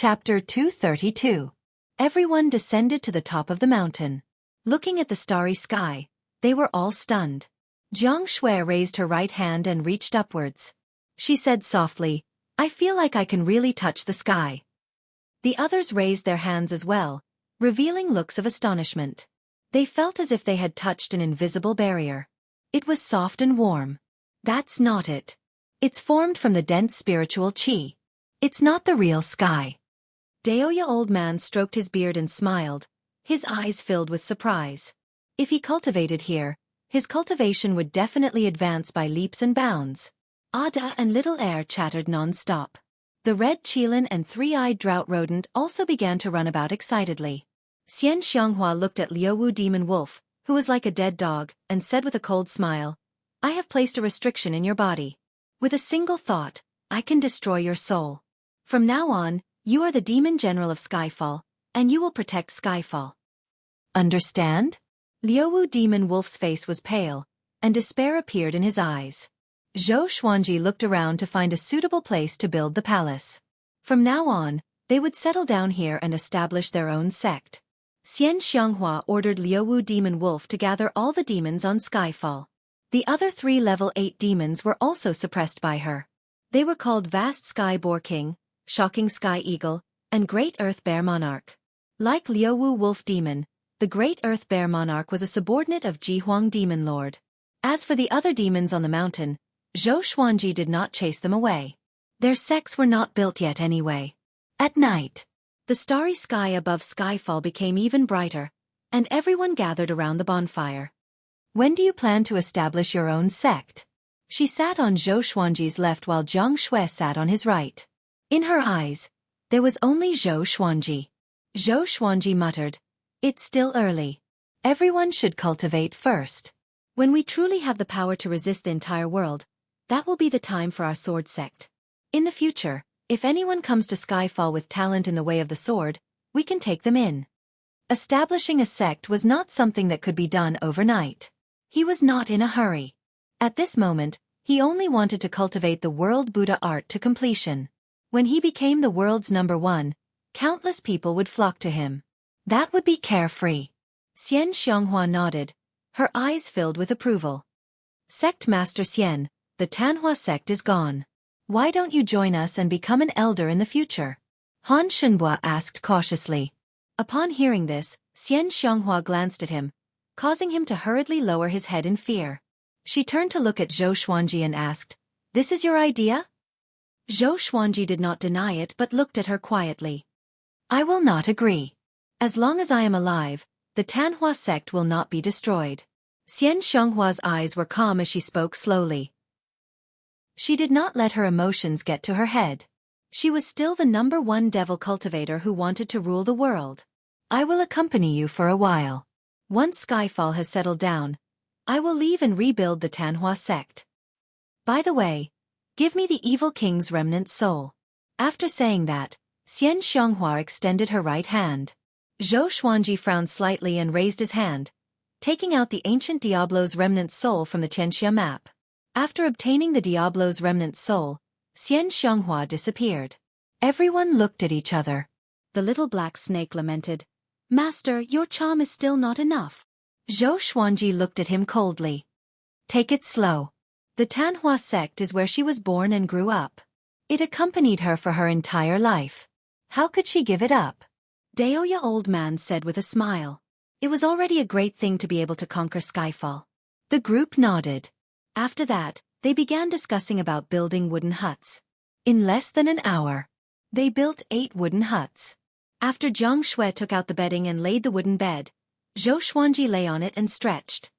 Chapter 232. Everyone descended to the top of the mountain. Looking at the starry sky, they were all stunned. Jiang Shui raised her right hand and reached upwards. She said softly, "I feel like I can really touch the sky." The others raised their hands as well, revealing looks of astonishment. They felt as if they had touched an invisible barrier. It was soft and warm. That's not it. It's formed from the dense spiritual qi. It's not the real sky. Daoya old man stroked his beard and smiled, his eyes filled with surprise. If he cultivated here, his cultivation would definitely advance by leaps and bounds. Ada and Little Air chattered non-stop. The red qilin and three-eyed drought rodent also began to run about excitedly. Xian Xianghua looked at Liuwu demon wolf, who was like a dead dog, and said with a cold smile, "I have placed a restriction in your body. With a single thought, I can destroy your soul. From now on, you are the demon general of Skyfall, and you will protect Skyfall. Understand?" Liuwu demon wolf's face was pale, and despair appeared in his eyes. Zhou Xuanji looked around to find a suitable place to build the palace. From now on, they would settle down here and establish their own sect. Xian Xianghua ordered Liuwu demon wolf to gather all the demons on Skyfall. The other 3 level 8 demons were also suppressed by her. They were called Vast Sky Boar King, Shocking Sky Eagle, and Great Earth Bear Monarch. Like Liuwu Wolf Demon, the Great Earth Bear Monarch was a subordinate of Jihuang Demon Lord. As for the other demons on the mountain, Zhou Xuanji did not chase them away. Their sects were not built yet anyway. At night, the starry sky above Skyfall became even brighter, and everyone gathered around the bonfire. "When do you plan to establish your own sect?" She sat on Zhou Xuanji's left while Jiang Shui sat on his right. In her eyes, there was only Zhou Xuanji. Zhou Xuanji muttered, "It's still early. Everyone should cultivate first. When we truly have the power to resist the entire world, that will be the time for our sword sect. In the future, if anyone comes to Skyfall with talent in the way of the sword, we can take them in." Establishing a sect was not something that could be done overnight. He was not in a hurry. At this moment, he only wanted to cultivate the world Buddha art to completion. When he became the world's #1, countless people would flock to him. That would be carefree. Xian Xianghua nodded, her eyes filled with approval. "Sect Master Xian, the Tanhua sect is gone. Why don't you join us and become an elder in the future?" Han Shenhua asked cautiously. Upon hearing this, Xian Xianghua glanced at him, causing him to hurriedly lower his head in fear. She turned to look at Zhou Xuanji and asked, "This is your idea?" Zhou Xuanji did not deny it but looked at her quietly. "I will not agree. As long as I am alive, the Tanhua sect will not be destroyed." Xian Xianghua's eyes were calm as she spoke slowly. She did not let her emotions get to her head. She was still the #1 devil cultivator who wanted to rule the world. "I will accompany you for a while. Once Skyfall has settled down, I will leave and rebuild the Tanhua sect. By the way, give me the evil king's remnant soul." After saying that, Xian Xianghua extended her right hand. Zhou Xuanji frowned slightly and raised his hand, taking out the ancient Diablo's remnant soul from the Qianxia map. After obtaining the Diablo's remnant soul, Xian Xianghua disappeared. Everyone looked at each other. The little black snake lamented, "Master, your charm is still not enough." Zhou Xuanji looked at him coldly. "Take it slow. The Tanhua sect is where she was born and grew up. It accompanied her for her entire life. How could she give it up?" Daoya old man said with a smile. It was already a great thing to be able to conquer Skyfall. The group nodded. After that, they began discussing about building wooden huts. In less than an hour, they built 8 wooden huts. After Jiang Shui took out the bedding and laid the wooden bed, Zhou Xuanji lay on it and stretched.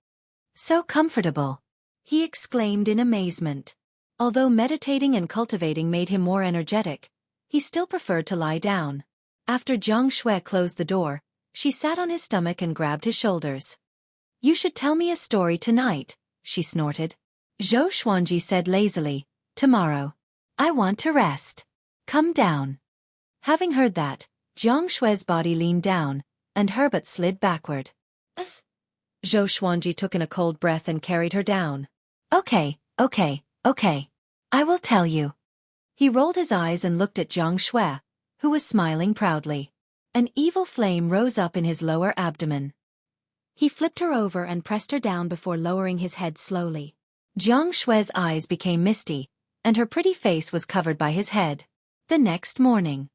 "So comfortable," he exclaimed in amazement. Although meditating and cultivating made him more energetic, he still preferred to lie down. After Jiang Shui closed the door, she sat on his stomach and grabbed his shoulders. "You should tell me a story tonight," she snorted. Zhou Xuanji said lazily, "Tomorrow. I want to rest. Come down." Having heard that, Jiang Shui's body leaned down, and her butt slid backward. "As?" Zhou Xuanji took in a cold breath and carried her down. Okay. I will tell you." He rolled his eyes and looked at Jiang Shui, who was smiling proudly. An evil flame rose up in his lower abdomen. He flipped her over and pressed her down before lowering his head slowly. Jiang Shui's eyes became misty, and her pretty face was covered by his head. The next morning,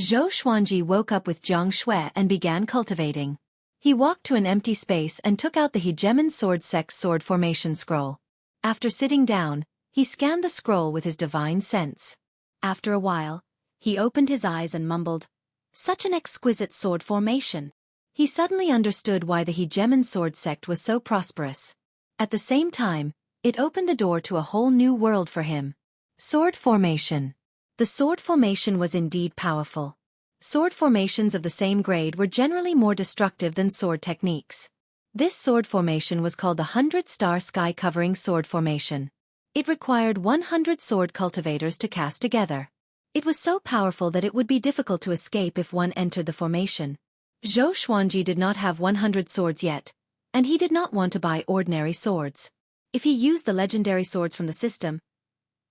Zhou Xuanji woke up with Jiang Shui and began cultivating. He walked to an empty space and took out the Hegemon Sword Sect's sword formation scroll. After sitting down, he scanned the scroll with his divine sense. After a while, he opened his eyes and mumbled, "Such an exquisite sword formation." He suddenly understood why the Hegemon Sword Sect was so prosperous. At the same time, it opened the door to a whole new world for him. Sword formation. The sword formation was indeed powerful. Sword formations of the same grade were generally more destructive than sword techniques. This sword formation was called the 100-star sky-covering sword formation. It required 100 sword cultivators to cast together. It was so powerful that it would be difficult to escape if one entered the formation. Zhou Xuanji did not have 100 swords yet, and he did not want to buy ordinary swords. If he used the legendary swords from the system,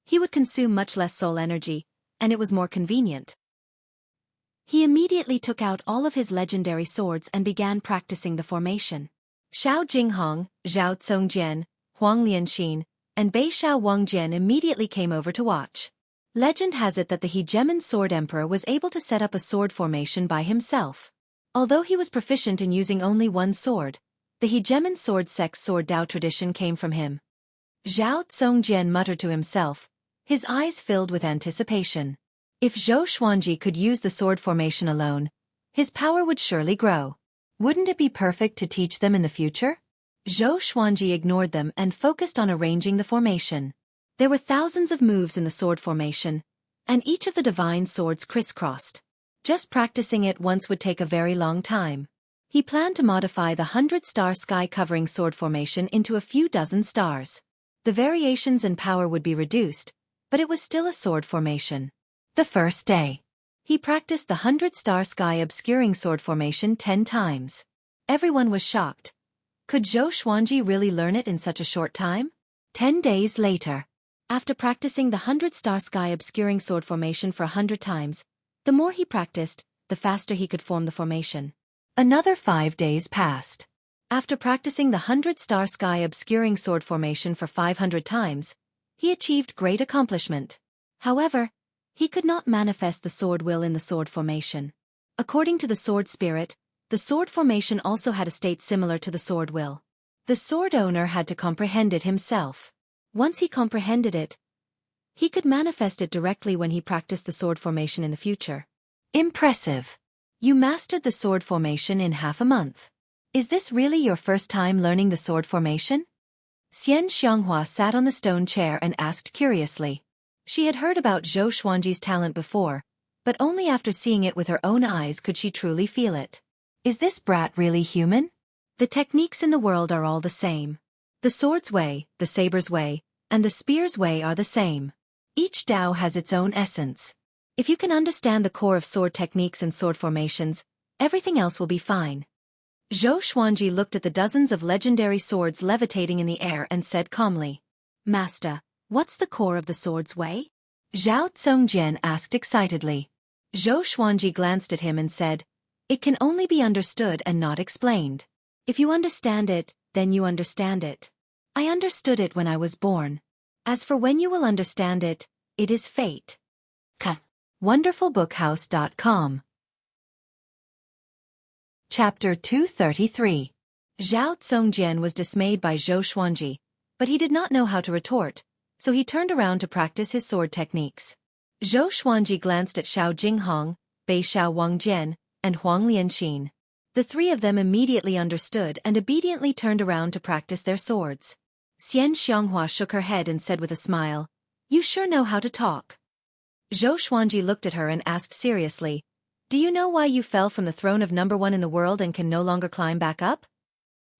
he would consume much less soul energy, and it was more convenient. He immediately took out all of his legendary swords and began practicing the formation. Xiao Jinghong, Zhao Congjian, Huang Lianxin, and Bei Xiao Wangjian immediately came over to watch. Legend has it that the Hegemon Sword Emperor was able to set up a sword formation by himself. Although he was proficient in using only one sword, the Hegemon Sword Sect's sword Dao tradition came from him. Zhao Congjian muttered to himself, his eyes filled with anticipation. If Zhou Xuanji could use the sword formation alone, his power would surely grow. Wouldn't it be perfect to teach them in the future? Zhou Xuanji ignored them and focused on arranging the formation. There were thousands of moves in the sword formation, and each of the divine swords crisscrossed. Just practicing it once would take a very long time. He planned to modify the 100-star sky-covering sword formation into a few dozen stars. The variations in power would be reduced, but it was still a sword formation. The first day, he practiced the 100-star sky-obscuring sword formation 10 times. Everyone was shocked. Could Zhou Xuanji really learn it in such a short time? 10 days later, after practicing the 100-star sky-obscuring sword formation for 100 times, the more he practiced, the faster he could form the formation. Another 5 days passed. After practicing the 100-star sky-obscuring sword formation for 500 times, he achieved great accomplishment. However, he could not manifest the sword will in the sword formation. According to the sword spirit, the sword formation also had a state similar to the sword will. The sword owner had to comprehend it himself. Once he comprehended it, he could manifest it directly when he practiced the sword formation in the future. Impressive! You mastered the sword formation in half a month. Is this really your first time learning the sword formation? Xian Xianghua sat on the stone chair and asked curiously. She had heard about Zhou Xuanji's talent before, but only after seeing it with her own eyes could she truly feel it. Is this brat really human? The techniques in the world are all the same. The sword's way, the saber's way, and the spear's way are the same. Each Dao has its own essence. If you can understand the core of sword techniques and sword formations, everything else will be fine. Zhou Xuanji looked at the dozens of legendary swords levitating in the air and said calmly, "Master, what's the core of the sword's way?" Zhao Congjian asked excitedly. Zhou Xuanji glanced at him and said, "It can only be understood and not explained. If you understand it, then you understand it. I understood it when I was born. As for when you will understand it, it is fate." WonderfulBookhouse.com. Chapter 233. Zhao Congjian was dismayed by Zhou Xuanji, but he did not know how to retort, so he turned around to practice his sword techniques. Zhou Xuanji glanced at Xiao Jinghong, Bei Xiao Wangjian, and Huang Lianxin. The three of them immediately understood and obediently turned around to practice their swords. Xian Xianghua shook her head and said with a smile, "You sure know how to talk." Zhou Xuanji looked at her and asked seriously, "Do you know why you fell from the throne of number one in the world and can no longer climb back up?"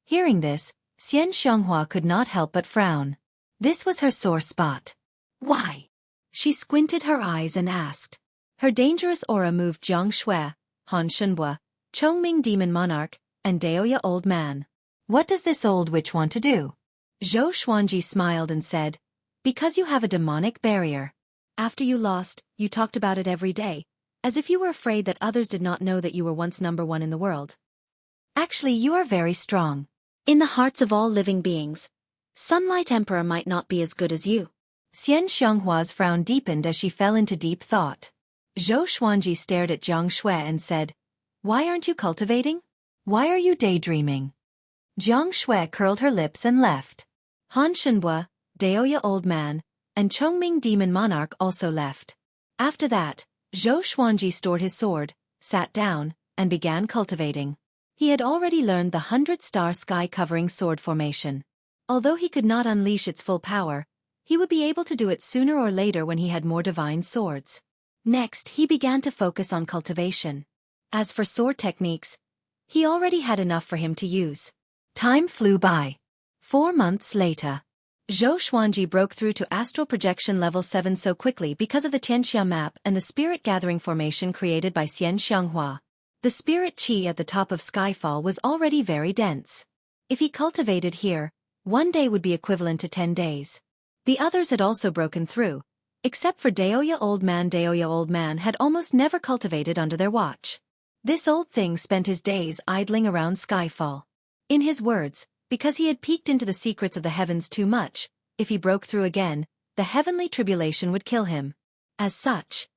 Hearing this, Xian Xianghua could not help but frown. This was her sore spot. Why? She squinted her eyes and asked. Her dangerous aura moved Jiang Shui, Han Shenhua, Chongming Demon Monarch, and Daoya Old Man. What does this old witch want to do? Zhou Xuanji smiled and said, "Because you have a demonic barrier. After you lost, you talked about it every day, as if you were afraid that others did not know that you were once number one in the world. Actually, you are very strong. In the hearts of all living beings, Sunlight Emperor might not be as good as you. Xian Xianghua's frown deepened as she fell into deep thought. Zhou Xuanji stared at Jiang Shui and said, "Why aren't you cultivating? Why are you daydreaming?" Jiang Shui curled her lips and left. Han Shenhua, Daoya Old Man, and Chongming Demon Monarch also left. After that, Zhou Xuanji stored his sword, sat down, and began cultivating. He had already learned the 100-star sky-covering sword formation. Although he could not unleash its full power, he would be able to do it sooner or later when he had more divine swords. Next, he began to focus on cultivation. As for sword techniques, he already had enough for him to use. Time flew by. 4 months later, Zhou Xuanji broke through to astral projection level 7 so quickly because of the Tianxia map and the spirit gathering formation created by Xian Xianghua. The spirit qi at the top of Skyfall was already very dense. If he cultivated here, 1 day would be equivalent to 10 days. The others had also broken through, except for Daoya Old Man. Daoya Old Man had almost never cultivated under their watch. This old thing spent his days idling around Skyfall. In his words, because he had peeked into the secrets of the heavens too much, if he broke through again, the heavenly tribulation would kill him. As such,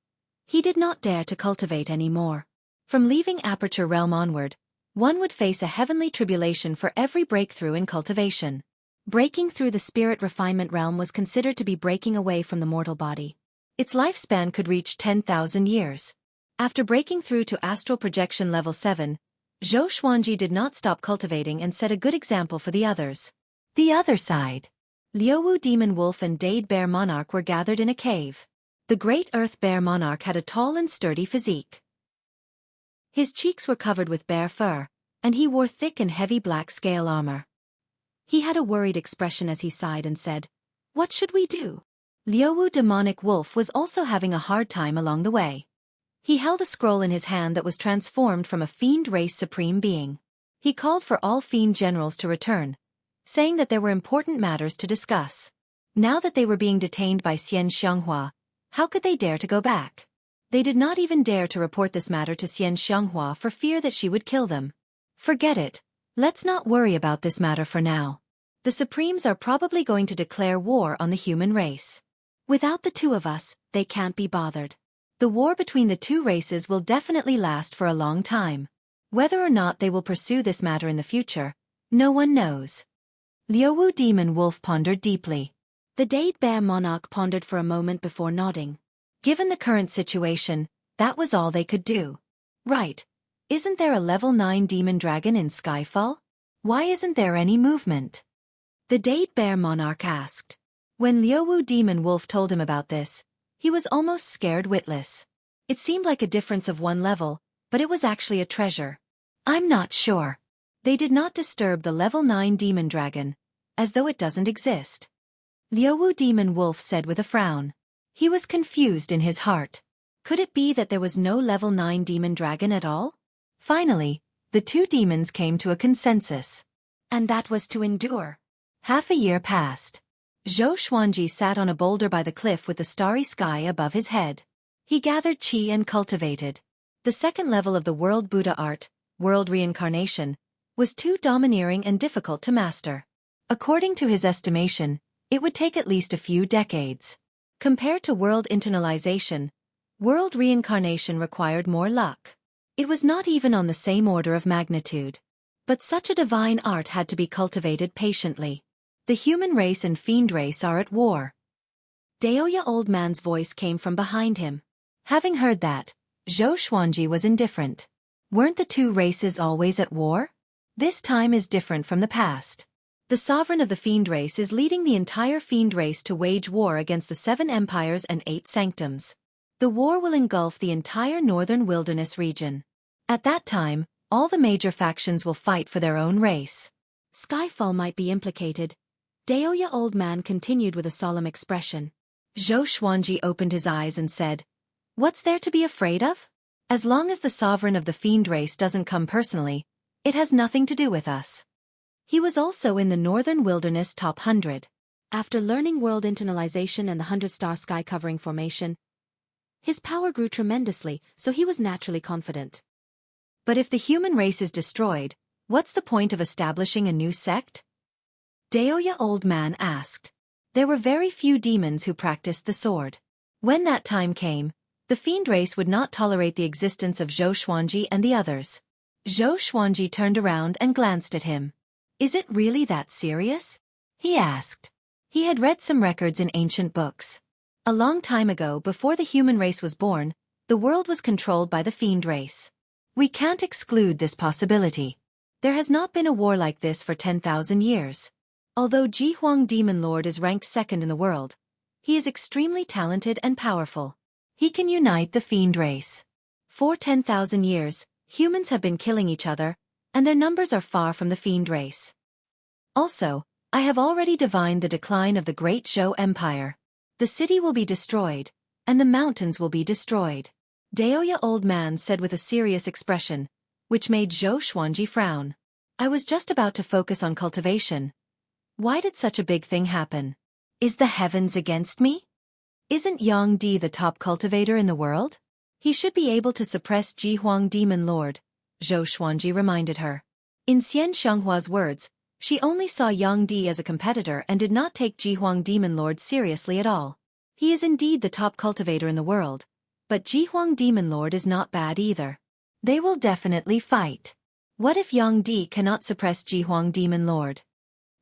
he did not dare to cultivate any more. From leaving Aperture Realm onward, one would face a heavenly tribulation for every breakthrough in cultivation. Breaking through the spirit refinement realm was considered to be breaking away from the mortal body. Its lifespan could reach 10,000 years. After breaking through to astral projection level 7, Zhou Xuanji did not stop cultivating and set a good example for the others. The other side. Liuwu Demon Wolf and Dade Bear Monarch were gathered in a cave. The Great Earth Bear Monarch had a tall and sturdy physique. His cheeks were covered with bear fur, and he wore thick and heavy black scale armor. He had a worried expression as he sighed and said, "What should we do?" Liuwu Demonic Wolf was also having a hard time along the way. He held a scroll in his hand that was transformed from a fiend race supreme being. He called for all fiend generals to return, saying that there were important matters to discuss. Now that they were being detained by Xian Xianghua, how could they dare to go back? They did not even dare to report this matter to Xian Xianghua for fear that she would kill them. Forget it. Let's not worry about this matter for now. The Supremes are probably going to declare war on the human race. Without the two of us, they can't be bothered. The war between the two races will definitely last for a long time. Whether or not they will pursue this matter in the future, no one knows. Liuwu Demon Wolf pondered deeply. The Dade Bear Monarch pondered for a moment before nodding. Given the current situation, that was all they could do. Right. Isn't there a level 9 demon dragon in Skyfall? Why isn't there any movement? The Dade Bear Monarch asked. When Liuwu Demon Wolf told him about this, he was almost scared witless. It seemed like a difference of 1 level, but it was actually a treasure. I'm not sure. They did not disturb the level 9 demon dragon, as though it doesn't exist. Liuwu Demon Wolf said with a frown. He was confused in his heart. Could it be that there was no level 9 demon dragon at all? Finally, the two demons came to a consensus. And that was to endure. Half a year passed. Zhou Xuanji sat on a boulder by the cliff with the starry sky above his head. He gathered qi and cultivated. The second level of the World Buddha art, World Reincarnation, was too domineering and difficult to master. According to his estimation, it would take at least a few decades. Compared to World Internalization, World Reincarnation required more luck. It was not even on the same order of magnitude. But such a divine art had to be cultivated patiently. The human race and fiend race are at war. Daoya Old Man's voice came from behind him. Having heard that, Zhou Xuanji was indifferent. Weren't the two races always at war? This time is different from the past. The sovereign of the fiend race is leading the entire fiend race to wage war against the 7 empires and 8 sanctums. The war will engulf the entire northern wilderness region. At that time, all the major factions will fight for their own race. Skyfall might be implicated. Daoya Old Man continued with a solemn expression. Zhou Xuanji opened his eyes and said, "What's there to be afraid of? As long as the sovereign of the fiend race doesn't come personally, it has nothing to do with us." He was also in the Northern Wilderness Top 100. After learning World Internalization and the 100-star sky covering formation, His power grew tremendously, so he was naturally confident. But if the human race is destroyed, what's the point of establishing a new sect? Daoya Old Man asked. There were very few demons who practiced the sword. When that time came, the fiend race would not tolerate the existence of Zhou Xuanji and the others. Zhou Xuanji turned around and glanced at him. Is it really that serious? He asked. He had read some records in ancient books. A long time ago, before the human race was born, the world was controlled by the fiend race. We can't exclude this possibility. There has not been a war like this for 10,000 years. Although Ji Huang Demon Lord is ranked second in the world, he is extremely talented and powerful. He can unite the fiend race. For 10,000 years, humans have been killing each other, and their numbers are far from the fiend race. Also, I have already divined the decline of the Great Zhou Empire. The city will be destroyed, and the mountains will be destroyed. Daoya Old Man said with a serious expression, which made Zhou Xuanji frown. I was just about to focus on cultivation. Why did such a big thing happen? Is the heavens against me? Isn't Yang Di the top cultivator in the world? He should be able to suppress Ji Huang Demon Lord, Zhou Xuanji reminded her. In Xian Xianghua's words, she only saw Yang Di as a competitor and did not take Ji Huang Demon Lord seriously at all. He is indeed the top cultivator in the world, but Ji Huang Demon Lord is not bad either. They will definitely fight. What if Yang Di cannot suppress Ji Huang Demon Lord?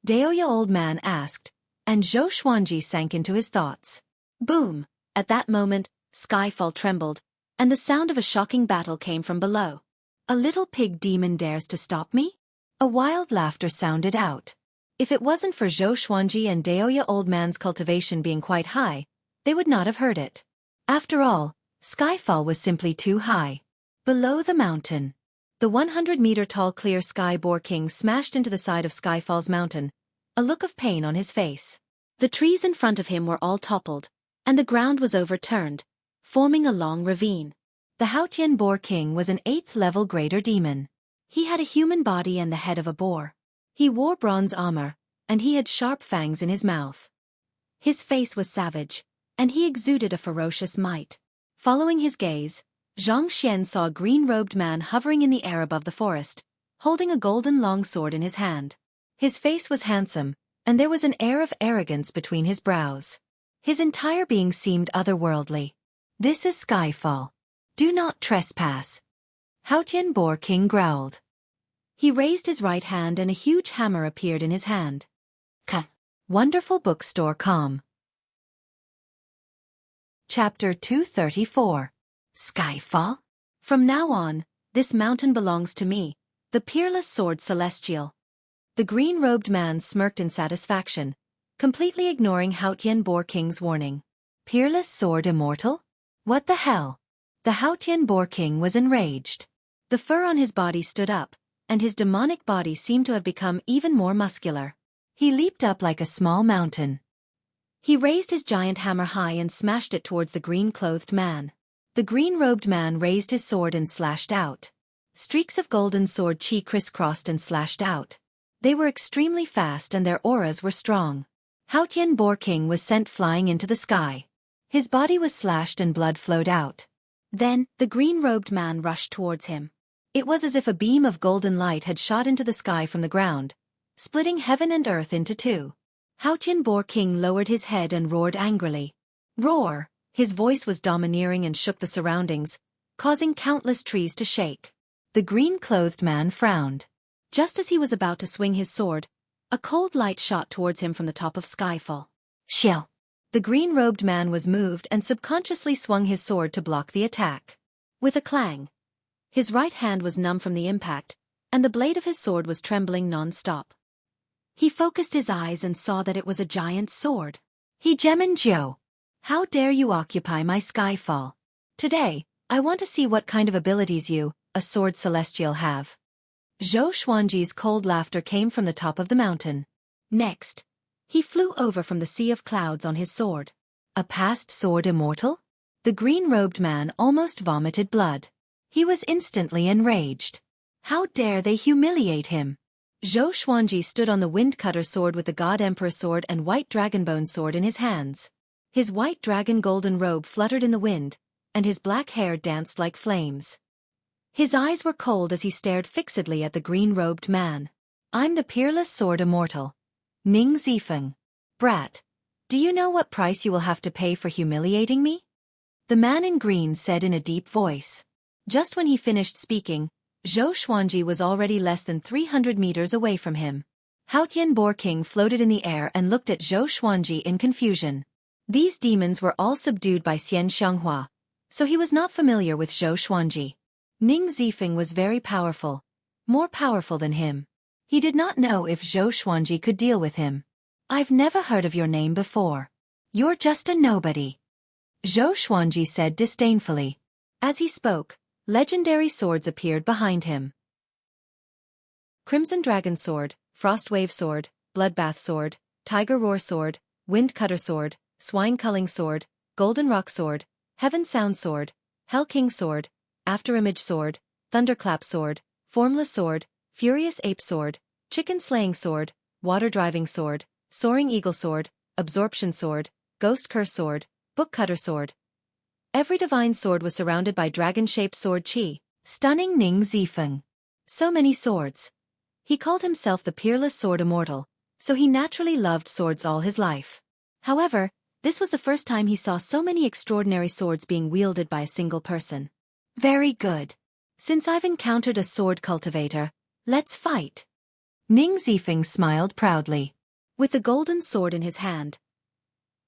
Daoya Old Man asked, and Zhou Xuanji sank into his thoughts. Boom! At that moment, Skyfall trembled, and the sound of a shocking battle came from below. A little pig demon dares to stop me? A wild laughter sounded out. If it wasn't for Zhou Xuanji and Daoya Old Man's cultivation being quite high, they would not have heard it. After all, Skyfall was simply too high. Below the mountain, the 100-meter-tall clear sky boar king smashed into the side of Skyfall's mountain, a look of pain on his face. The trees in front of him were all toppled, and the ground was overturned, forming a long ravine. The Haotian Boar King was an 8th-level greater demon. He had a human body and the head of a boar. He wore bronze armor, and he had sharp fangs in his mouth. His face was savage, and he exuded a ferocious might. Following his gaze, Zhang Xian saw a green-robed man hovering in the air above the forest, holding a golden longsword in his hand. His face was handsome, and there was an air of arrogance between his brows. His entire being seemed otherworldly. This is Skyfall. Do not trespass. Haotian Boar King growled. He raised his right hand and a huge hammer appeared in his hand. Wonderful Bookstore Com. Chapter 234. Skyfall? From now on, this mountain belongs to me, the peerless sword celestial. The green-robed man smirked in satisfaction, completely ignoring Haotian Boar King's warning. Peerless sword immortal? What the hell? The Haotian Boar King was enraged. The fur on his body stood up, and his demonic body seemed to have become even more muscular. He leaped up like a small mountain. He raised his giant hammer high and smashed it towards the green-clothed man. The green-robed man raised his sword and slashed out. Streaks of golden sword chi crisscrossed and slashed out. They were extremely fast and their auras were strong. Haotian Boar King was sent flying into the sky. His body was slashed and blood flowed out. Then, the green-robed man rushed towards him. It was as if a beam of golden light had shot into the sky from the ground, splitting heaven and earth into two. Haotian Boar King lowered his head and roared angrily. Roar! His voice was domineering and shook the surroundings, causing countless trees to shake. The green-clothed man frowned. Just as he was about to swing his sword, a cold light shot towards him from the top of Skyfall. Shill! The green-robed man was moved and subconsciously swung his sword to block the attack. With a clang, his right hand was numb from the impact, and the blade of his sword was trembling non-stop. He focused his eyes and saw that it was a giant sword. He Jiu. How dare you occupy my Skyfall? Today, I want to see what kind of abilities you, a sword celestial, have. Zhou Xuanji's cold laughter came from the top of the mountain. Next, he flew over from the sea of clouds on his sword. A past sword immortal? The green-robed man almost vomited blood. He was instantly enraged. How dare they humiliate him? Zhou Xuanji stood on the wind-cutter sword with the God Emperor sword and white dragonbone sword in his hands. His white dragon golden robe fluttered in the wind, and his black hair danced like flames. His eyes were cold as he stared fixedly at the green-robed man. "I'm the peerless sword immortal. Ning Zifeng. Brat, do you know what price you will have to pay for humiliating me?" The man in green said in a deep voice. Just when he finished speaking, Zhou Xuanji was already less than 300 meters away from him. Haotian Boar King floated in the air and looked at Zhou Xuanji in confusion. These demons were all subdued by Xian Xianghua, so he was not familiar with Zhou Xuanji. Ning Zifeng was very powerful, more powerful than him. He did not know if Zhou Xuanji could deal with him. "I've never heard of your name before. You're just a nobody," Zhou Xuanji said disdainfully. As he spoke, legendary swords appeared behind him. Crimson Dragon Sword, Frost Wave Sword, Bloodbath Sword, Tiger Roar Sword, Wind Cutter Sword, Swine Culling Sword, Golden Rock Sword, Heaven Sound Sword, Hell King Sword, Afterimage Sword, Thunderclap Sword, Formless Sword, Furious Ape Sword, Chicken Slaying Sword, Water Driving Sword, Soaring Eagle Sword, Absorption Sword, Ghost Curse Sword, Book Cutter Sword. Every divine sword was surrounded by dragon-shaped sword chi, stunning Ning Zifeng. So many swords. He called himself the peerless sword immortal, so he naturally loved swords all his life. However, this was the first time he saw so many extraordinary swords being wielded by a single person. "Very good. Since I've encountered a sword cultivator, let's fight." Ning Zifeng smiled proudly. With the golden sword in his hand,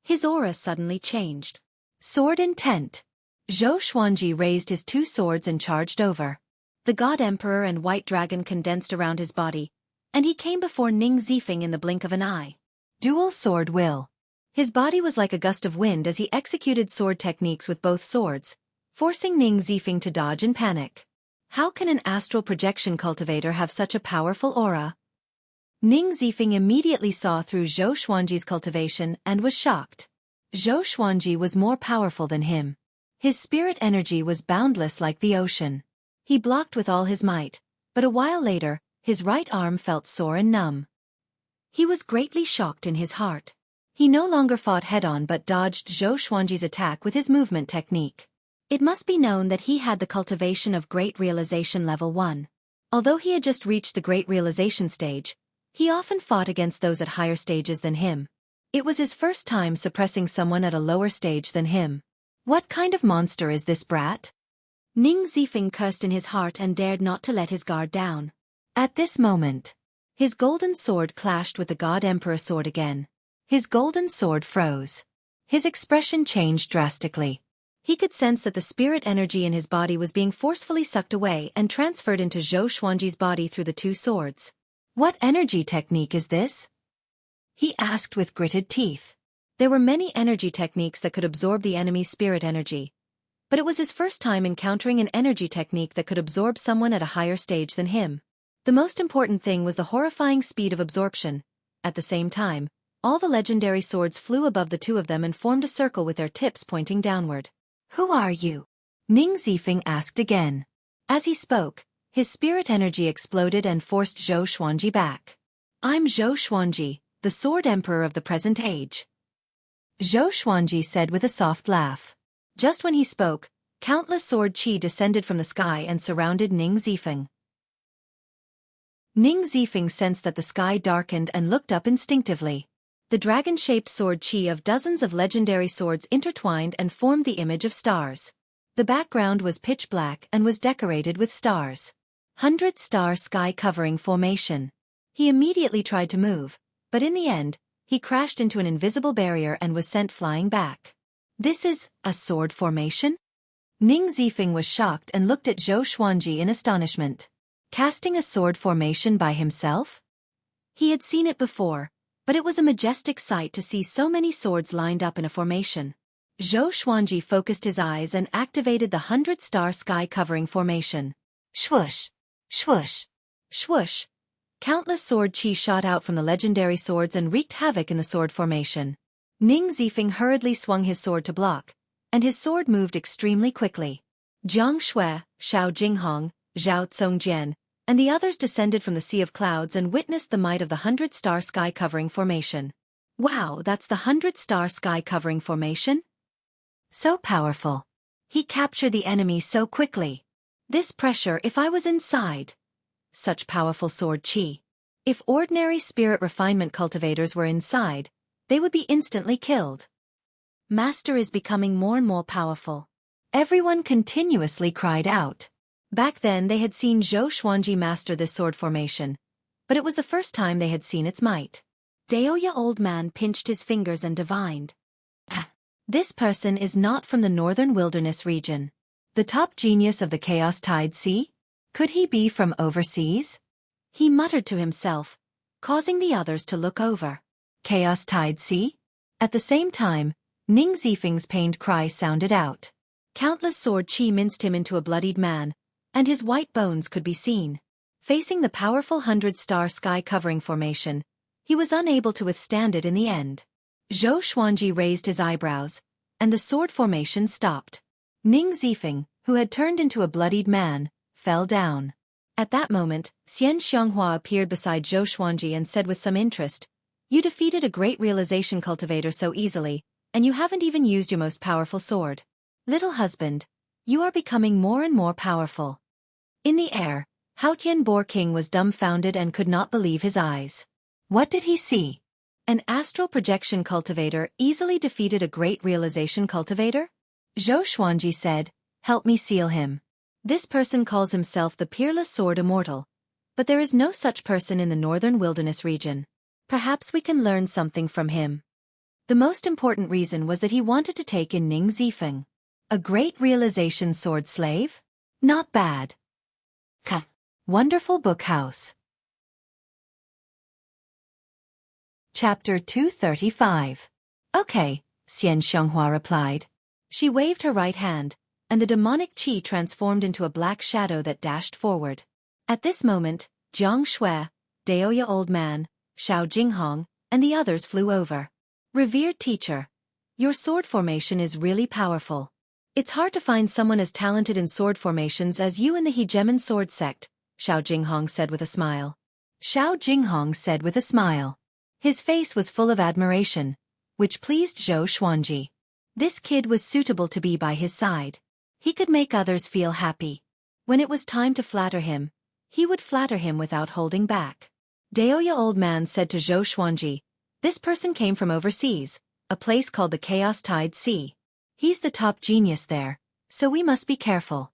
his aura suddenly changed. Sword intent. Zhou Xuanji raised his two swords and charged over. The God Emperor and White Dragon condensed around his body, and he came before Ning Zifeng in the blink of an eye. Dual Sword Will. His body was like a gust of wind as he executed sword techniques with both swords, forcing Ning Zifeng to dodge and panic. How can an astral projection cultivator have such a powerful aura? Ning Zifeng immediately saw through Zhou Xuanji's cultivation and was shocked. Zhou Xuanji was more powerful than him. His spirit energy was boundless like the ocean. He blocked with all his might, but a while later, his right arm felt sore and numb. He was greatly shocked in his heart. He no longer fought head-on but dodged Zhou Xuanji's attack with his movement technique. It must be known that he had the cultivation of Great Realization Level 1. Although he had just reached the Great Realization stage, he often fought against those at higher stages than him. It was his first time suppressing someone at a lower stage than him. What kind of monster is this brat? Ning Zifeng cursed in his heart and dared not to let his guard down. At this moment, his golden sword clashed with the God Emperor sword again. His golden sword froze. His expression changed drastically. He could sense that the spirit energy in his body was being forcefully sucked away and transferred into Zhou Xuanji's body through the two swords. "What energy technique is this?" he asked with gritted teeth. There were many energy techniques that could absorb the enemy's spirit energy, but it was his first time encountering an energy technique that could absorb someone at a higher stage than him. The most important thing was the horrifying speed of absorption. At the same time, all the legendary swords flew above the two of them and formed a circle with their tips pointing downward. "Who are you?" Ning Zifeng asked again. As he spoke, his spirit energy exploded and forced Zhou Xuanji back. "I'm Zhou Xuanji, the Sword Emperor of the present age," Zhou Xuanji said with a soft laugh. Just when he spoke, countless sword chi descended from the sky and surrounded Ning Zifeng. Ning Zifeng sensed that the sky darkened and looked up instinctively. The dragon-shaped sword chi of dozens of legendary swords intertwined and formed the image of stars. The background was pitch black and was decorated with stars. 100-star sky covering formation. He immediately tried to move, but in the end, he crashed into an invisible barrier and was sent flying back. "This is a sword formation?" Ning Zifeng was shocked and looked at Zhou Xuanji in astonishment. Casting a sword formation by himself? He had seen it before, but it was a majestic sight to see so many swords lined up in a formation. Zhou Xuanji focused his eyes and activated the 100-star sky covering formation. Swoosh! Swoosh! Swoosh! Countless sword chi shot out from the legendary swords and wreaked havoc in the sword formation. Ning Zifeng hurriedly swung his sword to block, and his sword moved extremely quickly. Jiang Shui, Xiao Jinghong, Zhao Tsongjian, and the others descended from the sea of clouds and witnessed the might of the 100-star sky covering formation. "Wow, that's the 100-star sky covering formation? So powerful." He captured the enemy so quickly. This pressure if I was inside. Such powerful sword chi. If ordinary spirit refinement cultivators were inside, they would be instantly killed. Master is becoming more and more powerful. Everyone continuously cried out. Back then they had seen Zhou Xuanji master this sword formation, but it was the first time they had seen its might. Daoya old man pinched his fingers and divined. This person is not from the northern wilderness region. The top genius of the Chaos Tide Sea? Could he be from overseas? He muttered to himself, causing the others to look over. Chaos Tide Sea? At the same time, Ning Zifeng's pained cry sounded out. Countless sword chi minced him into a bloodied man, and his white bones could be seen. Facing the powerful 100-star sky-covering formation, he was unable to withstand it in the end. Zhou Xuanji raised his eyebrows, and the sword formation stopped. Ning Zifeng, who had turned into a bloodied man, fell down. At that moment, Xian Xianghua appeared beside Zhou Xuanji and said with some interest, "You defeated a great realization cultivator so easily, and you haven't even used your most powerful sword. Little husband, you are becoming more and more powerful." In the air, Haotian Boar King was dumbfounded and could not believe his eyes. What did he see? An astral projection cultivator easily defeated a great realization cultivator? Zhou Xuanji said, "Help me seal him. This person calls himself the Peerless Sword Immortal, but there is no such person in the northern wilderness region. Perhaps we can learn something from him." The most important reason was that he wanted to take in Ning Zifeng. A great realization sword slave? Not bad. Wonderful Book House. Chapter 235. Okay, Xian Xianghua replied. She waved her right hand, and the demonic qi transformed into a black shadow that dashed forward. At this moment, Jiang Shui, Daoya Old Man, Shao Jinghong, and the others flew over. Revered teacher, your sword formation is really powerful. It's hard to find someone as talented in sword formations as you in the hegemon sword sect, Shao Jinghong said with a smile. Shao Jinghong said with a smile. His face was full of admiration, which pleased Zhou Xuanji. This kid was suitable to be by his side. He could make others feel happy. When it was time to flatter him, he would flatter him without holding back. Daoya Old Man said to Zhou Xuanji, "This person came from overseas, a place called the Chaos Tide Sea. He's the top genius there, so we must be careful."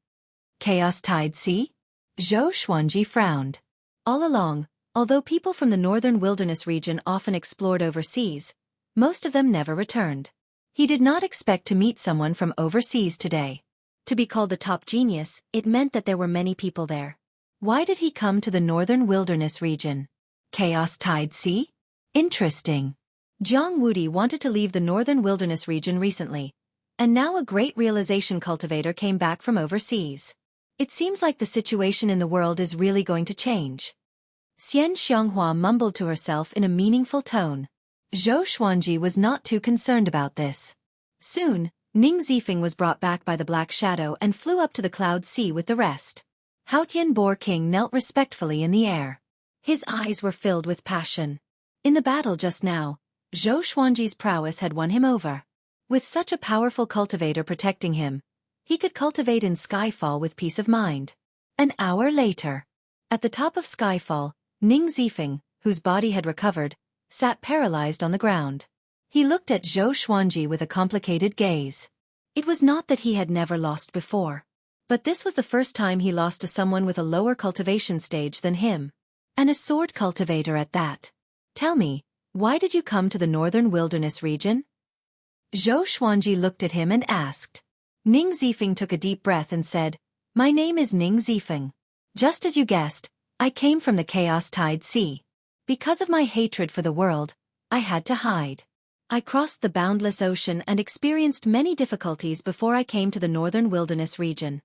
Chaos Tide Sea? Zhou Xuanji frowned. All along, although people from the northern wilderness region often explored overseas, most of them never returned. He did not expect to meet someone from overseas today. To be called the top genius, it meant that there were many people there. Why did he come to the northern wilderness region? Chaos Tide Sea? Interesting. Jiang Wudi wanted to leave the northern wilderness region recently, and now a great realization cultivator came back from overseas. It seems like the situation in the world is really going to change. Xian Xianghua mumbled to herself in a meaningful tone. Zhou Xuanji was not too concerned about this. Soon, Ning Zifeng was brought back by the black shadow and flew up to the cloud sea with the rest. Haotian Boar King knelt respectfully in the air. His eyes were filled with passion. In the battle just now, Zhou Xuanji's prowess had won him over. With such a powerful cultivator protecting him, he could cultivate in Skyfall with peace of mind. An hour later, at the top of Skyfall, Ning Zifeng, whose body had recovered, sat paralyzed on the ground. He looked at Zhou Xuanji with a complicated gaze. It was not that he had never lost before, but this was the first time he lost to someone with a lower cultivation stage than him. And a sword cultivator at that. Tell me, why did you come to the northern wilderness region? Zhou Xuanji looked at him and asked. Ning Zifeng took a deep breath and said, "My name is Ning Zifeng. Just as you guessed, I came from the Chaos Tide Sea. Because of my hatred for the world, I had to hide. I crossed the boundless ocean and experienced many difficulties before I came to the northern wilderness region.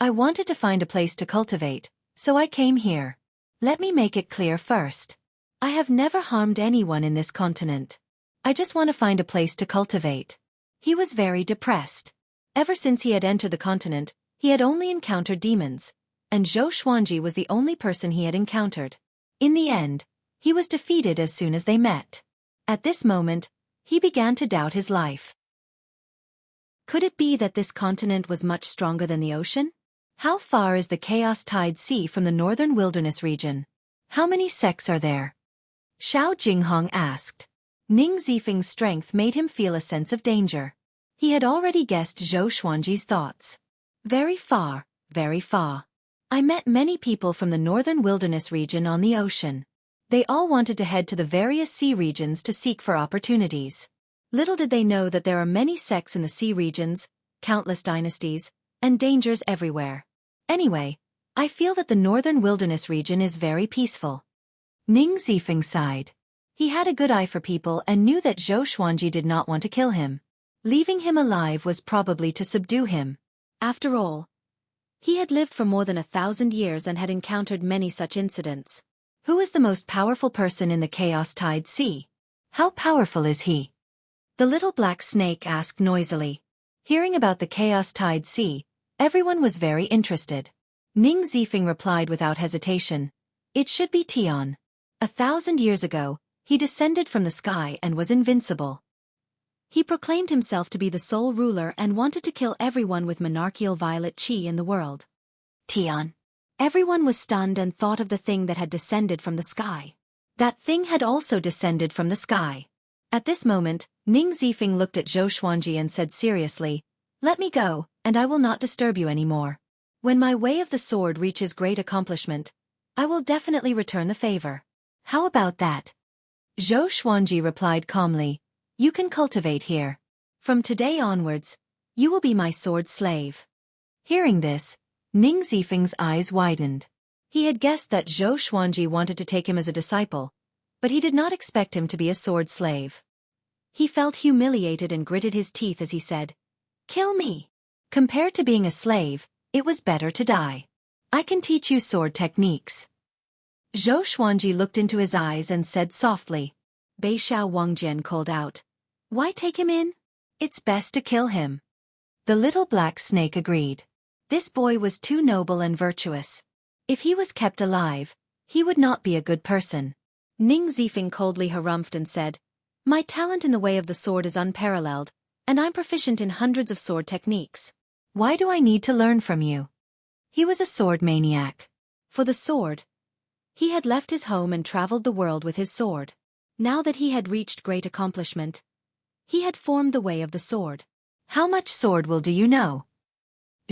I wanted to find a place to cultivate, so I came here. Let me make it clear first. I have never harmed anyone in this continent. I just want to find a place to cultivate." He was very depressed. Ever since he had entered the continent, he had only encountered demons, and Zhou Xuanji was the only person he had encountered. In the end, he was defeated as soon as they met. At this moment, he began to doubt his life. Could it be that this continent was much stronger than the ocean? How far is the Chaos Tide Sea from the northern wilderness region? How many sects are there? Xiao Jinghong asked. Ning Zifeng's strength made him feel a sense of danger. He had already guessed Zhou Xuanji's thoughts. Very far, very far. I met many people from the northern wilderness region on the ocean. They all wanted to head to the various sea regions to seek for opportunities. Little did they know that there are many sects in the sea regions, countless dynasties, and dangers everywhere. Anyway, I feel that the northern wilderness region is very peaceful. Ning Zifeng sighed. He had a good eye for people and knew that Zhou Xuanji did not want to kill him. Leaving him alive was probably to subdue him. After all, he had lived for more than 1,000 years and had encountered many such incidents. Who is the most powerful person in the Chaos Tide Sea? How powerful is he? The little black snake asked noisily. Hearing about the Chaos Tide Sea, everyone was very interested. Ning Zifeng replied without hesitation. It should be Tian. 1,000 years ago, he descended from the sky and was invincible. He proclaimed himself to be the sole ruler and wanted to kill everyone with monarchical violet qi in the world. Tian. Everyone was stunned and thought of the thing that had descended from the sky. That thing had also descended from the sky. At this moment, Ning Zifeng looked at Zhou Xuanji and said seriously, "Let me go, and I will not disturb you anymore. When my way of the sword reaches great accomplishment, I will definitely return the favor. How about that?" Zhou Xuanji replied calmly, "You can cultivate here. From today onwards, you will be my sword slave." Hearing this, Ning Zifeng's eyes widened. He had guessed that Zhou Xuanji wanted to take him as a disciple, but he did not expect him to be a sword slave. He felt humiliated and gritted his teeth as he said, "Kill me. Compared to being a slave, it was better to die. I can teach you sword techniques." Zhou Xuanji looked into his eyes and said softly. Bei Xiao Wangjian called out, "Why take him in? It's best to kill him." The little black snake agreed. This boy was too noble and virtuous. If he was kept alive, he would not be a good person. Ning Zifeng coldly harumphed and said, "My talent in the way of the sword is unparalleled, and I'm proficient in hundreds of sword techniques. Why do I need to learn from you?" He was a sword maniac. For the sword, he had left his home and traveled the world with his sword. Now that he had reached great accomplishment, he had formed the way of the sword. "How much sword will do you know?"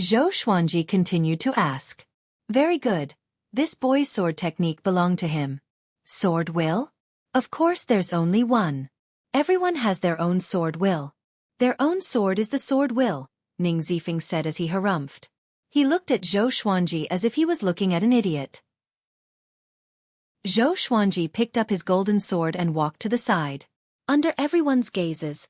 Zhou Xuanji continued to ask. Very good. This boy's sword technique belonged to him. Sword will? Of course there's only one. Everyone has their own sword will. Their own sword is the sword will, Ning Zifeng said as he harumphed. He looked at Zhou Xuanji as if he was looking at an idiot. Zhou Xuanji picked up his golden sword and walked to the side. Under everyone's gazes,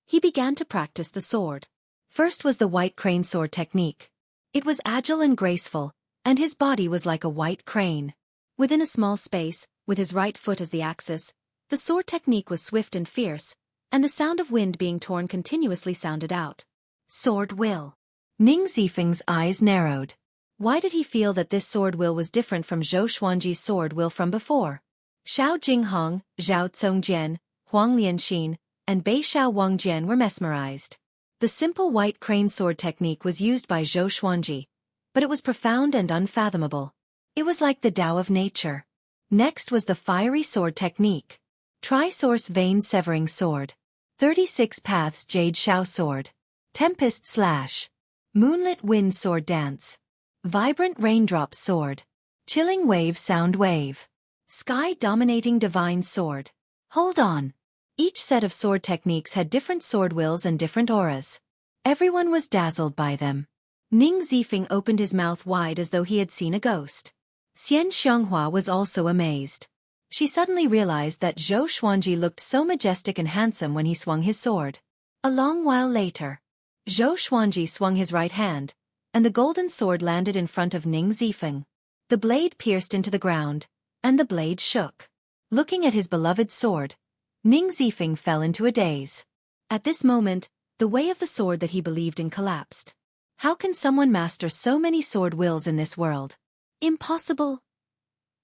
he began to practice the sword. First was the white crane sword technique. It was agile and graceful, and his body was like a white crane. Within a small space, with his right foot as the axis, the sword technique was swift and fierce, and the sound of wind being torn continuously sounded out. Sword will. Ning Zifeng's eyes narrowed. Why did he feel that this sword will was different from Zhou Xuanji's sword will from before? Xiao Jinghong, Zhao Congjian, Huang Lianxin, and Bei Xiao Wangjian were mesmerized. The simple white crane sword technique was used by Zhou Xuanji, but it was profound and unfathomable. It was like the Tao of nature. Next was the fiery sword technique. Tri-source vein severing sword. 36 paths jade shao sword. Tempest slash. Moonlit wind sword dance. Vibrant raindrop sword. Chilling wave sound wave. Sky dominating divine sword. Hold on. Each set of sword techniques had different sword wills and different auras. Everyone was dazzled by them. Ning Zifeng opened his mouth wide as though he had seen a ghost. Xian Xianghua was also amazed. She suddenly realized that Zhou Xuanji looked so majestic and handsome when he swung his sword. A long while later, Zhou Xuanji swung his right hand, and the golden sword landed in front of Ning Zifeng. The blade pierced into the ground, and the blade shook. Looking at his beloved sword, Ning Zifeng fell into a daze. At this moment, the way of the sword that he believed in collapsed. How can someone master so many sword wills in this world? Impossible,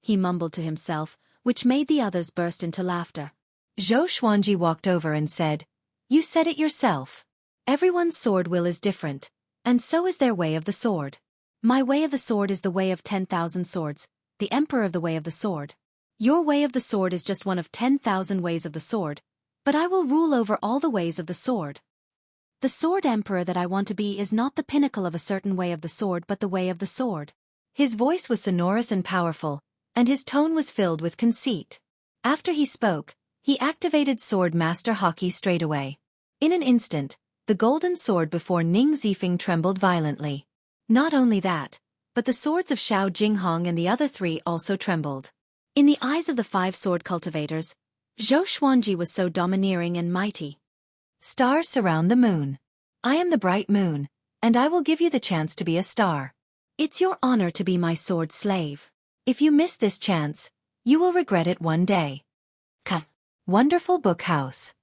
he mumbled to himself, which made the others burst into laughter. Zhou Xuanji walked over and said, "You said it yourself. Everyone's sword will is different, and so is their way of the sword. My way of the sword is the way of 10,000 swords, the emperor of the way of the sword. Your way of the sword is just one of 10,000 ways of the sword, but I will rule over all the ways of the sword. The sword emperor that I want to be is not the pinnacle of a certain way of the sword but the way of the sword. His voice was sonorous and powerful, and his tone was filled with conceit. After he spoke, he activated Sword Master Xueqi straight away. In an instant, the golden sword before Ning Zifeng trembled violently. Not only that, but the swords of Xiao Jinghong and the other three also trembled. In the eyes of the 5 sword cultivators, Zhou Xuanji was so domineering and mighty. Stars surround the moon. I am the bright moon, and I will give you the chance to be a star. It's your honor to be my sword slave. If you miss this chance, you will regret it one day. Wonderful Book House.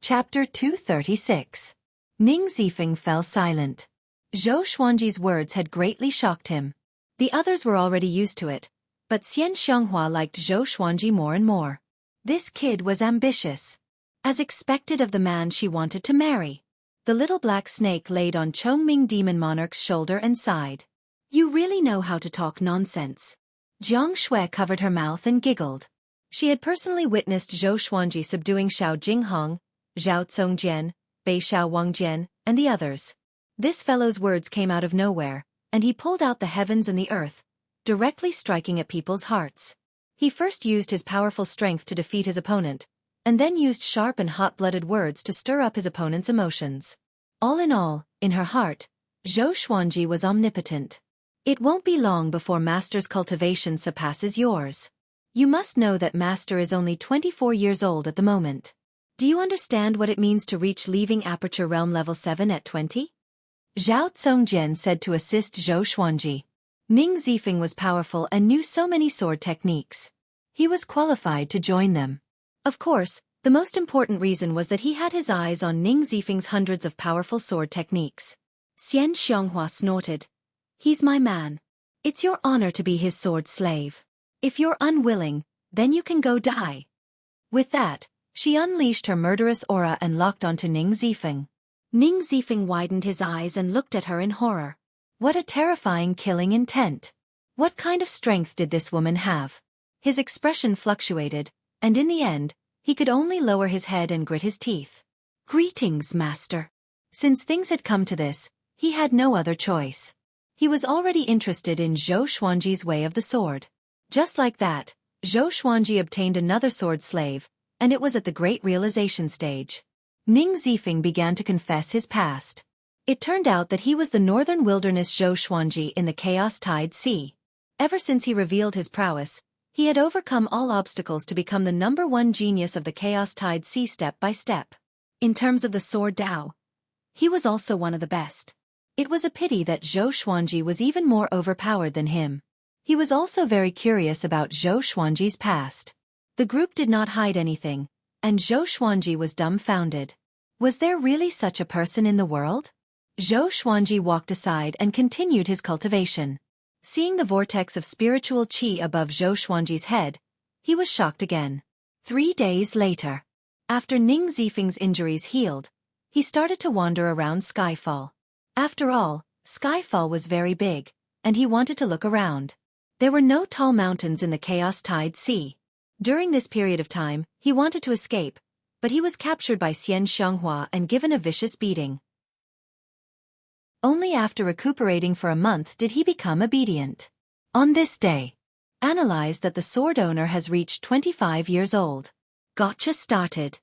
Chapter 236. Ning Zifeng fell silent. Zhou Xuanji's words had greatly shocked him. The others were already used to it, but Xian Xianghua liked Zhou Xuanji more and more. This kid was ambitious. As expected of the man she wanted to marry. The little black snake laid on Chongming Demon Monarch's shoulder and sighed. You really know how to talk nonsense. Jiang Shui covered her mouth and giggled. She had personally witnessed Zhou Xuanji subduing Xiao Jinghong, Zhao Congjian, Bei Xiao Wangjian, and the others. This fellow's words came out of nowhere, and he pulled out the heavens and the earth, directly striking at people's hearts. He first used his powerful strength to defeat his opponent, and then used sharp and hot-blooded words to stir up his opponent's emotions. All, in her heart, Zhou Xuanji was omnipotent. It won't be long before Master's cultivation surpasses yours. You must know that Master is only 24 years old at the moment. Do you understand what it means to reach leaving Aperture Realm Level 7 at 20? Zhao Congjian said to assist Zhou Xuanji. Ning Zifeng was powerful and knew so many sword techniques. He was qualified to join them. Of course, the most important reason was that he had his eyes on Ning Zifeng's hundreds of powerful sword techniques. Xian Xianghua snorted. He's my man. It's your honor to be his sword slave. If you're unwilling, then you can go die. With that, she unleashed her murderous aura and locked onto Ning Zifeng. Ning Zifeng widened his eyes and looked at her in horror. What a terrifying killing intent. What kind of strength did this woman have? His expression fluctuated, and in the end, he could only lower his head and grit his teeth. Greetings, Master. Since things had come to this, he had no other choice. He was already interested in Zhou Xuanji's way of the sword. Just like that, Zhou Xuanji obtained another sword slave, and it was at the great realization stage. Ning Zifeng began to confess his past. It turned out that he was the northern wilderness Zhou Xuanji in the Chaos Tide Sea. Ever since he revealed his prowess, he had overcome all obstacles to become the #1 genius of the Chaos Tide Sea step by step. In terms of the sword Dao, he was also one of the best. It was a pity that Zhou Xuanji was even more overpowered than him. He was also very curious about Zhou Xuanji's past. The group did not hide anything, and Zhou Xuanji was dumbfounded. Was there really such a person in the world? Zhou Xuanji walked aside and continued his cultivation. Seeing the vortex of spiritual qi above Zhou Xuanji's head, he was shocked again. 3 days later, after Ning Zifeng's injuries healed, he started to wander around Skyfall. After all, Skyfall was very big, and he wanted to look around. There were no tall mountains in the Chaos Tide Sea. During this period of time, he wanted to escape, but he was captured by Xian Xianghua and given a vicious beating. Only after recuperating for a month did he become obedient. On this day, analyze that the sword owner has reached 25 years old. Gotcha started.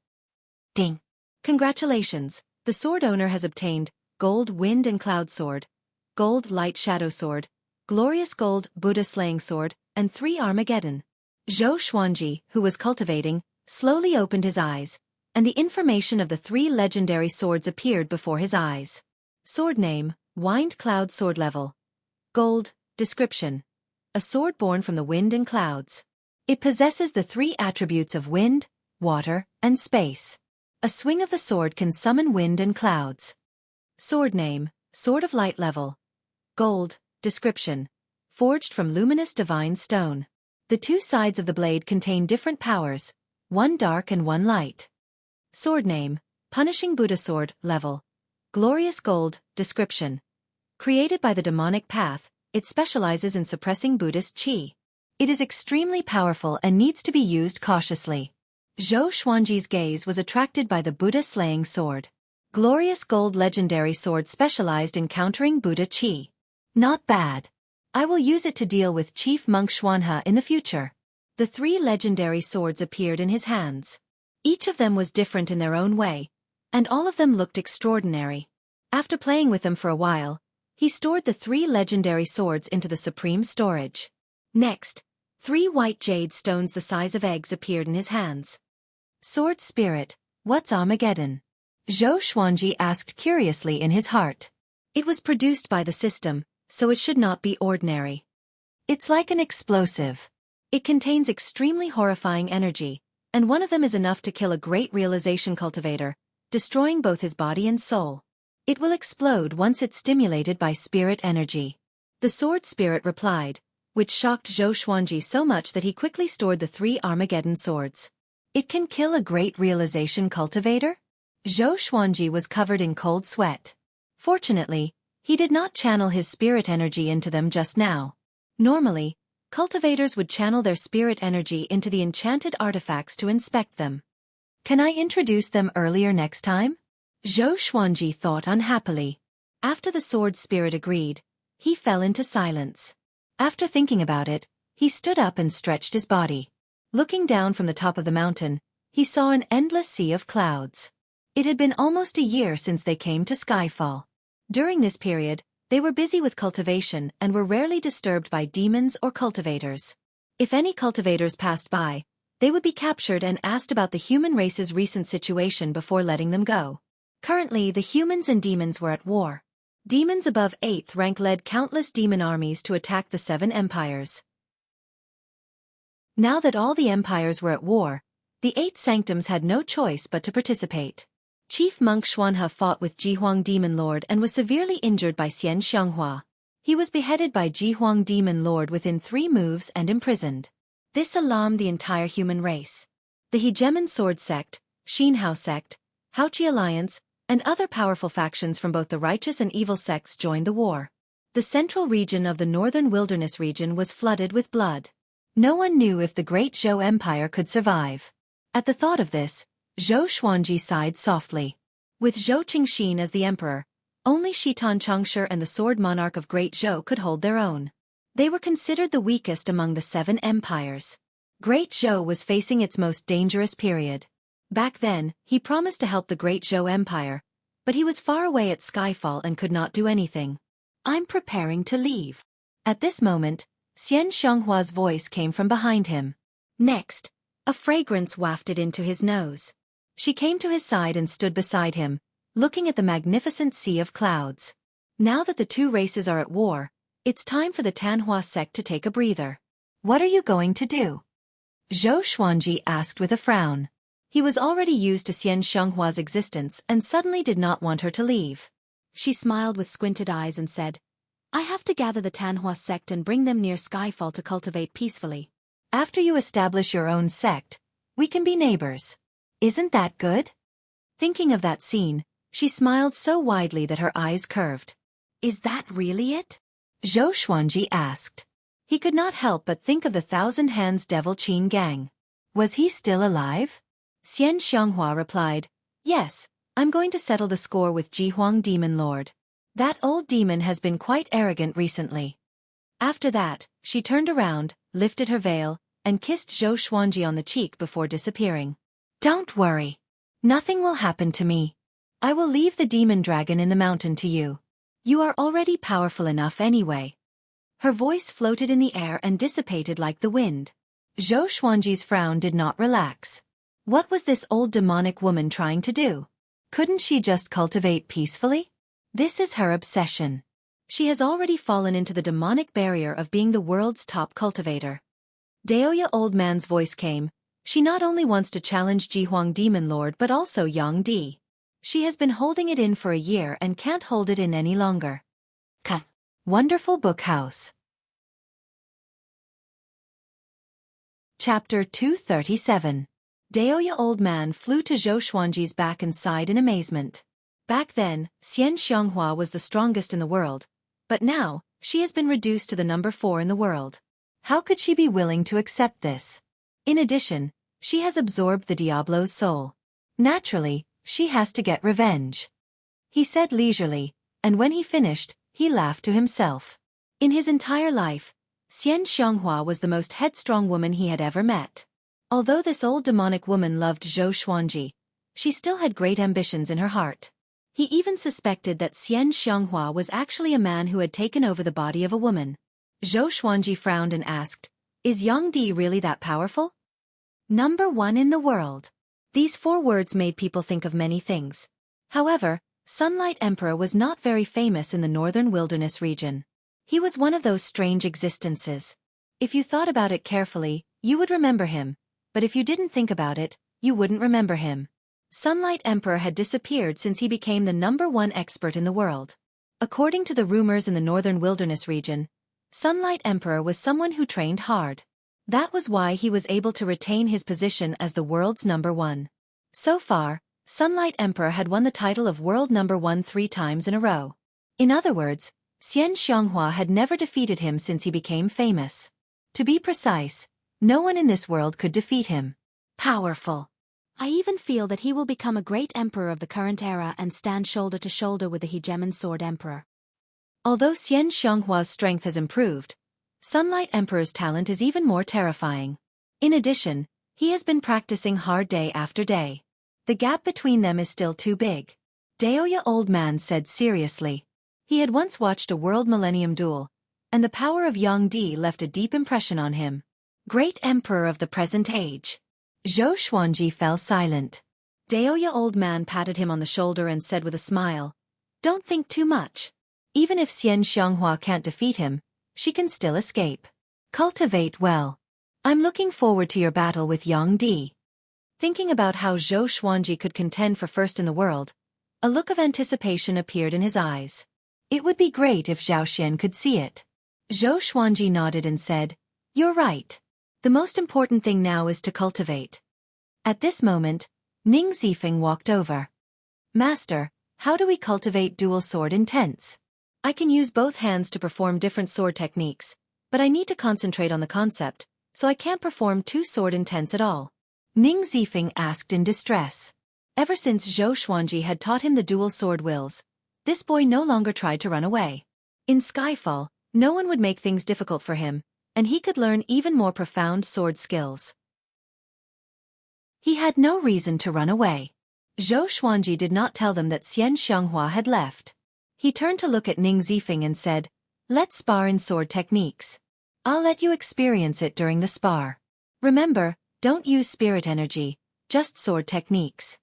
Ding. Congratulations, the sword owner has obtained Gold Wind and Cloud Sword, Gold Light Shadow Sword, Glorious Gold Buddha Slaying Sword, and 3 Armageddon. Zhou Xuanji, who was cultivating, slowly opened his eyes, and the information of the 3 legendary swords appeared before his eyes. Sword name, Wind Cloud Sword Level. Gold, description. A sword born from the wind and clouds. It possesses the 3 attributes of wind, water, and space. A swing of the sword can summon wind and clouds. Sword name, Sword of Light Level. Gold, description. Forged from luminous divine stone. The 2 sides of the blade contain different powers, one dark and one light. Sword name, Punishing Buddha Sword, level. Glorious Gold, description. Created by the demonic path, it specializes in suppressing Buddhist qi. It is extremely powerful and needs to be used cautiously. Zhou Xuanji's gaze was attracted by the Buddha-slaying sword. Glorious Gold legendary sword specialized in countering Buddha qi. Not bad. I will use it to deal with Chief Monk Xuanhe in the future. The 3 legendary swords appeared in his hands. Each of them was different in their own way, and all of them looked extraordinary. After playing with them for a while, he stored the 3 legendary swords into the supreme storage. Next, 3 white jade stones the size of eggs appeared in his hands. Sword Spirit, what's Armageddon? Zhou Xuanji asked curiously in his heart. It was produced by the system, so it should not be ordinary. It's like an explosive. It contains extremely horrifying energy, and one of them is enough to kill a great realization cultivator, destroying both his body and soul. It will explode once it's stimulated by spirit energy. The Sword Spirit replied, which shocked Zhou Xuanji so much that he quickly stored the 3 Armageddon swords. It can kill a great realization cultivator? Zhou Xuanji was covered in cold sweat. Fortunately, he did not channel his spirit energy into them just now. Normally, cultivators would channel their spirit energy into the enchanted artifacts to inspect them. Can I introduce them earlier next time? Zhou Xuanji thought unhappily. After the Sword Spirit agreed, he fell into silence. After thinking about it, he stood up and stretched his body. Looking down from the top of the mountain, he saw an endless sea of clouds. It had been almost a year since they came to Skyfall. During this period, they were busy with cultivation and were rarely disturbed by demons or cultivators. If any cultivators passed by, they would be captured and asked about the human race's recent situation before letting them go. Currently, the humans and demons were at war. Demons above 8th rank led countless demon armies to attack the 7 empires. Now that all the empires were at war, the 8 sanctums had no choice but to participate. Chief Monk Xuanhe fought with Jihuang Demon Lord and was severely injured by Xian Xianghua. He was beheaded by Jihuang Demon Lord within 3 moves and imprisoned. This alarmed the entire human race. The Hegemon Sword Sect, Xinhao Sect, Haoqi Alliance, and other powerful factions from both the righteous and evil sects joined the war. The central region of the northern wilderness region was flooded with blood. No one knew if the great Zhou Empire could survive. At the thought of this, Zhou Xuanji sighed softly. With Zhou Qingxin as the emperor, only Shitan Changshe and the sword monarch of Great Zhou could hold their own. They were considered the weakest among the 7 empires. Great Zhou was facing its most dangerous period. Back then, he promised to help the Great Zhou Empire, but he was far away at Skyfall and could not do anything. I'm preparing to leave. At this moment, Xian Xianghua's voice came from behind him. Next, a fragrance wafted into his nose. She came to his side and stood beside him, looking at the magnificent sea of clouds. Now that the 2 races are at war, it's time for the Tanhua sect to take a breather. What are you going to do? Zhou Xuanji asked with a frown. He was already used to Xian Xianghua's existence and suddenly did not want her to leave. She smiled with squinted eyes and said, I have to gather the Tanhua sect and bring them near Skyfall to cultivate peacefully. After you establish your own sect, we can be neighbors. Isn't that good? Thinking of that scene, she smiled so widely that her eyes curved. Is that really it? Zhou Xuanji asked. He could not help but think of the Thousand Hands Devil Qin gang. Was he still alive? Xian Xianghua replied, Yes, I'm going to settle the score with Jihuang Demon Lord. That old demon has been quite arrogant recently. After that, she turned around, lifted her veil, and kissed Zhou Xuanji on the cheek before disappearing. Don't worry. Nothing will happen to me. I will leave the demon dragon in the mountain to you. You are already powerful enough anyway. Her voice floated in the air and dissipated like the wind. Zhou Xuanji's frown did not relax. What was this old demonic woman trying to do? Couldn't she just cultivate peacefully? This is her obsession. She has already fallen into the demonic barrier of being the world's top cultivator. Daoya Old Man's voice came. She not only wants to challenge Jihuang Demon Lord but also Yang Di. She has been holding it in for a year and can't hold it in any longer. Wonderful Book House. Chapter 237. Daoya old man flew to Zhou Xuanji's back and sighed in amazement. Back then, Xian Xianghua was the strongest in the world, but now, she has been reduced to the number 4 in the world. How could she be willing to accept this? In addition, she has absorbed the Diablo's soul. Naturally, she has to get revenge. He said leisurely, and when he finished, he laughed to himself. In his entire life, Xian Xianghua was the most headstrong woman he had ever met. Although this old demonic woman loved Zhou Xuanji, she still had great ambitions in her heart. He even suspected that Xian Xianghua was actually a man who had taken over the body of a woman. Zhou Xuanji frowned and asked, "Is Yang Di really that powerful?" Number 1 in the world. These 4 words made people think of many things. However, Sunlight Emperor was not very famous in the northern wilderness region. He was one of those strange existences. If you thought about it carefully, you would remember him, but if you didn't think about it, you wouldn't remember him. Sunlight Emperor had disappeared since he became the number 1 expert in the world. According to the rumors in the northern wilderness region, Sunlight Emperor was someone who trained hard. That was why he was able to retain his position as the world's number 1. So far, Sunlight Emperor had won the title of world number 1 3 times in a row. In other words, Xian Xianghua had never defeated him since he became famous. To be precise, no one in this world could defeat him. Powerful. I even feel that he will become a great emperor of the current era and stand shoulder to shoulder with the hegemon sword emperor. Although Xian Xianghua's strength has improved, Sunlight Emperor's talent is even more terrifying. In addition, he has been practicing hard day after day. The gap between them is still too big. Daoya old man said seriously. He had once watched a world millennium duel, and the power of Yang Di left a deep impression on him. Great emperor of the present age. Zhou Xuanji fell silent. Daoya old man patted him on the shoulder and said with a smile, "Don't think too much. Even if Xian Xianghua can't defeat him, she can still escape. Cultivate well. I'm looking forward to your battle with Yang Di." Thinking about how Zhou Xuanji could contend for first in the world, a look of anticipation appeared in his eyes. It would be great if Zhao Xian could see it. Zhou Xuanji nodded and said, "You're right. The most important thing now is to cultivate." At this moment, Ning Zifeng walked over. "Master, how do we cultivate dual sword intents? I can use both hands to perform different sword techniques, but I need to concentrate on the concept, so I can't perform 2 sword intents at all." Ning Zifeng asked in distress. Ever since Zhou Xuanji had taught him the dual sword wills, this boy no longer tried to run away. In Skyfall, no one would make things difficult for him, and he could learn even more profound sword skills. He had no reason to run away. Zhou Xuanji did not tell them that Xian Xianghua had left. He turned to look at Ning Zifeng and said, "Let's spar in sword techniques. I'll let you experience it during the spar. Remember, don't use spirit energy, just sword techniques."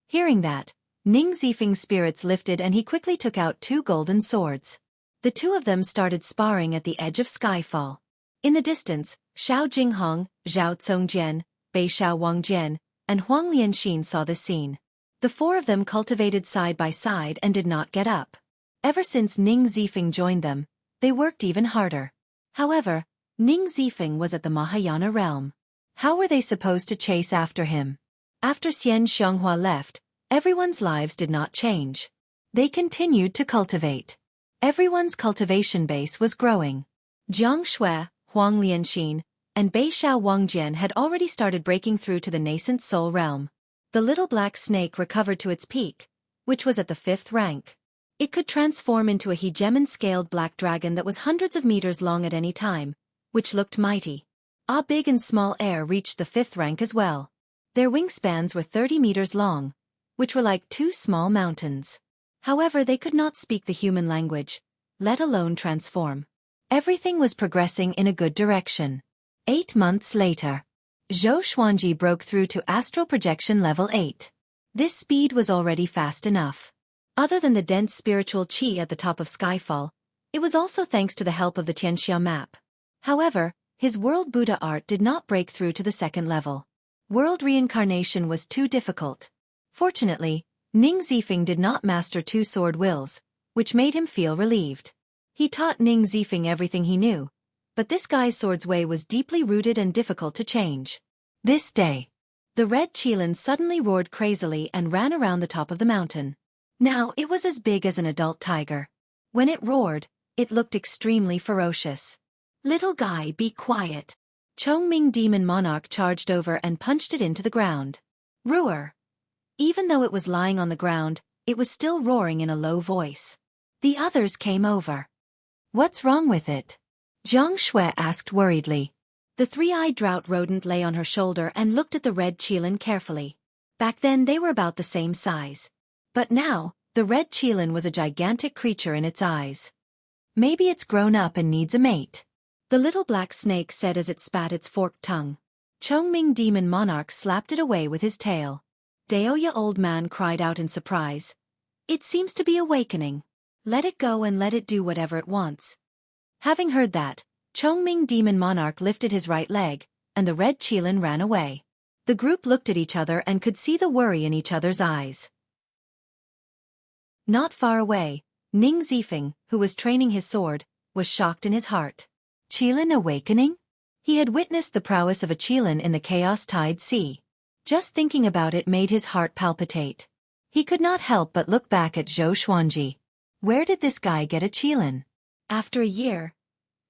Hearing that, Ning Zifeng's spirits lifted and he quickly took out 2 golden swords. The 2 of them started sparring at the edge of Skyfall. In the distance, Xiao Jinghong, Zhao Congjian, Bei Xiao Wangjian, and Huang Lianxin saw this scene. The 4 of them cultivated side by side and did not get up. Ever since Ning Zifeng joined them, they worked even harder. However, Ning Zifeng was at the Mahayana realm. How were they supposed to chase after him? After Xian Xianghua left, everyone's lives did not change. They continued to cultivate. Everyone's cultivation base was growing. Jiang Shui, Huang Lianxin, and Bei Xiao Wangjian had already started breaking through to the nascent soul realm. The little black snake recovered to its peak, which was at the 5th rank. It could transform into a hegemon-scaled black dragon that was hundreds of meters long at any time, which looked mighty. Ah Big and Small Air reached the 5th rank as well. Their wingspans were 30 meters long, which were like 2 small mountains. However, they could not speak the human language, let alone transform. Everything was progressing in a good direction. 8 months later, Zhou Xuanji broke through to astral projection level 8. This speed was already fast enough. Other than the dense spiritual qi at the top of Skyfall, it was also thanks to the help of the Tianxia map. However, his World Buddha art did not break through to the 2nd level. World reincarnation was too difficult. Fortunately, Ning Zifeng did not master 2 sword wills, which made him feel relieved. He taught Ning Zifeng everything he knew, but this guy's sword's way was deeply rooted and difficult to change. This day, The red Qilin suddenly roared crazily and ran around the top of the mountain. Now it was as big as an adult tiger. When it roared, it looked extremely ferocious. "Little guy, be quiet." Chongming Demon Monarch charged over and punched it into the ground. Roar! Even though it was lying on the ground, it was still roaring in a low voice. The others came over. "What's wrong with it?" Jiang Shui asked worriedly. The three-eyed drought rodent lay on her shoulder and looked at the red Qilin carefully. Back then they were about the same size. But now, the red Qilin was a gigantic creature in its eyes. "Maybe it's grown up and needs a mate," the little black snake said as it spat its forked tongue. Chongming Demon Monarch slapped it away with his tail. Daoya Old Man cried out in surprise. "It seems to be awakening. Let it go and let it do whatever it wants." Having heard that, Chongming Demon Monarch lifted his right leg, and the red Qilin ran away. The group looked at each other and could see the worry in each other's eyes. Not far away, Ning Zifeng, who was training his sword, was shocked in his heart. Qilin awakening? He had witnessed the prowess of a Qilin in the chaos-tide sea. Just thinking about it made his heart palpitate. He could not help but look back at Zhou Xuanji. Where did this guy get a Qilin? After a year,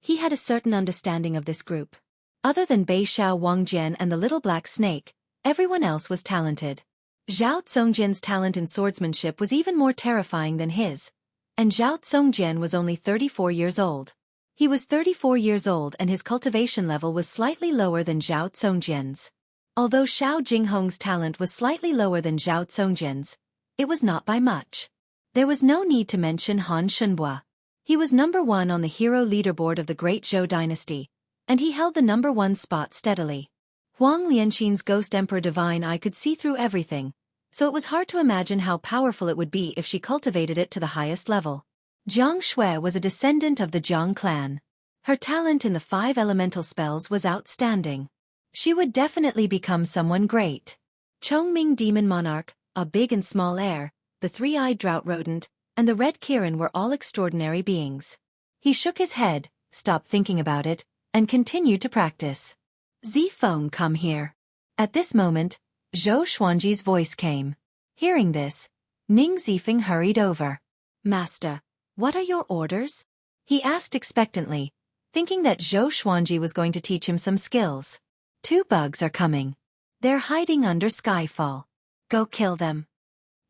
he had a certain understanding of this group. Other than Bei Xiao Wangjian and the little black snake, everyone else was talented. Zhao Tsongjian's talent in swordsmanship was even more terrifying than his, and Zhao Tsongjian was only 34 years old. He was 34 years old and his cultivation level was slightly lower than Zhao Tsongjian's. Although Xiao Jinghong's talent was slightly lower than Zhao Tsongjian's, it was not by much. There was no need to mention Han Shunbua. He was number 1 on the hero leaderboard of the Great Zhou dynasty, and he held the number 1 spot steadily. Huang Lianxin's Ghost Emperor Divine Eye could see through everything, so it was hard to imagine how powerful it would be if she cultivated it to the highest level. Jiang Shui was a descendant of the Jiang clan. Her talent in the 5 elemental spells was outstanding. She would definitely become someone great. Chongming Demon Monarch, a big and small heir, the three-eyed drought rodent, and the red Kirin were all extraordinary beings. He shook his head, stopped thinking about it, and continued to practice. "Zifeng, come here." At this moment, Zhou Xuanji's voice came. Hearing this, Ning Zifeng hurried over. "Master, what are your orders?" he asked expectantly, thinking that Zhou Xuanji was going to teach him some skills. "2 bugs are coming. They're hiding under Skyfall. Go kill them."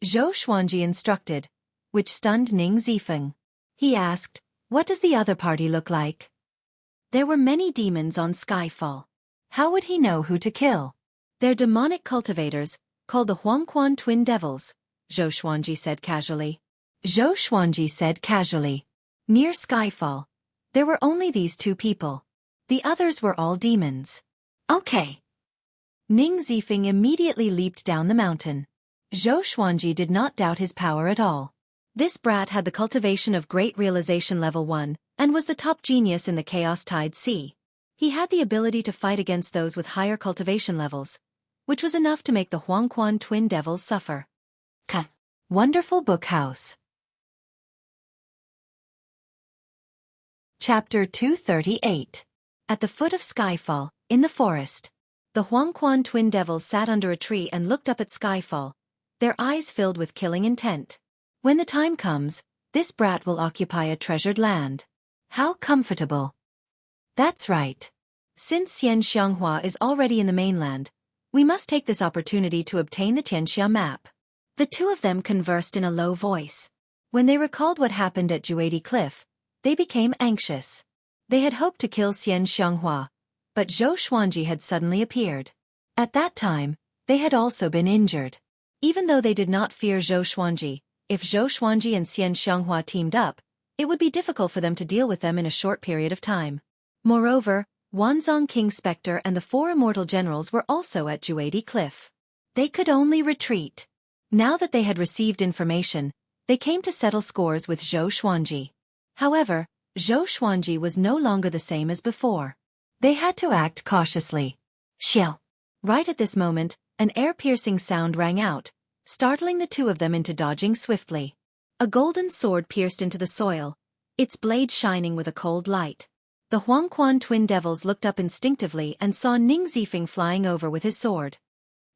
Zhou Xuanji instructed, which stunned Ning Zifeng. He asked, "What does the other party look like?" There were many demons on Skyfall. How would he know who to kill? "They're demonic cultivators, called the Huangquan Twin Devils," Zhou Xuanji said casually. Zhou Xuanji said casually. Near Skyfall, there were only these 2 people. The others were all demons. "Okay." Ning Zifeng immediately leaped down the mountain. Zhou Xuanji did not doubt his power at all. This brat had the cultivation of Great Realization Level 1, and was the top genius in the Chaos-Tide Sea. He had the ability to fight against those with higher cultivation levels, which was enough to make the Huangquan Twin Devils suffer. Wonderful Book House. Chapter 238. At the foot of Skyfall, in the forest, the Huangquan Twin Devils sat under a tree and looked up at Skyfall, their eyes filled with killing intent. When the time comes, this brat will occupy a treasured land. How comfortable. That's right. Since Xianxianghua is already in the mainland, we must take this opportunity to obtain the Tianxia map. The 2 of them conversed in a low voice. When they recalled what happened at Xueqi Cliff, they became anxious. They had hoped to kill Xianxianghua, but Zhou Xuanji had suddenly appeared. At that time, they had also been injured. Even though they did not fear Zhou Xuanji, if Zhou Xuanji and Xianxianghua teamed up, it would be difficult for them to deal with them in a short period of time. Moreover, Wanzong King Spectre and the 4 immortal generals were also at Xueqi Cliff. They could only retreat. Now that they had received information, they came to settle scores with Zhou Xuanji. However, Zhou Xuanji was no longer the same as before. They had to act cautiously. Xiao. Right at this moment, an air-piercing sound rang out, startling the 2 of them into dodging swiftly. A golden sword pierced into the soil, its blade shining with a cold light. The Huangquan Twin Devils looked up instinctively and saw Ning Zifeng flying over with his sword.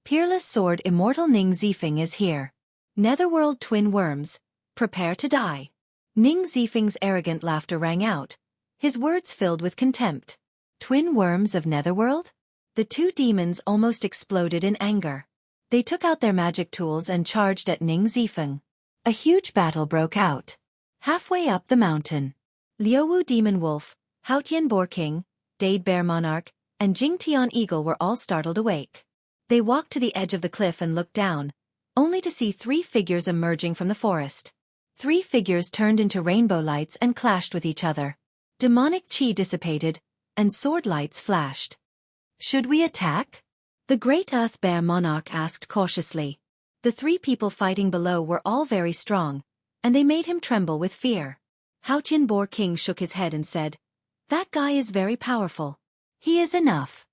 Peerless sword immortal Ning Zifeng is here. Netherworld twin worms, prepare to die. Ning Zifeng's arrogant laughter rang out, his words filled with contempt. Twin worms of Netherworld? The two demons almost exploded in anger. They took out their magic tools and charged at Ning Zifeng. A huge battle broke out. Halfway up the mountain, Liuwu Demon Wolf, Haotian Boar King, Dade Bear Monarch, and Jingtian Eagle were all startled awake. They walked to the edge of the cliff and looked down, only to see three figures emerging from the forest. Three figures turned into rainbow lights and clashed with each other. Demonic chi dissipated, and sword lights flashed. Should we attack? The Great Earth Bear Monarch asked cautiously. The three people fighting below were all very strong, and they made him tremble with fear. Haotian Boar King shook his head and said, "That guy is very powerful. He is enough."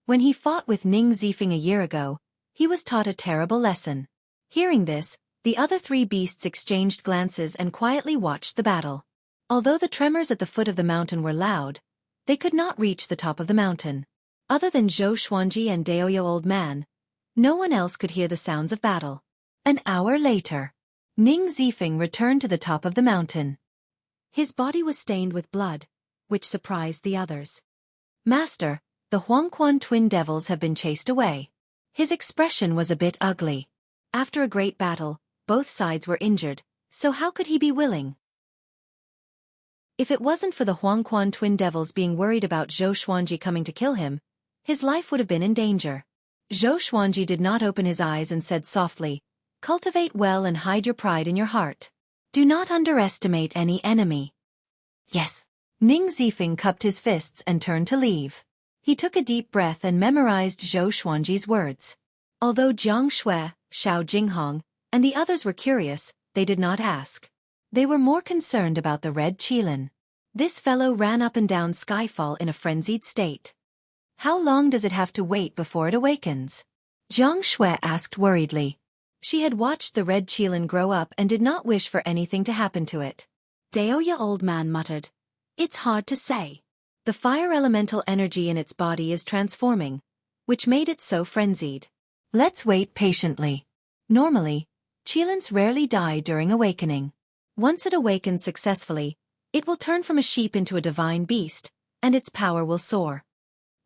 When he fought with Ning Zifeng a year ago, he was taught a terrible lesson. Hearing this, the other three beasts exchanged glances and quietly watched the battle. Although the tremors at the foot of the mountain were loud, they could not reach the top of the mountain. Other than Zhou Xuanji and Daoya Old Man, no one else could hear the sounds of battle. An hour later, Ning Zifeng returned to the top of the mountain. His body was stained with blood, which surprised the others. "Master, the Huangquan twin devils have been chased away." His expression was a bit ugly. After a great battle, both sides were injured, so how could he be willing? If it wasn't for the Huangquan twin devils being worried about Zhou Xuanji coming to kill him, his life would have been in danger. Zhou Xuanji did not open his eyes and said softly, "Cultivate well and hide your pride in your heart. Do not underestimate any enemy." "Yes." Ning Zifeng cupped his fists and turned to leave. He took a deep breath and memorized Zhou Xuanji's words. Although Jiang Shui, Xiao Jinghong, and the others were curious, they did not ask. They were more concerned about the red qilin. This fellow ran up and down Skyfall in a frenzied state. How long does it have to wait before it awakens? Jiang Shui asked worriedly. She had watched the red qilin grow up and did not wish for anything to happen to it. Daoya Old Man muttered, "It's hard to say. The fire elemental energy in its body is transforming, which made it so frenzied. Let's wait patiently." Normally, qilins rarely die during awakening. Once it awakens successfully, it will turn from a sheep into a divine beast, and its power will soar.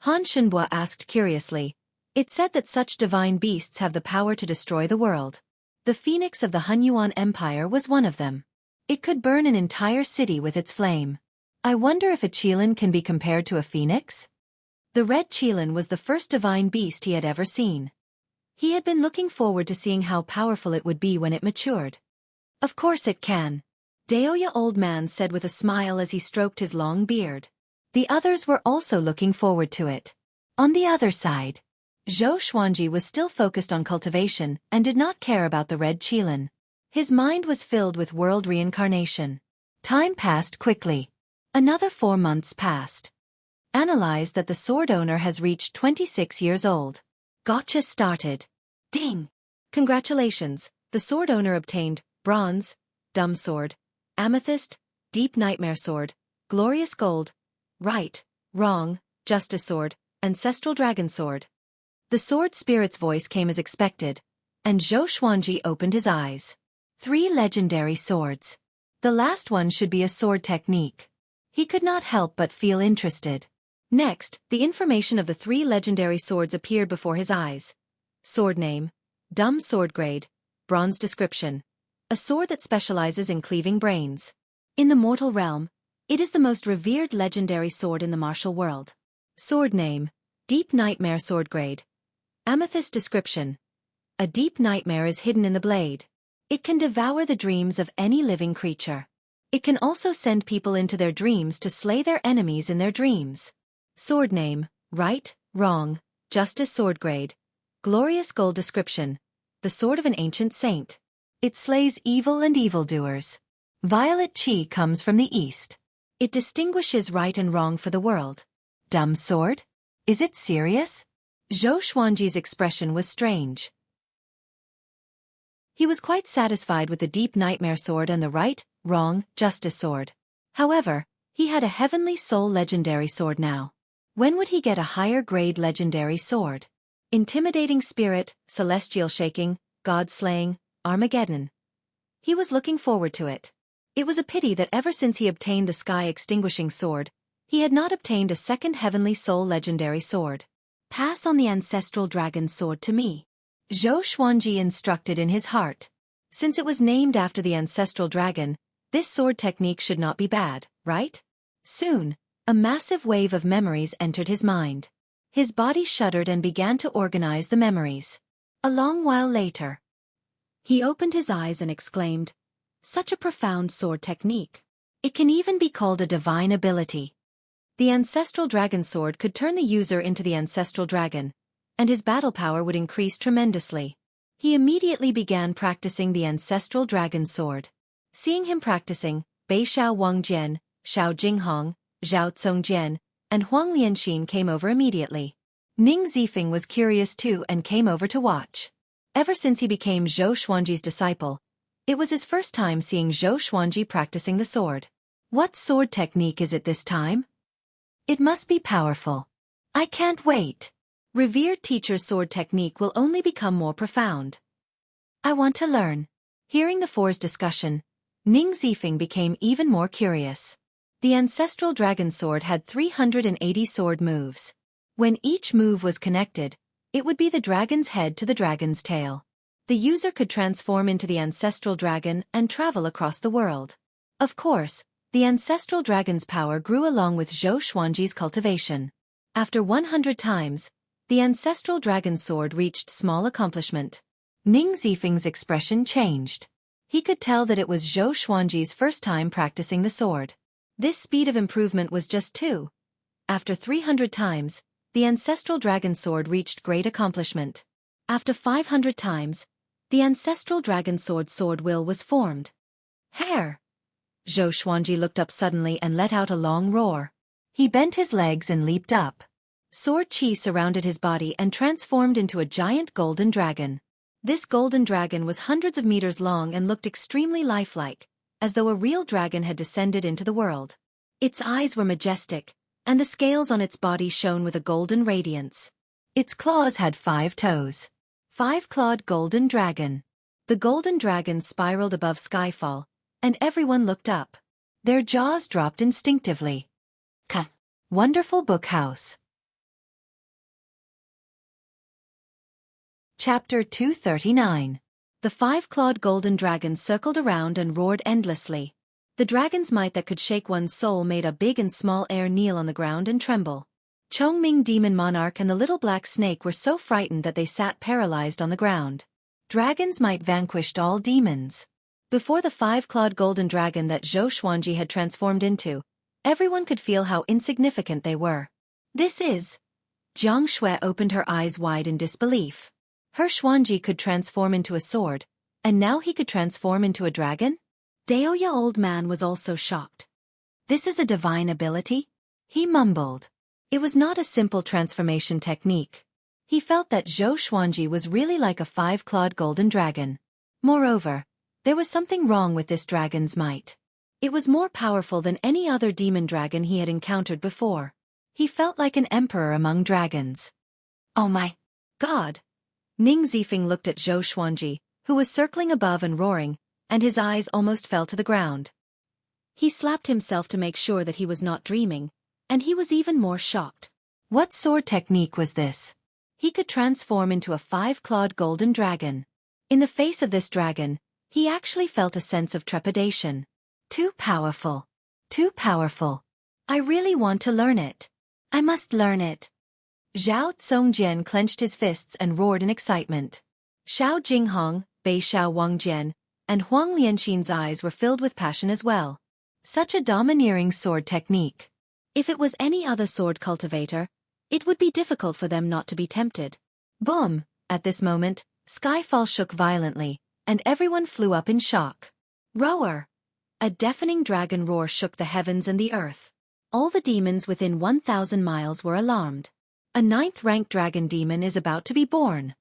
Han Shenbua asked curiously, "It said that such divine beasts have the power to destroy the world. The phoenix of the Hunyuan Empire was one of them. It could burn an entire city with its flame. I wonder if a qilin can be compared to a phoenix?" The red qilin was the first divine beast he had ever seen. He had been looking forward to seeing how powerful it would be when it matured. "Of course it can," Daoya Old Man said with a smile as he stroked his long beard. The others were also looking forward to it. On the other side, Zhou Xuanji was still focused on cultivation and did not care about the red qilin. His mind was filled with world reincarnation. Time passed quickly. Another 4 months passed. Analyze that the sword owner has reached 26 years old. Gotcha started. Ding! Congratulations, the sword owner obtained Bronze, Dumb Sword, Amethyst, Deep Nightmare Sword, Glorious Gold, Right, Wrong, Justice Sword, Ancestral Dragon Sword. The sword spirit's voice came as expected, and Zhou Xuanji opened his eyes. 3 legendary swords. The last one should be a sword technique. He could not help but feel interested. Next, the information of the 3 legendary swords appeared before his eyes. Sword name, Dumb Sword grade, Bronze description. A sword that specializes in cleaving brains. In the mortal realm, it is the most revered legendary sword in the martial world. Sword name, Deep Nightmare Sword grade. Amethyst description. A deep nightmare is hidden in the blade. It can devour the dreams of any living creature. It can also send people into their dreams to slay their enemies in their dreams. Sword name, Right, Wrong, Justice Sword grade. Glorious Gold description. The sword of an ancient saint. It slays evil and evildoers. Violet chi comes from the east. It distinguishes right and wrong for the world. Dumb sword? Is it serious? Zhou Xuanji's expression was strange. He was quite satisfied with the Deep Nightmare Sword and the Right, Wrong, Justice Sword. However, he had a Heavenly Soul legendary sword now. When would he get a higher grade legendary sword? Intimidating spirit, celestial shaking, god-slaying, Armageddon. He was looking forward to it. It was a pity that ever since he obtained the sky-extinguishing sword, he had not obtained a second heavenly soul legendary sword. Pass on the ancestral dragon's sword to me, Zhou Xuanji instructed in his heart. Since it was named after the ancestral dragon, this sword technique should not be bad, right? Soon, a massive wave of memories entered his mind. His body shuddered and began to organize the memories. A long while later, he opened his eyes and exclaimed, "Such a profound sword technique. It can even be called a divine ability." The ancestral dragon sword could turn the user into the ancestral dragon, and his battle power would increase tremendously. He immediately began practicing the ancestral dragon sword. Seeing him practicing, Bei Xiao Wangjian, Xiao Jinghong, Zhao Tsongjian, and Huang Lianxin came over immediately. Ning Zifeng was curious too and came over to watch. Ever since he became Zhou Xuanji's disciple, it was his first time seeing Zhou Xuanji practicing the sword. What sword technique is it this time? It must be powerful. I can't wait. Revered teacher's sword technique will only become more profound. I want to learn. Hearing the four's discussion, Ning Zifeng became even more curious. The ancestral dragon sword had 380 sword moves. When each move was connected, it would be the dragon's head to the dragon's tail. The user could transform into the ancestral dragon and travel across the world. Of course, the ancestral dragon's power grew along with Zhou Xuanji's cultivation. After 100 times, the ancestral dragon sword reached small accomplishment. Ning Zifeng's expression changed. He could tell that it was Zhou Xuanji's first time practicing the sword. This speed of improvement was just 2. After 300 times, the ancestral dragon sword reached great accomplishment. After 500 times, the ancestral dragon sword will was formed. Hair! Zhou Xuanji looked up suddenly and let out a long roar. He bent his legs and leaped up. Sword chi surrounded his body and transformed into a giant golden dragon. This golden dragon was hundreds of meters long and looked extremely lifelike, as though a real dragon had descended into the world. Its eyes were majestic, and the scales on its body shone with a golden radiance. Its claws had 5 toes. 5-clawed golden dragon. The golden dragon spiraled above skyfall, and everyone looked up. Their jaws dropped instinctively. Wonderful book house. Chapter 239. The 5-clawed golden dragon circled around and roared endlessly. The dragon's might that could shake one's soul made a big and small air kneel on the ground and tremble. Chongming Demon Monarch and the little black snake were so frightened that they sat paralyzed on the ground. Dragon's might vanquished all demons. Before the 5-clawed golden dragon that Zhou Xuanji had transformed into, everyone could feel how insignificant they were. This is... Jiang Shui opened her eyes wide in disbelief. Her Xuanji could transform into a sword, and now he could transform into a dragon? Daoya old man was also shocked. This is a divine ability? He mumbled. It was not a simple transformation technique. He felt that Zhou Xuanji was really like a 5-clawed golden dragon. Moreover, there was something wrong with this dragon's might. It was more powerful than any other demon dragon he had encountered before. He felt like an emperor among dragons. Oh my God! Ning Zifeng looked at Zhou Xuanji, who was circling above and roaring, and his eyes almost fell to the ground. He slapped himself to make sure that he was not dreaming, and he was even more shocked. What sword technique was this? He could transform into a 5-clawed golden dragon. In the face of this dragon, he actually felt a sense of trepidation. Too powerful. Too powerful. I really want to learn it. I must learn it. Zhao Tsongjian clenched his fists and roared in excitement. Xiao Jinghong, Bei Xiao Wangjian, and Huang Lianxin's eyes were filled with passion as well. Such a domineering sword technique. If it was any other sword cultivator, it would be difficult for them not to be tempted. Boom! At this moment, skyfall shook violently, and everyone flew up in shock. Roar! A deafening dragon roar shook the heavens and the earth. All the demons within 1,000 miles were alarmed. A 9th-ranked dragon demon is about to be born.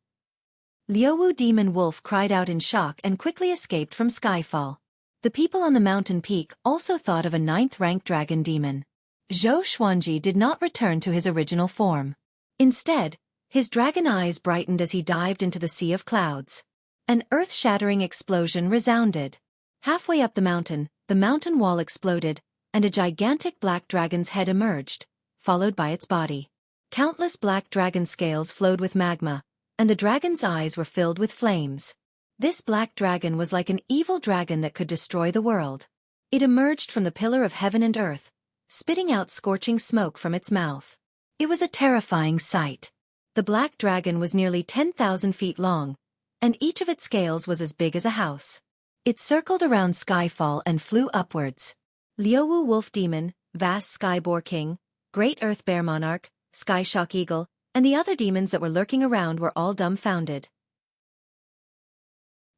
Liuwu Demon Wolf cried out in shock and quickly escaped from skyfall. The people on the mountain peak also thought of a 9th-ranked dragon demon. Zhou Xuanji did not return to his original form. Instead, His dragon eyes brightened as he dived into the sea of clouds. An earth-shattering explosion resounded. Halfway up the mountain wall exploded, and a gigantic black dragon's head emerged, followed by its body. Countless black dragon scales flowed with magma, and the dragon's eyes were filled with flames. This black dragon was like an evil dragon that could destroy the world. It emerged from the pillar of heaven and earth, spitting out scorching smoke from its mouth. It was a terrifying sight. The black dragon was nearly 10,000 feet long, and each of its scales was as big as a house. It circled around Skyfall and flew upwards. Liuwu Wolf Demon, Vast Sky Boar King, Great Earth Bear Monarch, Sky Shock Eagle, and the other demons that were lurking around were all dumbfounded.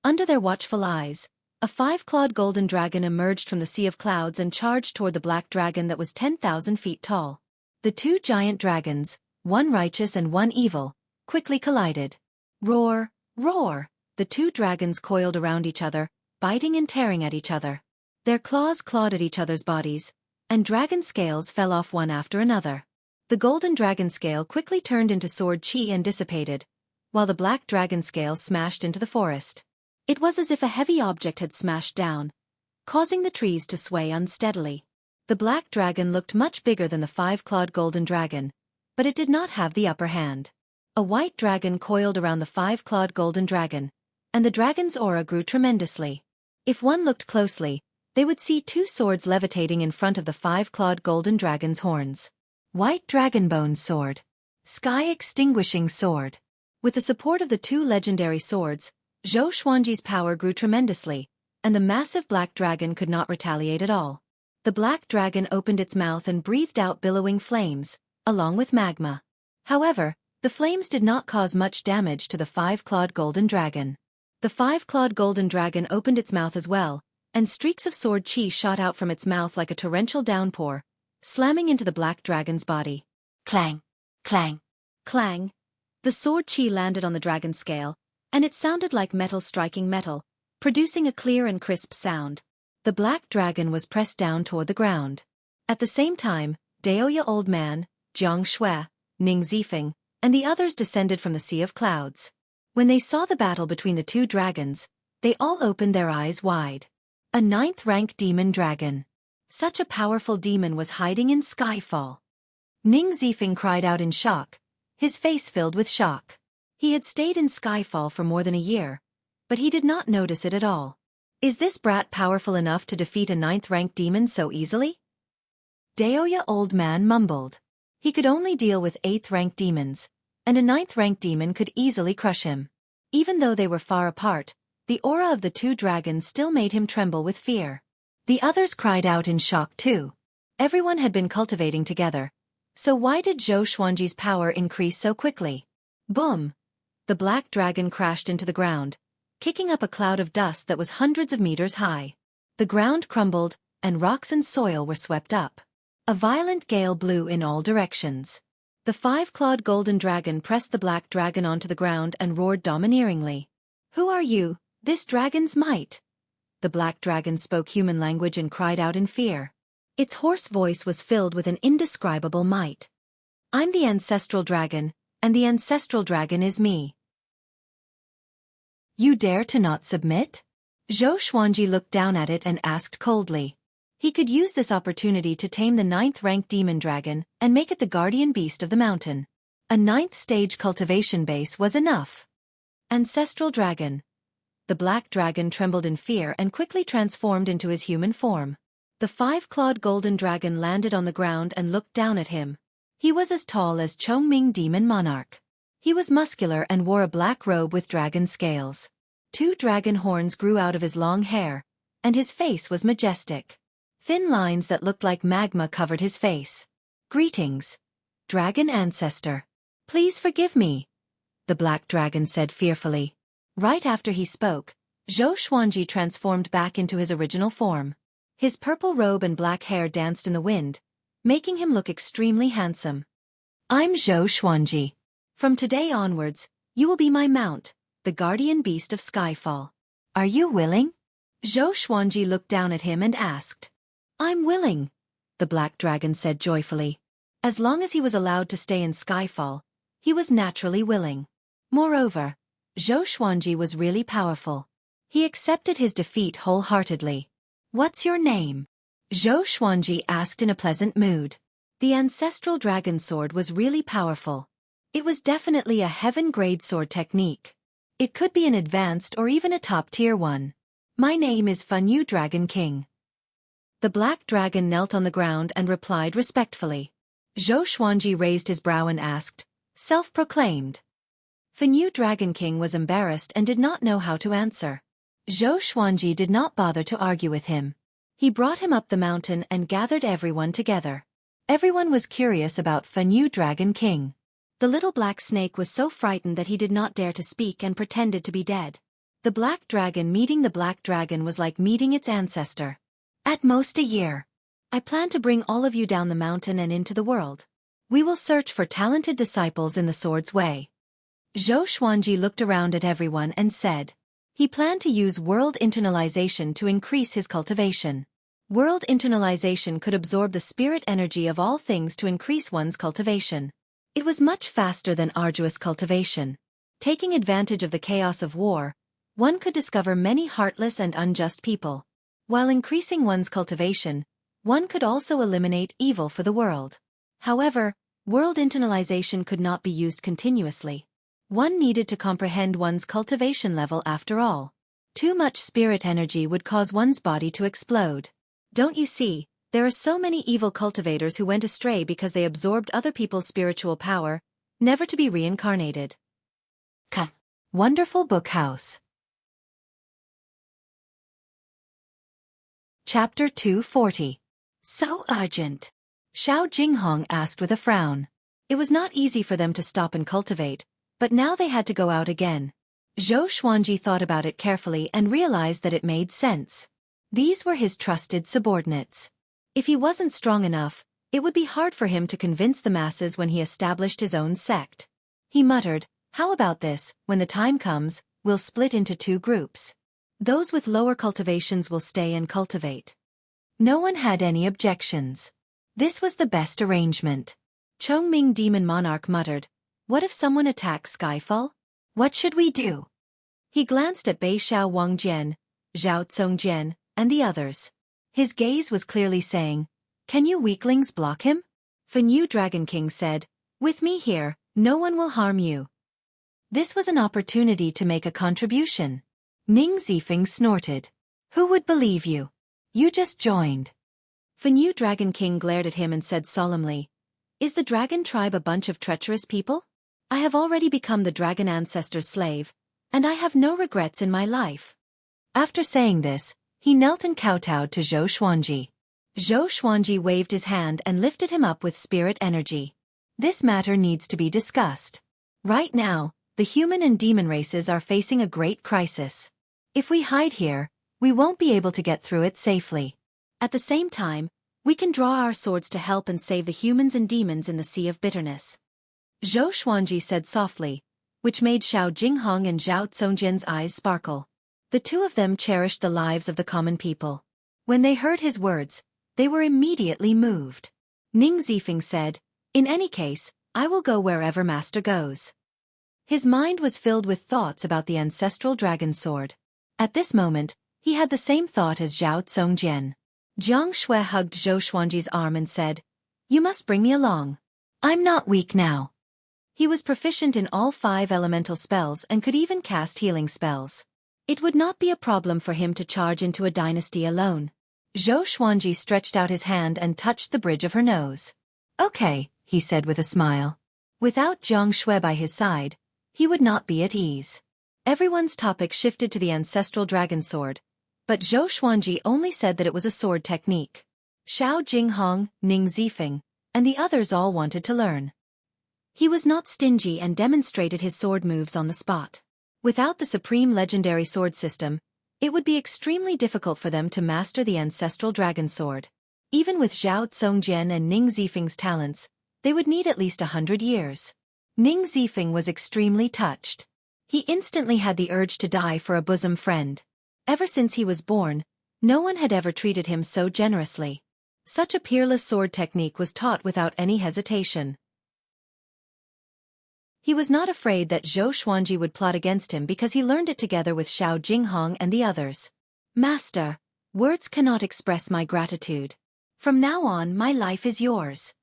Under their watchful eyes, a 5-clawed golden dragon emerged from the sea of clouds and charged toward the black dragon that was 10,000 feet tall. The two giant dragons, one righteous and one evil, quickly collided. Roar, roar! The two dragons coiled around each other, biting and tearing at each other. Their claws clawed at each other's bodies, and dragon scales fell off one after another. The golden dragon scale quickly turned into sword chi and dissipated, while the black dragon scale smashed into the forest. It was as if a heavy object had smashed down, causing the trees to sway unsteadily. The black dragon looked much bigger than the 5-clawed golden dragon, but it did not have the upper hand. A white dragon coiled around the 5-clawed golden dragon, and the dragon's aura grew tremendously. If one looked closely, they would see two swords levitating in front of the 5-clawed golden dragon's horns. White Dragonbone Sword. Sky Extinguishing Sword. With the support of the two legendary swords, Zhou Xuanji's power grew tremendously, and the massive black dragon could not retaliate at all. The black dragon opened its mouth and breathed out billowing flames, along with magma. However, the flames did not cause much damage to the 5-clawed golden dragon. The 5-clawed golden dragon opened its mouth as well, and streaks of sword chi shot out from its mouth like a torrential downpour, slamming into the black dragon's body. Clang! Clang! Clang! The sword chi landed on the dragon's scale, and it sounded like metal striking metal, producing a clear and crisp sound. The black dragon was pressed down toward the ground. At the same time, Daoya Old Man, Jiang Xue, Ning Zifeng, and the others descended from the sea of clouds. When they saw the battle between the two dragons, they all opened their eyes wide. A 9th-rank demon dragon. Such a powerful demon was hiding in Skyfall. Ning Zifeng cried out in shock, his face filled with shock. He had stayed in Skyfall for more than a year, but he did not notice it at all. Is this brat powerful enough to defeat a 9th-rank demon so easily? Daoya Old Man mumbled. He could only deal with 8th-rank demons, and a 9th-rank demon could easily crush him. Even though they were far apart, the aura of the two dragons still made him tremble with fear. The others cried out in shock too. Everyone had been cultivating together, so why did Zhou Xuanji's power increase so quickly? Boom! The black dragon crashed into the ground, kicking up a cloud of dust that was hundreds of meters high. The ground crumbled, and rocks and soil were swept up. A violent gale blew in all directions. The 5-clawed golden dragon pressed the black dragon onto the ground and roared domineeringly. Who are you, this dragon's might? The black dragon spoke human language and cried out in fear. Its hoarse voice was filled with an indescribable might. I'm the ancestral dragon, and the ancestral dragon is me. You dare to not submit? Zhou Xuanji looked down at it and asked coldly. He could use this opportunity to tame the 9th-rank demon dragon and make it the guardian beast of the mountain. A 9th-stage cultivation base was enough. Ancestral dragon. The black dragon trembled in fear and quickly transformed into his human form. The 5-clawed golden dragon landed on the ground and looked down at him. He was as tall as Chongming Demon Monarch. He was muscular and wore a black robe with dragon scales. 2 dragon horns grew out of his long hair, and his face was majestic. Thin lines that looked like magma covered his face. Greetings, dragon ancestor. Please forgive me, the black dragon said fearfully. Right after he spoke, Zhou Xuanji transformed back into his original form. His purple robe and black hair danced in the wind, making him look extremely handsome. I'm Zhou Xuanji. From today onwards, you will be my mount, the guardian beast of Skyfall. Are you willing? Zhou Xuanji looked down at him and asked. I'm willing, the black dragon said joyfully. As long as he was allowed to stay in Skyfall, He was naturally willing. Moreover, Zhou Xuanji was really powerful. He accepted his defeat wholeheartedly. "What's your name?" Zhou Xuanji asked in a pleasant mood. The ancestral dragon sword was really powerful. It was definitely a heaven-grade sword technique. It could be an advanced or even a top-tier one. "My name is Fanyu Dragon King." The black dragon knelt on the ground and replied respectfully. Zhou Xuanji raised his brow and asked, "Self-proclaimed?" Fanyu Dragon King was embarrassed and did not know how to answer. Zhou Xuanji did not bother to argue with him. He brought him up the mountain and gathered everyone together. Everyone was curious about Fanyu Dragon King. The little black snake was so frightened that he did not dare to speak and pretended to be dead. The black dragon meeting the black dragon was like meeting its ancestor. "At most a year. I plan to bring all of you down the mountain and into the world. We will search for talented disciples in the sword's way." Zhou Xuanji looked around at everyone and said. He planned to use world internalization to increase his cultivation. World internalization could absorb the spirit energy of all things to increase one's cultivation. It was much faster than arduous cultivation. Taking advantage of the chaos of war, one could discover many heartless and unjust people. While increasing one's cultivation, one could also eliminate evil for the world. However, world internalization could not be used continuously. One needed to comprehend one's cultivation level after all. Too much spirit energy would cause one's body to explode. Don't you see? There are so many evil cultivators who went astray because they absorbed other people's spiritual power, never to be reincarnated. Wonderful Book House. Chapter 240. So urgent. Xiao Jinghong asked with a frown. It was not easy for them to stop and cultivate, but now they had to go out again. Zhou Xuanji thought about it carefully and realized that it made sense. These were his trusted subordinates. If he wasn't strong enough, it would be hard for him to convince the masses when he established his own sect. He muttered, "How about this? When the time comes, we'll split into 2 groups. Those with lower cultivations will stay and cultivate." No one had any objections. This was the best arrangement. Chongming Demon Monarch muttered, "What if someone attacks Skyfall? What should we do?" He glanced at Bei Xiao Wangjian, Zhao Tsongjian, and the others. His gaze was clearly saying, "Can you weaklings block him?" Fanyu Dragon King said, "With me here, no one will harm you." This was an opportunity to make a contribution. Ning Zifeng snorted. "Who would believe you? You just joined." Fanyu Dragon King glared at him and said solemnly, "Is the dragon tribe a bunch of treacherous people? I have already become the dragon ancestor's slave, and I have no regrets in my life." After saying this, he knelt and kowtowed to Zhou Xuanji. Zhou Xuanji waved his hand and lifted him up with spirit energy. "This matter needs to be discussed. Right now, the human and demon races are facing a great crisis. If we hide here, we won't be able to get through it safely. At the same time, we can draw our swords to help and save the humans and demons in the sea of bitterness." Zhou Xuanji said softly, which made Xiao Jinghong and Zhao Tsongjian's eyes sparkle. The 2 of them cherished the lives of the common people. When they heard his words, they were immediately moved. Ning Zifeng said, "In any case, I will go wherever Master goes." His mind was filled with thoughts about the ancestral dragon sword. At this moment, he had the same thought as Zhao Tsongjian. Jiang Shui hugged Zhou Xuanji's arm and said, "You must bring me along. I'm not weak now." He was proficient in all 5 elemental spells and could even cast healing spells. It would not be a problem for him to charge into a dynasty alone. Zhou Xuanji stretched out his hand and touched the bridge of her nose. "Okay," he said with a smile. Without Jiang Shui by his side, he would not be at ease. Everyone's topic shifted to the ancestral dragon sword, but Zhou Xuanji only said that it was a sword technique. Xiao Jinghong, Ning Zifeng, and the others all wanted to learn. He was not stingy and demonstrated his sword moves on the spot. Without the supreme legendary sword system, it would be extremely difficult for them to master the ancestral dragon sword. Even with Zhao Tsongjian and Ning Zifeng's talents, they would need at least 100 years. Ning Zifeng was extremely touched. He instantly had the urge to die for a bosom friend. Ever since he was born, no one had ever treated him so generously. Such a peerless sword technique was taught without any hesitation. He was not afraid that Zhou Xuanji would plot against him because he learned it together with Xiao Jinghong and the others. Master, words cannot express my gratitude. From now on, my life is yours.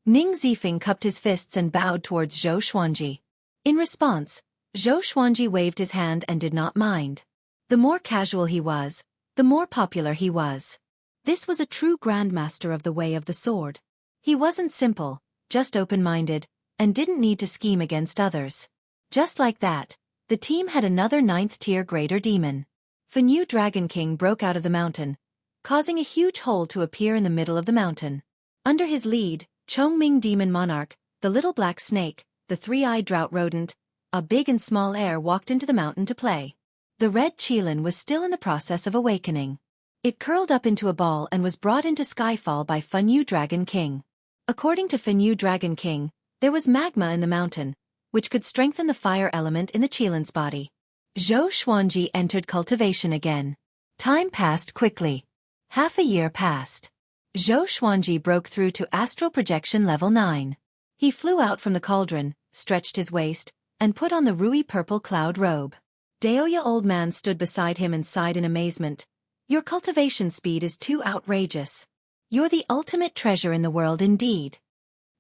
Ning Zifeng cupped his fists and bowed towards Zhou Xuanji. In response, Zhou Xuanji waved his hand and did not mind. The more casual he was, the more popular he was. This was a true grandmaster of the way of the sword. He wasn't simple, just open-minded, and didn't need to scheme against others. Just like that, the team had another 9th-tier greater demon. Fenyu Dragon King broke out of the mountain, causing a huge hole to appear in the middle of the mountain. Under his lead, Chongming Demon Monarch, the little black snake, the three-eyed drought rodent, a big and small heir walked into the mountain to play. The red Qilin was still in the process of awakening. It curled up into a ball and was brought into Skyfall by Fenyu Dragon King. According to Fenyu Dragon King, there was magma in the mountain, which could strengthen the fire element in the Qilin's body. Zhou Xuanji entered cultivation again. Time passed quickly. Half a year passed. Zhou Xuanji broke through to astral projection level 9. He flew out from the cauldron, stretched his waist, and put on the ruby purple cloud robe. Daoya Old Man stood beside him and sighed in amazement. Your cultivation speed is too outrageous. You're the ultimate treasure in the world indeed.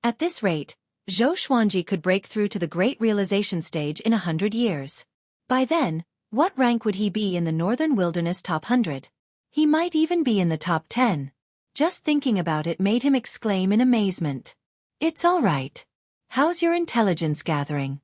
At this rate, Zhou Xuanji could break through to the great realization stage in 100 years. By then, what rank would he be in the Northern Wilderness top 100? He might even be in the top 10. Just thinking about it made him exclaim in amazement. It's all right. How's your intelligence gathering?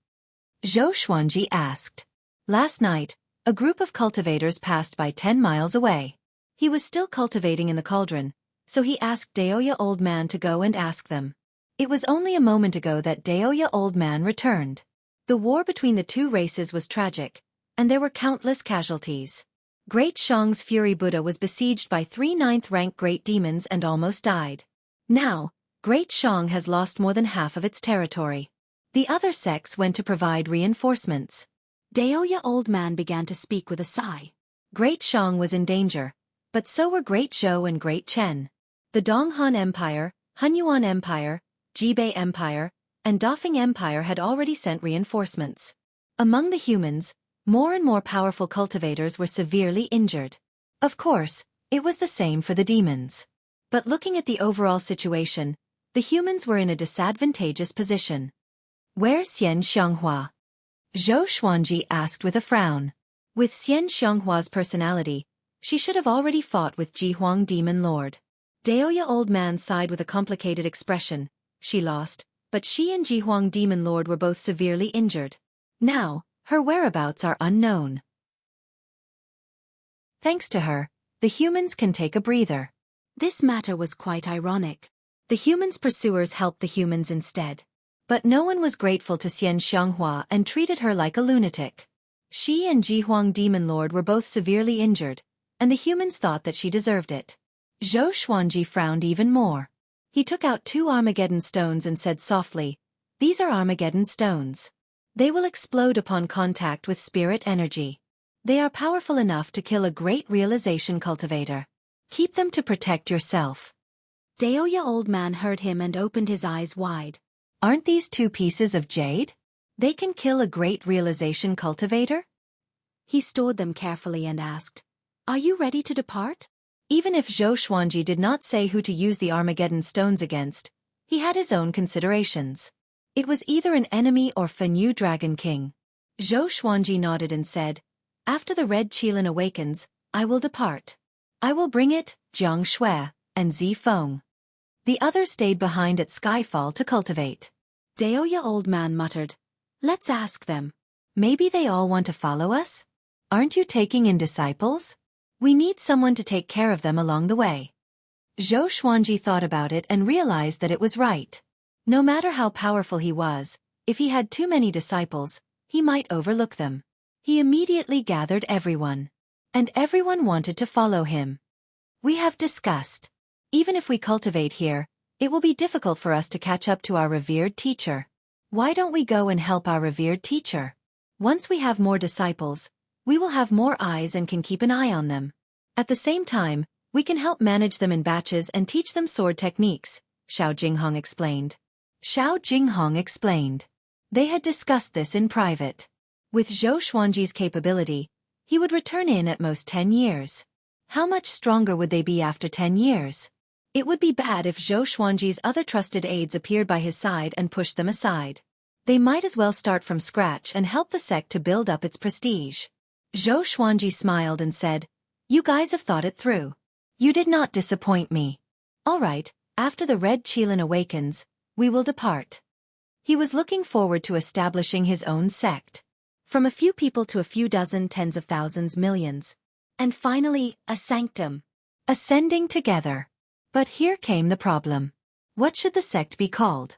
Zhou Xuanji asked. Last night, a group of cultivators passed by 10 miles away. He was still cultivating in the cauldron, so he asked Daoya Old Man to go and ask them. It was only a moment ago that Daoya Old Man returned. The war between the two races was tragic, and there were countless casualties. Great Shang's Fury Buddha was besieged by 3 9th-rank great demons and almost died. Now, Great Shang has lost more than half of its territory. The other sects went to provide reinforcements. Daoya Old Man began to speak with a sigh. Great Shang was in danger, but so were Great Zhou and Great Chen. The Donghan Empire, Hunyuan Empire, Jibei Empire, and Dafeng Empire had already sent reinforcements. Among the humans, more and more powerful cultivators were severely injured. Of course, it was the same for the demons. But looking at the overall situation, the humans were in a disadvantageous position. Where's Xian Xianghua? Zhou Xuanji asked with a frown. With Xian Xianghua's personality, she should have already fought with Jihuang Demon Lord. Daoya Old Man sighed with a complicated expression. She lost, but she and Jihuang Demon Lord were both severely injured. Now, her whereabouts are unknown. Thanks to her, the humans can take a breather. This matter was quite ironic. The humans' pursuers helped the humans instead. But no one was grateful to Xian Xianghua and treated her like a lunatic. She and Jihuang Demon Lord were both severely injured, and the humans thought that she deserved it. Zhou Xuanji frowned even more. He took out 2 Armageddon stones and said softly, "These are Armageddon stones. They will explode upon contact with spirit energy. They are powerful enough to kill a great realization cultivator. Keep them to protect yourself." Daoya Old Man heard him and opened his eyes wide. Aren't these 2 pieces of jade? They can kill a great realization cultivator? He stored them carefully and asked, "Are you ready to depart?" Even if Zhou Xuanji did not say who to use the Armageddon stones against, he had his own considerations. It was either an enemy or Fenyu Dragon King. Zhou Xuanji nodded and said, "After the red Qilin awakens, I will depart. I will bring it, Jiang Shui, and Zi Feng." The others stayed behind at Skyfall to cultivate. Daoya Old Man muttered, "Let's ask them. Maybe they all want to follow us? Aren't you taking in disciples? We need someone to take care of them along the way." Zhou Xuanji thought about it and realized that it was right. No matter how powerful he was, if he had too many disciples, he might overlook them. He immediately gathered everyone. And everyone wanted to follow him. "We have discussed. Even if we cultivate here, it will be difficult for us to catch up to our revered teacher. Why don't we go and help our revered teacher? Once we have more disciples, we will have more eyes and can keep an eye on them. At the same time, we can help manage them in batches and teach them sword techniques," Xiao Jinghong explained. They had discussed this in private. With Zhou Xuanji's capability, he would return in at most 10 years. How much stronger would they be after 10 years? It would be bad if Zhou Xuanji's other trusted aides appeared by his side and pushed them aside. They might as well start from scratch and help the sect to build up its prestige. Zhou Xuanji smiled and said, "You guys have thought it through. You did not disappoint me. All right, after the Red Qilin awakens, we will depart." He was looking forward to establishing his own sect. From a few people to a few dozen, tens of thousands, millions. And finally, a sanctum. Ascending together. But here came the problem. What should the sect be called?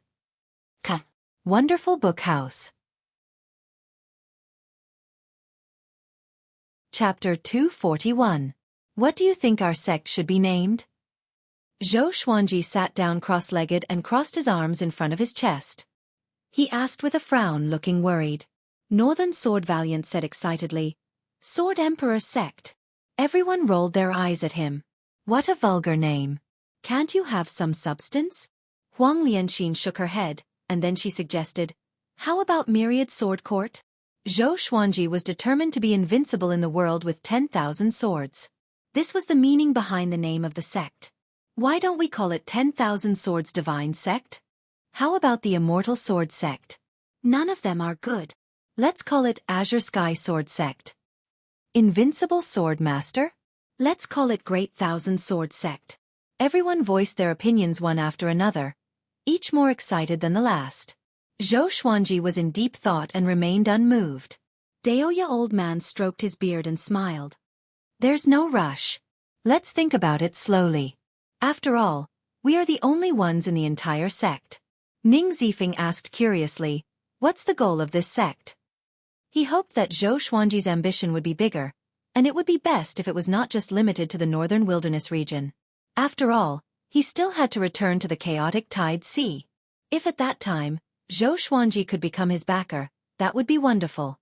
Wonderful Book House. Chapter 241. What do you think our sect should be named? Zhou Xuanji sat down cross-legged and crossed his arms in front of his chest. He asked with a frown, looking worried. Northern Sword Valiant said excitedly, "Sword Emperor Sect." Everyone rolled their eyes at him. What a vulgar name. Can't you have some substance? Huang Lianxin shook her head, and then she suggested, "How about Myriad Sword Court?" Zhou Xuanji was determined to be invincible in the world with 10,000 swords. This was the meaning behind the name of the sect. Why don't we call it 10,000 Swords Divine Sect? How about the Immortal Sword Sect? None of them are good. Let's call it Azure Sky Sword Sect. Invincible Sword Master? Let's call it Great Thousand Sword Sect. Everyone voiced their opinions one after another, each more excited than the last. Zhou Xuanji was in deep thought and remained unmoved. Daoya Old Man stroked his beard and smiled. There's no rush. Let's think about it slowly. After all, we are the only ones in the entire sect. Ning Zifeng asked curiously, "What's the goal of this sect?" He hoped that Zhou Xuanji's ambition would be bigger, and it would be best if it was not just limited to the northern wilderness region. After all, he still had to return to the chaotic Tide Sea. If at that time, Zhou Xuanji could become his backer, that would be wonderful.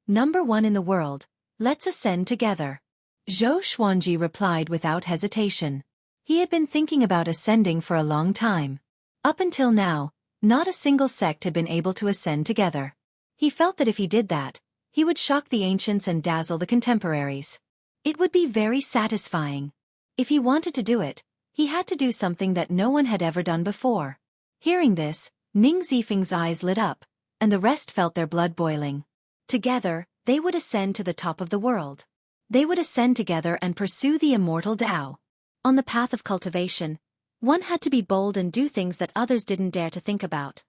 Number one in the world, let's ascend together. Zhou Xuanji replied without hesitation. He had been thinking about ascending for a long time. Up until now, not a single sect had been able to ascend together. He felt that if he did that, he would shock the ancients and dazzle the contemporaries. It would be very satisfying. If he wanted to do it, he had to do something that no one had ever done before. Hearing this, Ning Zifeng's eyes lit up, and the rest felt their blood boiling. Together, they would ascend to the top of the world. They would ascend together and pursue the immortal Tao. On the path of cultivation, one had to be bold and do things that others didn't dare to think about.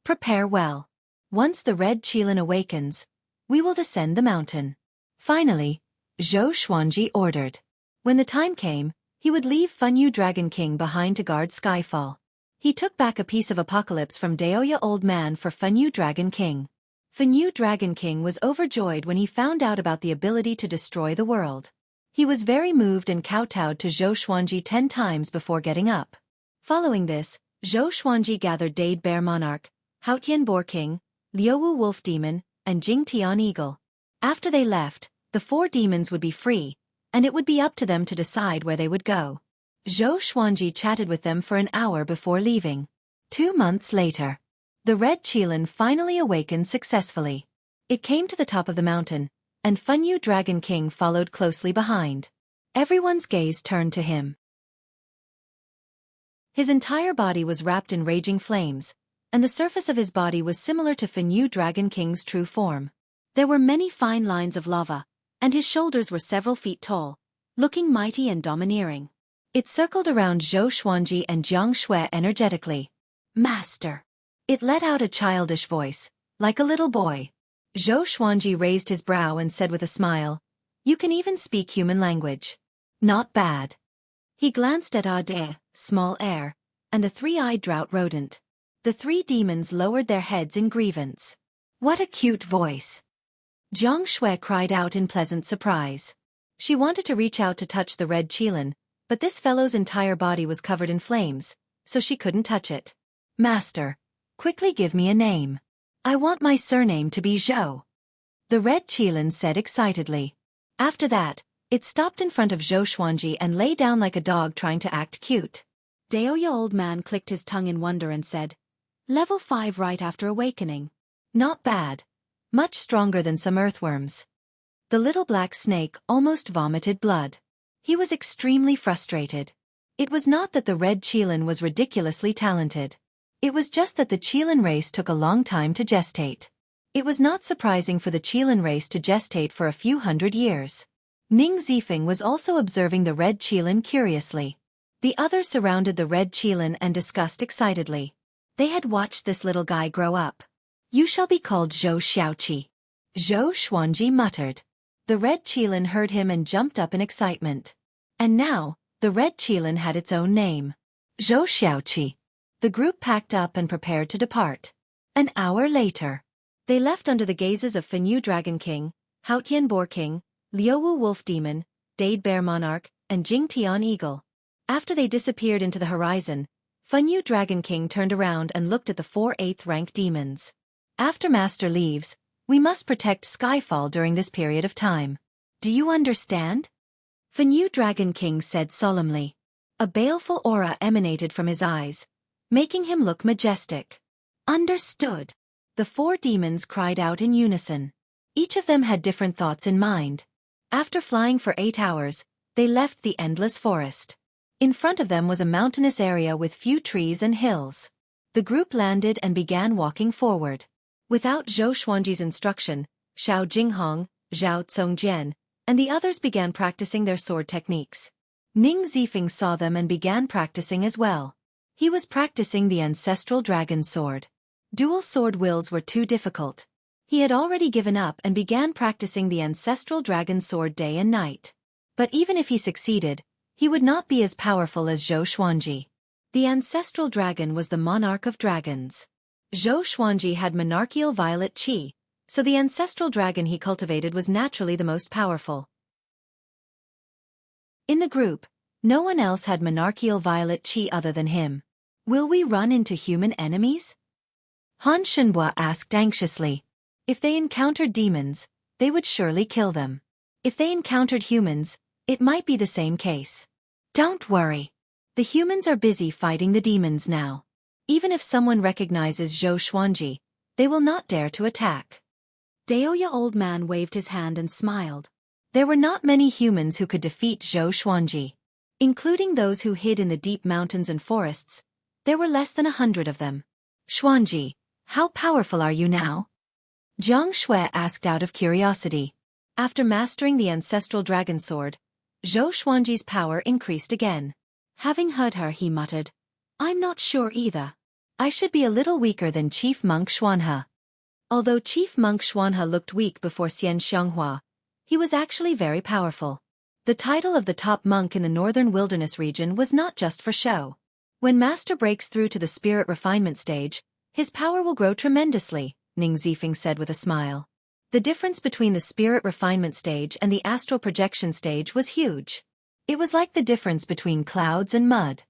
Prepare well. Once the Red Qilin awakens, we will descend the mountain. Finally, Zhou Xuanji ordered. When the time came, he would leave Fenyu Dragon King behind to guard Skyfall. He took back a piece of Apocalypse from Daoya Old Man for Fenyu Dragon King. Fenyu Dragon King was overjoyed when he found out about the ability to destroy the world. He was very moved and kowtowed to Zhou Xuanji 10 times before getting up. Following this, Zhou Xuanji gathered Dade Bear Monarch, Haotian Boar King, Liuwu Wolf Demon, and Jing Tian Eagle. After they left, the 4 demons would be free, and it would be up to them to decide where they would go. Zhou Xuanji chatted with them for an hour before leaving. 2 months later, the Red Qilin finally awakened successfully. It came to the top of the mountain, and Fenyu Dragon King followed closely behind. Everyone's gaze turned to him. His entire body was wrapped in raging flames, and the surface of his body was similar to Fenyu Dragon King's true form. There were many fine lines of lava, and his shoulders were several feet tall, looking mighty and domineering. It circled around Zhou Xuanji and Jiang Shui energetically. "Master!" It let out a childish voice, like a little boy. Zhou Xuanji raised his brow and said with a smile, "You can even speak human language. Not bad." He glanced at Ade, small air, and the 3-eyed drought rodent. The 3 demons lowered their heads in grievance. "What a cute voice!" Jiang Shui cried out in pleasant surprise. She wanted to reach out to touch the Red Qilin, but this fellow's entire body was covered in flames, so she couldn't touch it. "Master, quickly give me a name. I want my surname to be Zhou," the Red Qilin said excitedly. After that, it stopped in front of Zhou Xuanji and lay down like a dog trying to act cute. Daoya Old Man clicked his tongue in wonder and said, "Level 5 right after awakening. Not bad. Much stronger than some earthworms. The little black snake almost vomited blood. He was extremely frustrated. It was not that the red Qilin was ridiculously talented. It was just that the Qilin race took a long time to gestate. It was not surprising for the Qilin race to gestate for a few hundred years. Ning Zifeng was also observing the red Qilin curiously. The others surrounded the red Qilin and discussed excitedly. They had watched this little guy grow up. You shall be called Zhou Xiaoqi. Zhou Xuanji muttered. The red Qilin heard him and jumped up in excitement. And now, the red Qilin had its own name. Zhou Xiaoqi. The group packed up and prepared to depart. An hour later, they left under the gazes of Fenyu Dragon King, Haotian Boar King, Liuwu Wolf Demon, Dade Bear Monarch, and Jingtian Eagle. After they disappeared into the horizon, Fenyu Dragon King turned around and looked at the 4 8th rank demons. After Master leaves, we must protect Skyfall during this period of time. Do you understand? Fenyu Dragon King said solemnly. A baleful aura emanated from his eyes, making him look majestic. Understood. The 4 demons cried out in unison. Each of them had different thoughts in mind. After flying for 8 hours, they left the endless forest. In front of them was a mountainous area with few trees and hills. The group landed and began walking forward. Without Zhou Xuanji's instruction, Xiao Jinghong, Zhao Tsongjian, and the others began practicing their sword techniques. Ning Zifeng saw them and began practicing as well. He was practicing the ancestral dragon sword. Dual sword wills were too difficult. He had already given up and began practicing the ancestral dragon sword day and night. But even if he succeeded, he would not be as powerful as Zhou Xuanji. The ancestral dragon was the monarch of dragons. Zhou Xuanji had monarchical violet qi, so the ancestral dragon he cultivated was naturally the most powerful. In the group, no one else had monarchical violet qi other than him. Will we run into human enemies? Han Shenhua asked anxiously. If they encountered demons, they would surely kill them. If they encountered humans, it might be the same case. Don't worry. The humans are busy fighting the demons now. Even if someone recognizes Zhou Xuanji, they will not dare to attack. Daoya old man waved his hand and smiled. There were not many humans who could defeat Zhou Xuanji. Including those who hid in the deep mountains and forests, there were less than 100 of them. Xuanji, how powerful are you now? Jiang Shui asked out of curiosity. After mastering the ancestral dragon sword, Zhou Xuanji's power increased again. Having heard her, he muttered, I'm not sure either. I should be a little weaker than Chief Monk Xuanhe. Although Chief Monk Xuanhe looked weak before Xian Xianghua, he was actually very powerful. The title of the top monk in the northern wilderness region was not just for show. When Master breaks through to the spirit refinement stage, his power will grow tremendously, Ning Zifeng said with a smile. The difference between the spirit refinement stage and the astral projection stage was huge. It was like the difference between clouds and mud.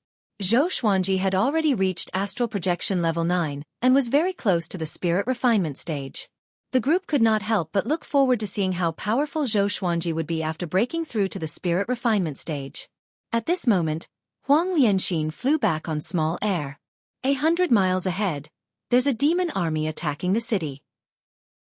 Zhou Xuanji had already reached astral projection level 9 and was very close to the spirit refinement stage. The group could not help but look forward to seeing how powerful Zhou Xuanji would be after breaking through to the spirit refinement stage. At this moment, Huang Lianxin flew back on small air. 100 miles ahead, there's a demon army attacking the city.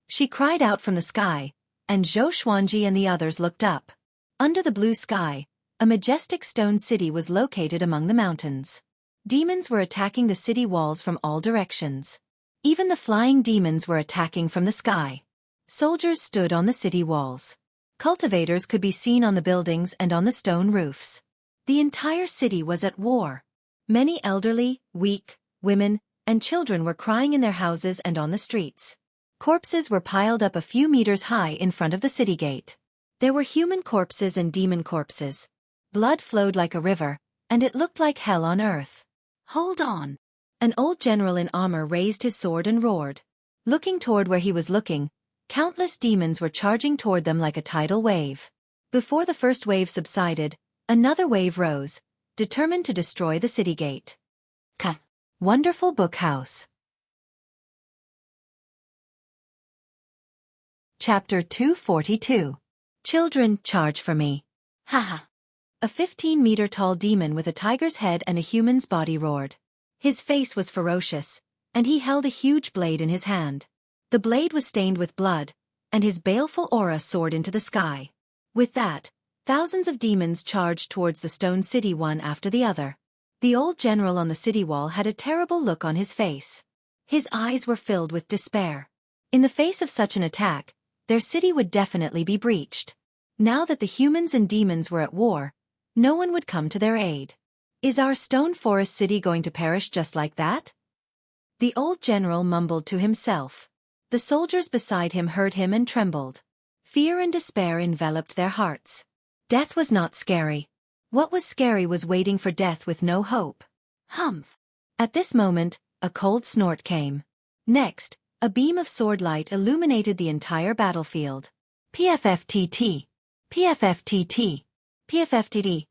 She cried out from the sky, and Zhou Xuanji and the others looked up. Under the blue sky, a majestic stone city was located among the mountains. Demons were attacking the city walls from all directions. Even the flying demons were attacking from the sky. Soldiers stood on the city walls. Cultivators could be seen on the buildings and on the stone roofs. The entire city was at war. Many elderly, weak, women, and children were crying in their houses and on the streets. Corpses were piled up a few meters high in front of the city gate. There were human corpses and demon corpses. Blood flowed like a river, and it looked like hell on earth. Hold on. An old general in armor raised his sword and roared. Looking toward where he was looking, countless demons were charging toward them like a tidal wave. Before the first wave subsided, another wave rose, determined to destroy the city gate. Wonderful book house. Chapter 242. Children, charge for me. Haha. A 15-meter-tall demon with a tiger's head and a human's body roared. His face was ferocious, and he held a huge blade in his hand. The blade was stained with blood, and his baleful aura soared into the sky. With that, thousands of demons charged towards the stone city one after the other. The old general on the city wall had a terrible look on his face. His eyes were filled with despair. In the face of such an attack, their city would definitely be breached. Now that the humans and demons were at war, no one would come to their aid. Is our stone forest city going to perish just like that? The old general mumbled to himself. The soldiers beside him heard him and trembled. Fear and despair enveloped their hearts. Death was not scary. What was scary was waiting for death with no hope. Humph! At this moment, a cold snort came. Next, a beam of sword light illuminated the entire battlefield. PFFTT! PFFTT! PFFTT!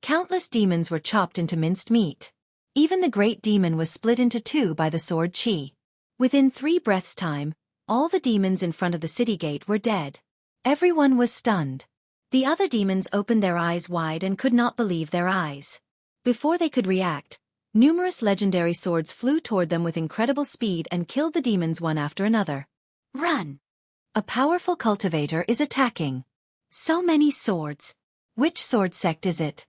Countless demons were chopped into minced meat. Even the great demon was split into two by the sword Qi. Within 3 breaths' time, all the demons in front of the city gate were dead. Everyone was stunned. The other demons opened their eyes wide and could not believe their eyes. Before they could react, numerous legendary swords flew toward them with incredible speed and killed the demons one after another. Run! A powerful cultivator is attacking. So many swords. Which sword sect is it?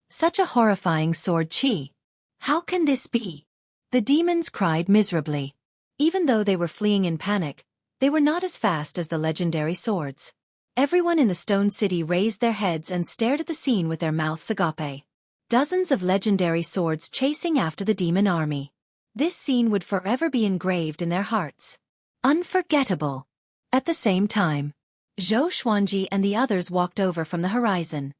Such a horrifying sword Qi. How can this be? The demons cried miserably. Even though they were fleeing in panic, they were not as fast as the legendary swords. Everyone in the stone city raised their heads and stared at the scene with their mouths agape. Dozens of legendary swords chasing after the demon army. This scene would forever be engraved in their hearts. Unforgettable. At the same time, Xueqi and the others walked over from the horizon.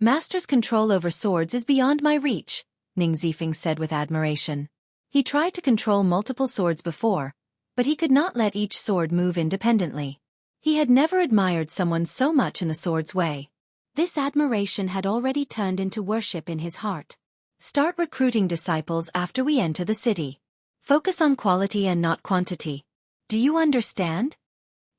Master's control over swords is beyond my reach, Ning Zifeng said with admiration. He tried to control multiple swords before, but he could not let each sword move independently. He had never admired someone so much in the sword's way. This admiration had already turned into worship in his heart. Start recruiting disciples after we enter the city. Focus on quality and not quantity. Do you understand?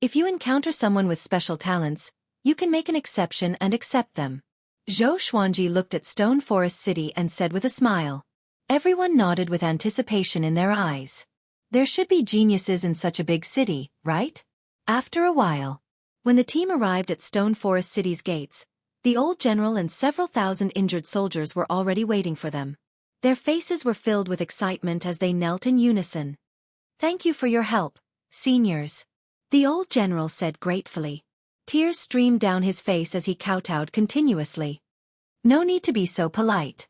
If you encounter someone with special talents, you can make an exception and accept them. Xueqi looked at Stone Forest City and said with a smile. Everyone nodded with anticipation in their eyes. There should be geniuses in such a big city, right? After a while, when the team arrived at Stone Forest City's gates, the old general and several thousand injured soldiers were already waiting for them. Their faces were filled with excitement as they knelt in unison. Thank you for your help, seniors. The old general said gratefully. Tears streamed down his face as he kowtowed continuously. No need to be so polite.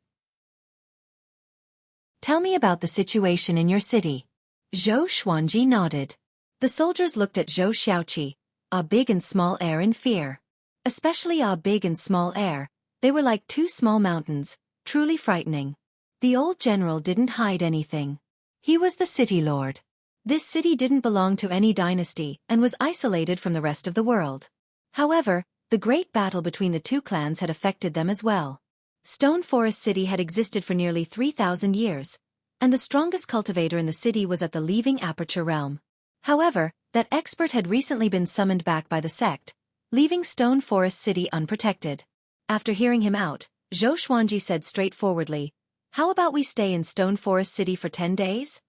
Tell me about the situation in your city. Xueqi nodded. The soldiers looked at Zhou Xiaoqi, a big and small heir in fear. Especially a big and small heir, they were like 2 small mountains, truly frightening. The old general didn't hide anything. He was the city lord. This city didn't belong to any dynasty and was isolated from the rest of the world. However, the great battle between the 2 clans had affected them as well. Stone Forest City had existed for nearly 3,000 years, and the strongest cultivator in the city was at the Leaving Aperture realm. However, that expert had recently been summoned back by the sect, leaving Stone Forest City unprotected. After hearing him out, Xueqi said straightforwardly, how about we stay in Stone Forest City for 10 days?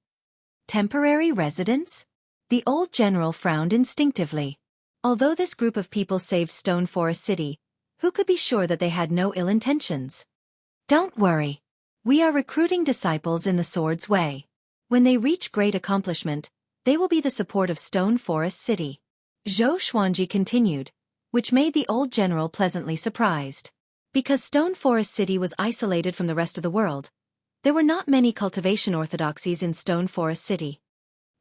Temporary residence? The old general frowned instinctively. Although this group of people saved Stone Forest City, who could be sure that they had no ill intentions? Don't worry. We are recruiting disciples in the sword's way. When they reach great accomplishment, they will be the support of Stone Forest City. Xueqi continued, which made the old general pleasantly surprised. Because Stone Forest City was isolated from the rest of the world, there were not many cultivation orthodoxies in Stone Forest City.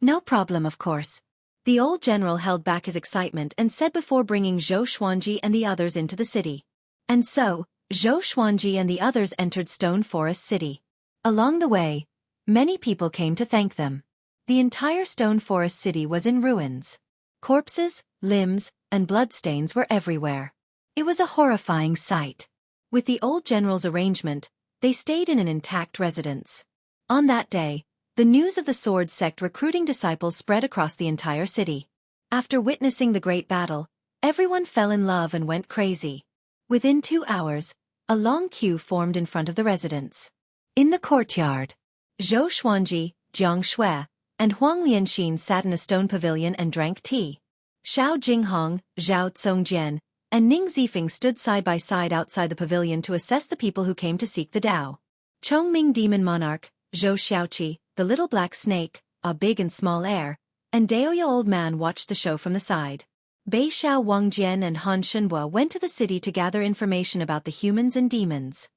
No problem, of course. The old general held back his excitement and said before bringing Xueqi and the others into the city. And so, Xueqi and the others entered Stone Forest City. Along the way, many people came to thank them. The entire Stone Forest City was in ruins. Corpses, limbs, and bloodstains were everywhere. It was a horrifying sight. With the old general's arrangement, they stayed in an intact residence. On that day, the news of the sword sect recruiting disciples spread across the entire city. After witnessing the great battle, everyone fell in love and went crazy. Within 2 hours, a long queue formed in front of the residence. In the courtyard, Xueqi, Jiang Shui, and Huang Lianxin sat in a stone pavilion and drank tea. Xiao Jinghong, Zhao Tsongjian, and Ning Zifeng stood side by side outside the pavilion to assess the people who came to seek the Tao. Chongming Demon Monarch, Zhou Xueqi, the little black snake, a big and small heir, and Daoya Old Man watched the show from the side. Bei Xiao Wangjian and Han Shenhua went to the city to gather information about the humans and demons.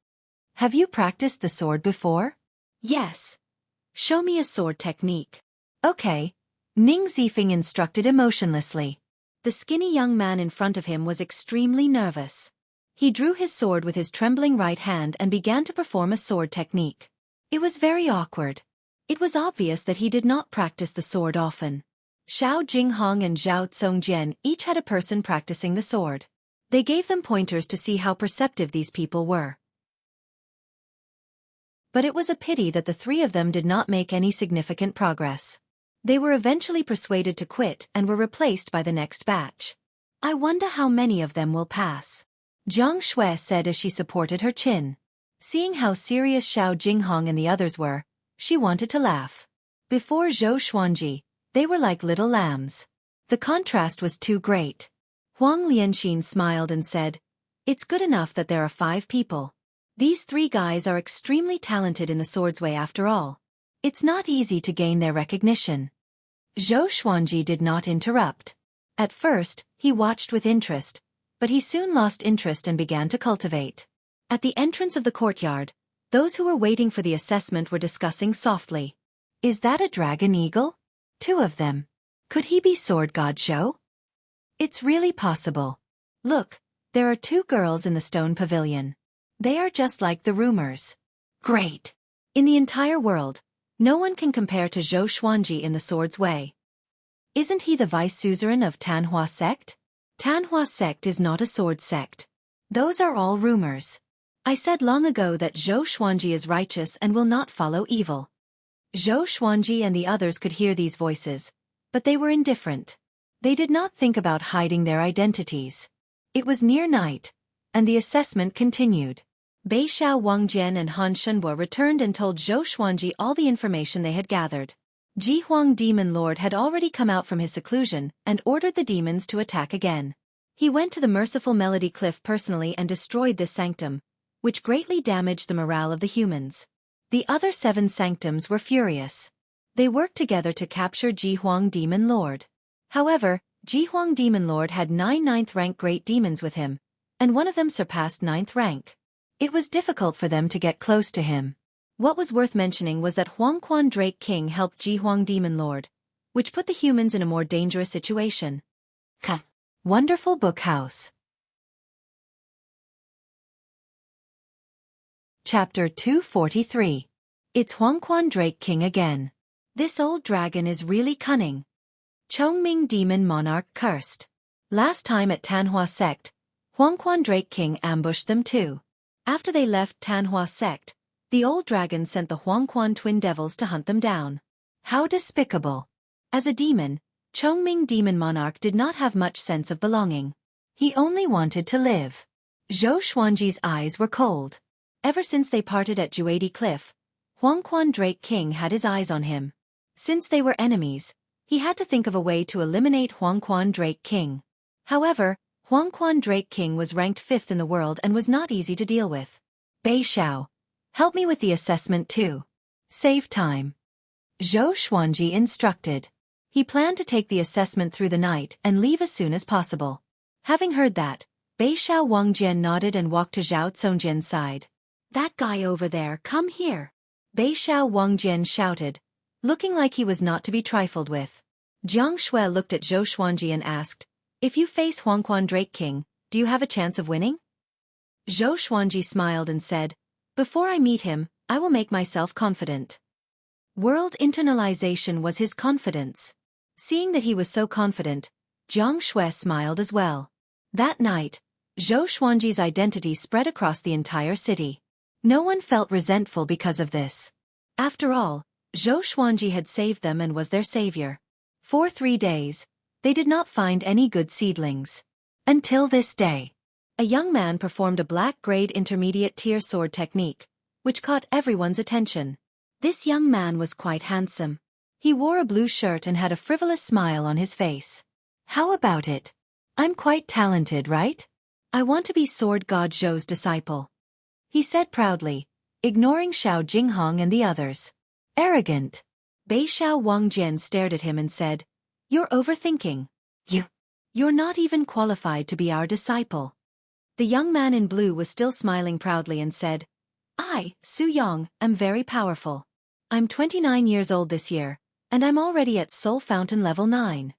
Have you practiced the sword before? Yes. Show me a sword technique. Okay. Ning Zifeng instructed emotionlessly. The skinny young man in front of him was extremely nervous. He drew his sword with his trembling right hand and began to perform a sword technique. It was very awkward. It was obvious that he did not practice the sword often. Xiao Jinghong and Zhao Tsongjian each had a person practicing the sword. They gave them pointers to see how perceptive these people were. But it was a pity that the three of them did not make any significant progress. They were eventually persuaded to quit and were replaced by the next batch. I wonder how many of them will pass. Jiang Shui said as she supported her chin. Seeing how serious Xiao Jinghong and the others were, she wanted to laugh. Before Zhou Xuanji, they were like little lambs. The contrast was too great. Huang Lianxin smiled and said, "It's good enough that there are 5 people. These 3 guys are extremely talented in the sword's way after all. It's not easy to gain their recognition." Zhou Xuanji did not interrupt. At first, he watched with interest, but he soon lost interest and began to cultivate. At the entrance of the courtyard, those who were waiting for the assessment were discussing softly. Is that a dragon eagle? 2 of them. Could he be Sword God Zhou? It's really possible. Look, there are 2 girls in the stone pavilion. They are just like the rumors. Great. In the entire world, no one can compare to Zhou Xuanji in the sword's way. Isn't he the vice suzerain of Tanhua sect? Tanhua sect is not a sword sect. Those are all rumors. I said long ago that Zhou Xuanji is righteous and will not follow evil. Zhou Xuanji and the others could hear these voices, but they were indifferent. They did not think about hiding their identities. It was near night, and the assessment continued. Bei Xiao Wangjian and Han Shenhua returned and told Zhou Xuanji all the information they had gathered. Ji Huang Demon Lord had already come out from his seclusion and ordered the demons to attack again. He went to the merciful Melody Cliff personally and destroyed this sanctum, which greatly damaged the morale of the humans. The other 7 sanctums were furious. They worked together to capture Ji Huang Demon Lord. However, Ji Huang Demon Lord had 9 9th rank great demons with him, and one of them surpassed 9th rank. It was difficult for them to get close to him. What was worth mentioning was that Huangquan Drake King helped Ji Huang Demon Lord, which put the humans in a more dangerous situation. Wonderful book house. Chapter 243. It's Huangquan Drake King again. This old dragon is really cunning. Chongming Demon Monarch cursed. Last time at Tanhua sect, Huangquan Drake King ambushed them too. After they left Tanhua sect, the old dragon sent the Huangquan twin devils to hunt them down. How despicable. As a demon, Chongming Demon Monarch did not have much sense of belonging. He only wanted to live. Zhou Xuanji's eyes were cold. Ever since they parted at Xueqi Cliff, Huangquan Drake King had his eyes on him. Since they were enemies, he had to think of a way to eliminate Huangquan Drake King. However, Huangquan Drake King was ranked 5th in the world and was not easy to deal with. Bei Xiao, help me with the assessment too. Save time. Zhou Xuanji instructed. He planned to take the assessment through the night and leave as soon as possible. Having heard that, Bei Xiao Wangjian nodded and walked to Zhao Tsongjian's side. That guy over there, come here. Bei Xiao Wangjian shouted, looking like he was not to be trifled with. Jiang Shui looked at Zhou Xuanji and asked, if you face Huangquan Drake King, do you have a chance of winning? Zhou Xuanji smiled and said, before I meet him, I will make myself confident. World internalization was his confidence. Seeing that he was so confident, Jiang Shui smiled as well. That night, Zhou Xuanji's identity spread across the entire city. No one felt resentful because of this. After all, Zhou Xuanji had saved them and was their savior. For 3 days, they did not find any good seedlings. Until this day. A young man performed a black-grade intermediate tier sword technique, which caught everyone's attention. This young man was quite handsome. He wore a blue shirt and had a frivolous smile on his face. How about it? I'm quite talented, right? I want to be Sword God Zhou's disciple, he said proudly, ignoring Xiao Jinghong and the others. Arrogant. Bei Xiao Wangjian stared at him and said, You're overthinking. You're not even qualified to be our disciple. The young man in blue was still smiling proudly and said, I, Su Yang, am very powerful. I'm 29 years old this year, and I'm already at Soul Fountain level 9.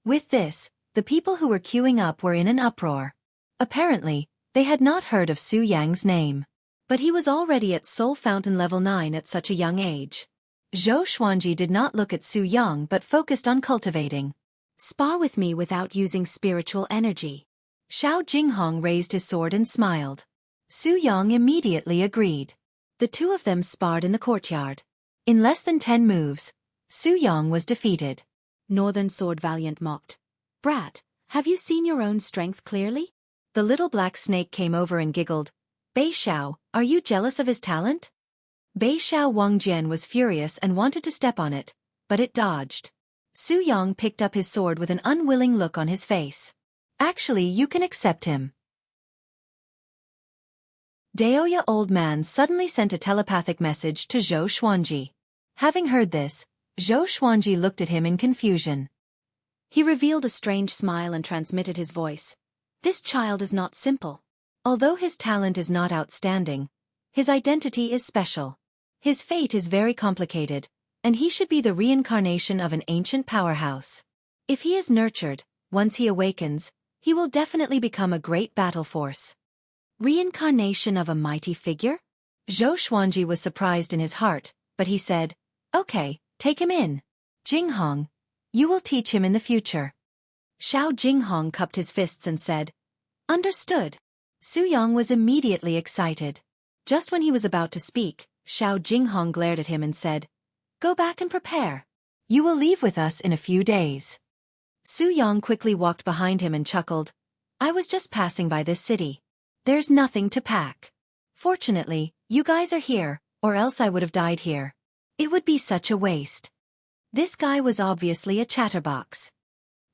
With this, the people who were queuing up were in an uproar. Apparently, they had not heard of Su Yang's name. But he was already at Soul Fountain level 9 at such a young age. Zhou Xuanji did not look at Su Yang but focused on cultivating. Spar with me without using spiritual energy. Xiao Jinghong raised his sword and smiled. Su Yang immediately agreed. The two of them sparred in the courtyard. In less than 10 moves, Su Yang was defeated. Northern Sword Valiant mocked. Brat, have you seen your own strength clearly? The little black snake came over and giggled. Bei Xiao, are you jealous of his talent? Bei Xiao Wangjian was furious and wanted to step on it, but it dodged. Su Yang picked up his sword with an unwilling look on his face. Actually, you can accept him. Daoya Old Man suddenly sent a telepathic message to Zhou Xuanji. Having heard this, Zhou Xuanji looked at him in confusion. He revealed a strange smile and transmitted his voice. This child is not simple. Although his talent is not outstanding, his identity is special. His fate is very complicated, and he should be the reincarnation of an ancient powerhouse. If he is nurtured, once he awakens, he will definitely become a great battle force. Reincarnation of a mighty figure? Zhou Xuanji was surprised in his heart, but he said, Okay, take him in. Jinghong, you will teach him in the future. Xiao Jinghong cupped his fists and said, Understood. Su Yang was immediately excited. Just when he was about to speak, Xiao Jinghong glared at him and said, Go back and prepare. You will leave with us in a few days. Su Yang quickly walked behind him and chuckled. I was just passing by this city. There's nothing to pack. Fortunately, you guys are here, or else I would have died here. It would be such a waste. This guy was obviously a chatterbox.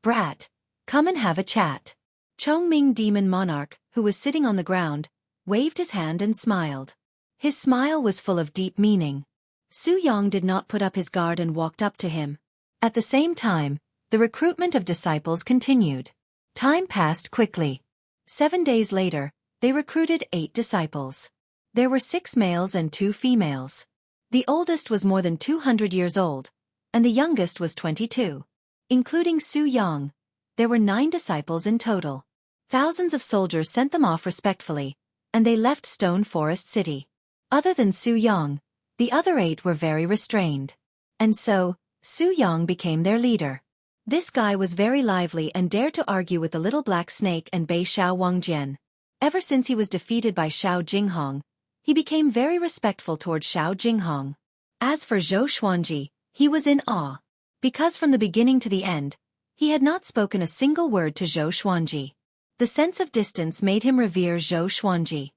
Brat, come and have a chat. Chongming Demon Monarch, who was sitting on the ground, waved his hand and smiled. His smile was full of deep meaning. Su Yang did not put up his guard and walked up to him. At the same time, the recruitment of disciples continued. Time passed quickly. 7 days later, they recruited 8 disciples. There were 6 males and 2 females. The oldest was more than 200 years old, and the youngest was 22. Including Su Yang, there were 9 disciples in total. Thousands of soldiers sent them off respectfully, and they left Stone Forest City. Other than Su Yang, the other 8 were very restrained. And so, Su Yang became their leader. This guy was very lively and dared to argue with the little black snake and Bei Xiao Wangjian. Ever since he was defeated by Xiao Jinghong, he became very respectful toward Xiao Jinghong. As for Zhou Xuanji, he was in awe. Because from the beginning to the end, he had not spoken a single word to Zhou Xuanji. The sense of distance made him revere Zhou Xuanji.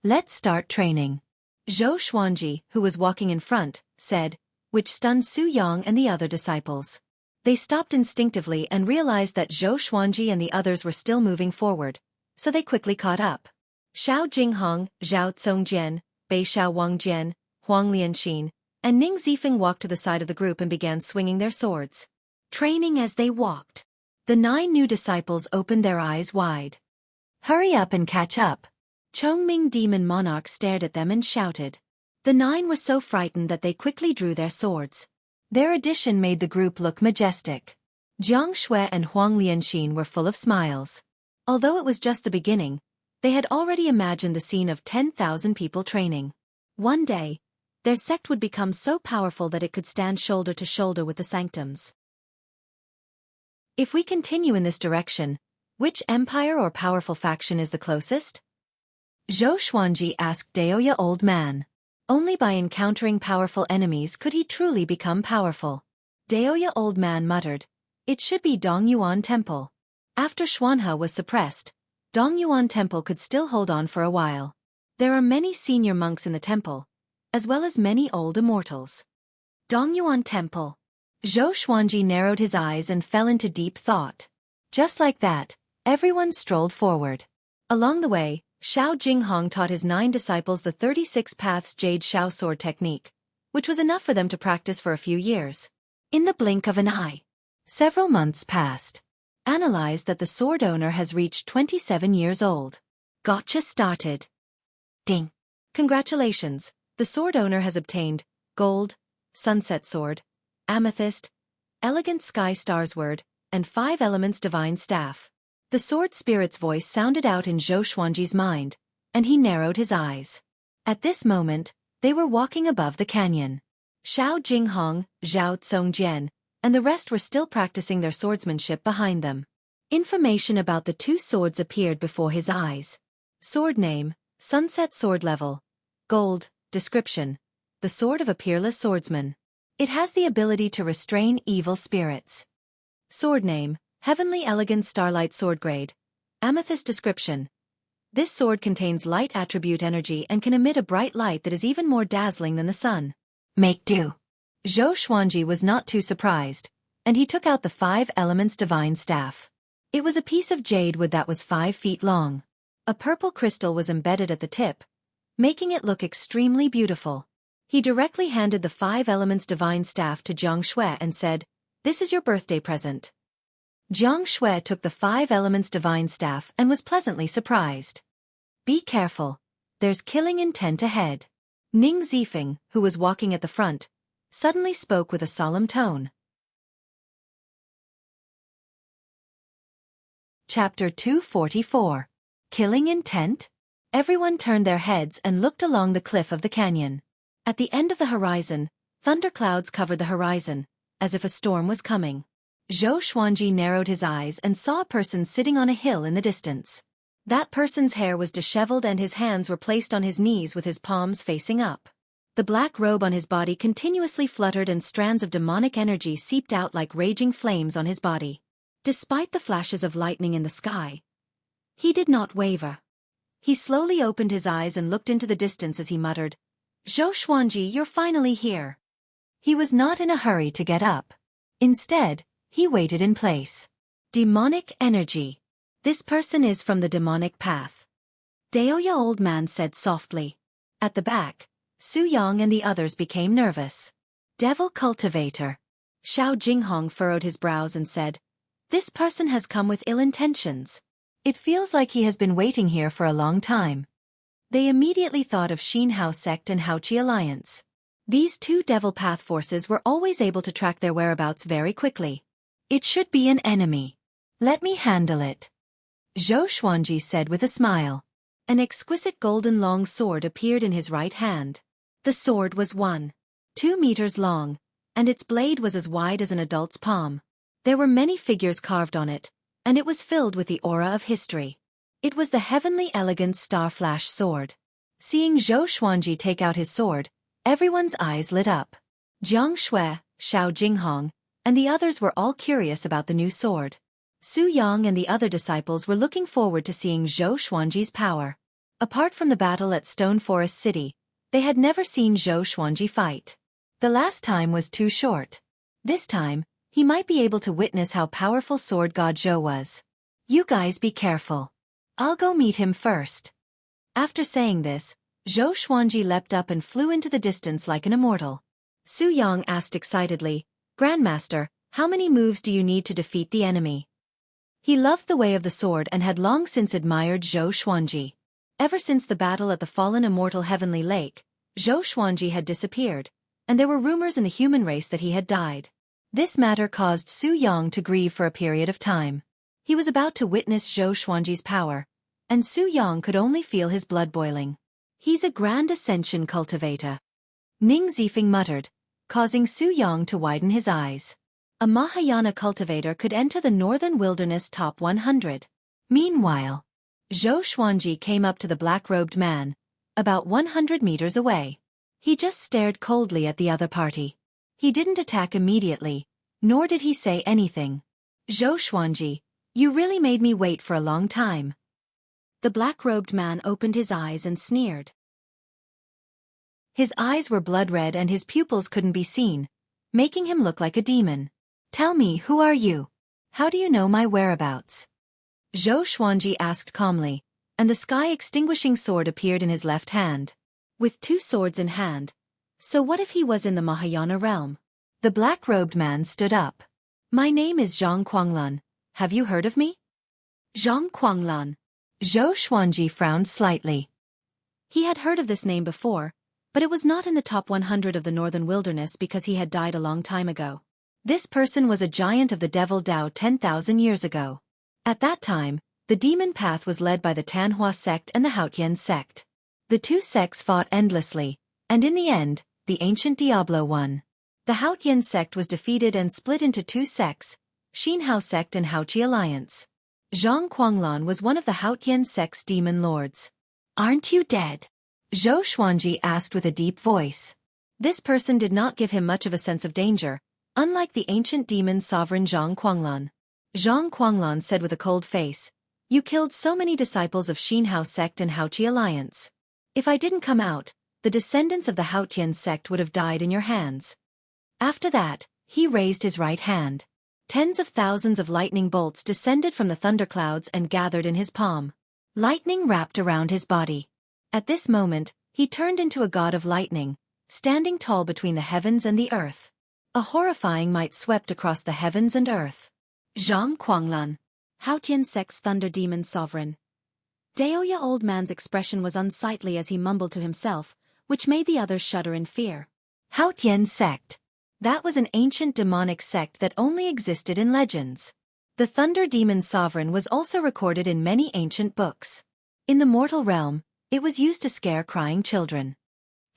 Let's start training. Zhou Xuanji, who was walking in front, said, which stunned Su Yang and the other disciples. They stopped instinctively and realized that Zhou Xuanji and the others were still moving forward, so they quickly caught up. Xiao Jinghong, Zhao Congjian, Bei Xiao Wangjian, Huang Lianxin, and Ning Zifeng walked to the side of the group and began swinging their swords. Training as they walked. The 9 new disciples opened their eyes wide. Hurry up and catch up. Chongming Demon Monarch stared at them and shouted. The 9 were so frightened that they quickly drew their swords. Their addition made the group look majestic. Jiang Shui and Huang Lianxin were full of smiles. Although it was just the beginning, they had already imagined the scene of 10,000 people training. One day, their sect would become so powerful that it could stand shoulder to shoulder with the sanctums. If we continue in this direction, which empire or powerful faction is the closest? Zhou Xuanji asked Daoya Old Man. Only by encountering powerful enemies could he truly become powerful. Daoya Old Man muttered, It should be Dongyuan Temple. After Xuanhe was suppressed, Dongyuan Temple could still hold on for a while. There are many senior monks in the temple, as well as many old immortals. Dongyuan Temple. Zhou Xuanji narrowed his eyes and fell into deep thought. Just like that, everyone strolled forward. Along the way, Xiao Jinghong taught his 9 disciples the 36 Paths Jade Xiao sword technique, which was enough for them to practice for a few years. In the blink of an eye, several months passed. Analyze that the sword owner has reached 27 years old. Gotcha started. Ding. Congratulations, the sword owner has obtained Gold, Sunset Sword, Amethyst, Elegant Sky Stars Word, and 5 Elements Divine Staff. The sword spirit's voice sounded out in Zhou Xuanji's mind, and he narrowed his eyes. At this moment, they were walking above the canyon. Xiao Jinghong, Zhao Tsongjian, and the rest were still practicing their swordsmanship behind them. Information about the 2 swords appeared before his eyes. Sword name, Sunset Sword Level. Gold, description. The sword of a peerless swordsman. It has the ability to restrain evil spirits. Sword name, Heavenly Elegant Starlight Sword Grade. Amethyst description. This sword contains light attribute energy and can emit a bright light that is even more dazzling than the sun. Make do. Zhou Xuanji was not too surprised, and he took out the 5 Elements Divine Staff. It was a piece of jade wood that was 5 feet long. A purple crystal was embedded at the tip, making it look extremely beautiful. He directly handed the 5 Elements Divine Staff to Jiang Shui and said, "This is your birthday present." Jiang Shui took the 5 Elements Divine Staff and was pleasantly surprised. Be careful. There's killing intent ahead. Ning Zifeng, who was walking at the front, suddenly spoke with a solemn tone. Chapter 244. Killing Intent? Everyone turned their heads and looked along the cliff of the canyon. At the end of the horizon, thunderclouds covered the horizon, as if a storm was coming. Zhou Xuanji narrowed his eyes and saw a person sitting on a hill in the distance. That person's hair was disheveled and his hands were placed on his knees with his palms facing up. The black robe on his body continuously fluttered and strands of demonic energy seeped out like raging flames on his body. Despite the flashes of lightning in the sky, he did not waver. He slowly opened his eyes and looked into the distance as he muttered, "Zhou Xuanji, you're finally here." He was not in a hurry to get up. Instead, he waited in place. Demonic energy. This person is from the demonic path. Daoya old man said softly. At the back, Su Yang and the others became nervous. Devil cultivator. Xiao Jinghong furrowed his brows and said, "This person has come with ill intentions. It feels like he has been waiting here for a long time." They immediately thought of Xin Hao sect and Haoqi alliance. These 2 devil path forces were always able to track their whereabouts very quickly. It should be an enemy. Let me handle it. Zhou Xuanji said with a smile. An exquisite golden long sword appeared in his right hand. The sword was 1.2 meters long, and its blade was as wide as an adult's palm. There were many figures carved on it, and it was filled with the aura of history. It was the Heavenly Elegant Star Flash sword. Seeing Zhou Xuanji take out his sword, everyone's eyes lit up. Jiang Shui, Xiao Jinghong, and the others were all curious about the new sword. Su Yang and the other disciples were looking forward to seeing Zhou Xuanji's power. Apart from the battle at Stone Forest City, they had never seen Zhou Xuanji fight. The last time was too short. This time, he might be able to witness how powerful Sword God Zhou was. You guys be careful. I'll go meet him first. After saying this, Zhou Xuanji leapt up and flew into the distance like an immortal. Su Yang asked excitedly, "Grandmaster, how many moves do you need to defeat the enemy?" He loved the way of the sword and had long since admired Zhou Xuanji. Ever since the battle at the fallen immortal Heavenly Lake, Zhou Xuanji had disappeared, and there were rumors in the human race that he had died. This matter caused Su Yang to grieve for a period of time. He was about to witness Zhou Xuanji's power, and Su Yang could only feel his blood boiling. He's a grand ascension cultivator. Ning Zifeng muttered, causing Su Yang to widen his eyes. A Mahayana cultivator could enter the northern wilderness top 100. Meanwhile, Zhou Xuanji came up to the black-robed man, about 100 meters away. He just stared coldly at the other party. He didn't attack immediately, nor did he say anything. "Zhou Xuanji, you really made me wait for a long time." The black-robed man opened his eyes and sneered. His eyes were blood red and his pupils couldn't be seen, making him look like a demon. Tell me, who are you? How do you know my whereabouts? Zhou Xuanji asked calmly, and the sky-extinguishing sword appeared in his left hand. With 2 swords in hand. So what if he was in the Mahayana realm? The black-robed man stood up. My name is Zhang Quanglan. Have you heard of me? Zhang Quanglan. Zhou Xuanji frowned slightly. He had heard of this name before, but it was not in the top 100 of the northern wilderness because he had died a long time ago. This person was a giant of the Devil Dao 10,000 years ago. At that time, the demon path was led by the Tanhua sect and the Haotian sect. The 2 sects fought endlessly, and in the end, the ancient Diablo won. The Haotian sect was defeated and split into 2 sects, Xinhao sect and Haoqi alliance. Zhang Quanglan was one of the Haotian sect's demon lords. Aren't you dead? Zhou Xuanji asked with a deep voice. This person did not give him much of a sense of danger, unlike the ancient demon sovereign Zhang Quanglan. Zhang Quanglan said with a cold face, You killed so many disciples of Xinhao sect and Haoqi alliance. If I didn't come out, the descendants of the Haotian sect would have died in your hands. After that, he raised his right hand. Tens of thousands of lightning bolts descended from the thunderclouds and gathered in his palm. Lightning wrapped around his body. At this moment, he turned into a god of lightning, standing tall between the heavens and the earth. A horrifying might swept across the heavens and earth. Zhang Quanglan, Haotian sect's thunder demon sovereign. Daoya old man's expression was unsightly as he mumbled to himself, which made the others shudder in fear. Haotian sect. That was an ancient demonic sect that only existed in legends. The thunder demon sovereign was also recorded in many ancient books. In the mortal realm, it was used to scare crying children.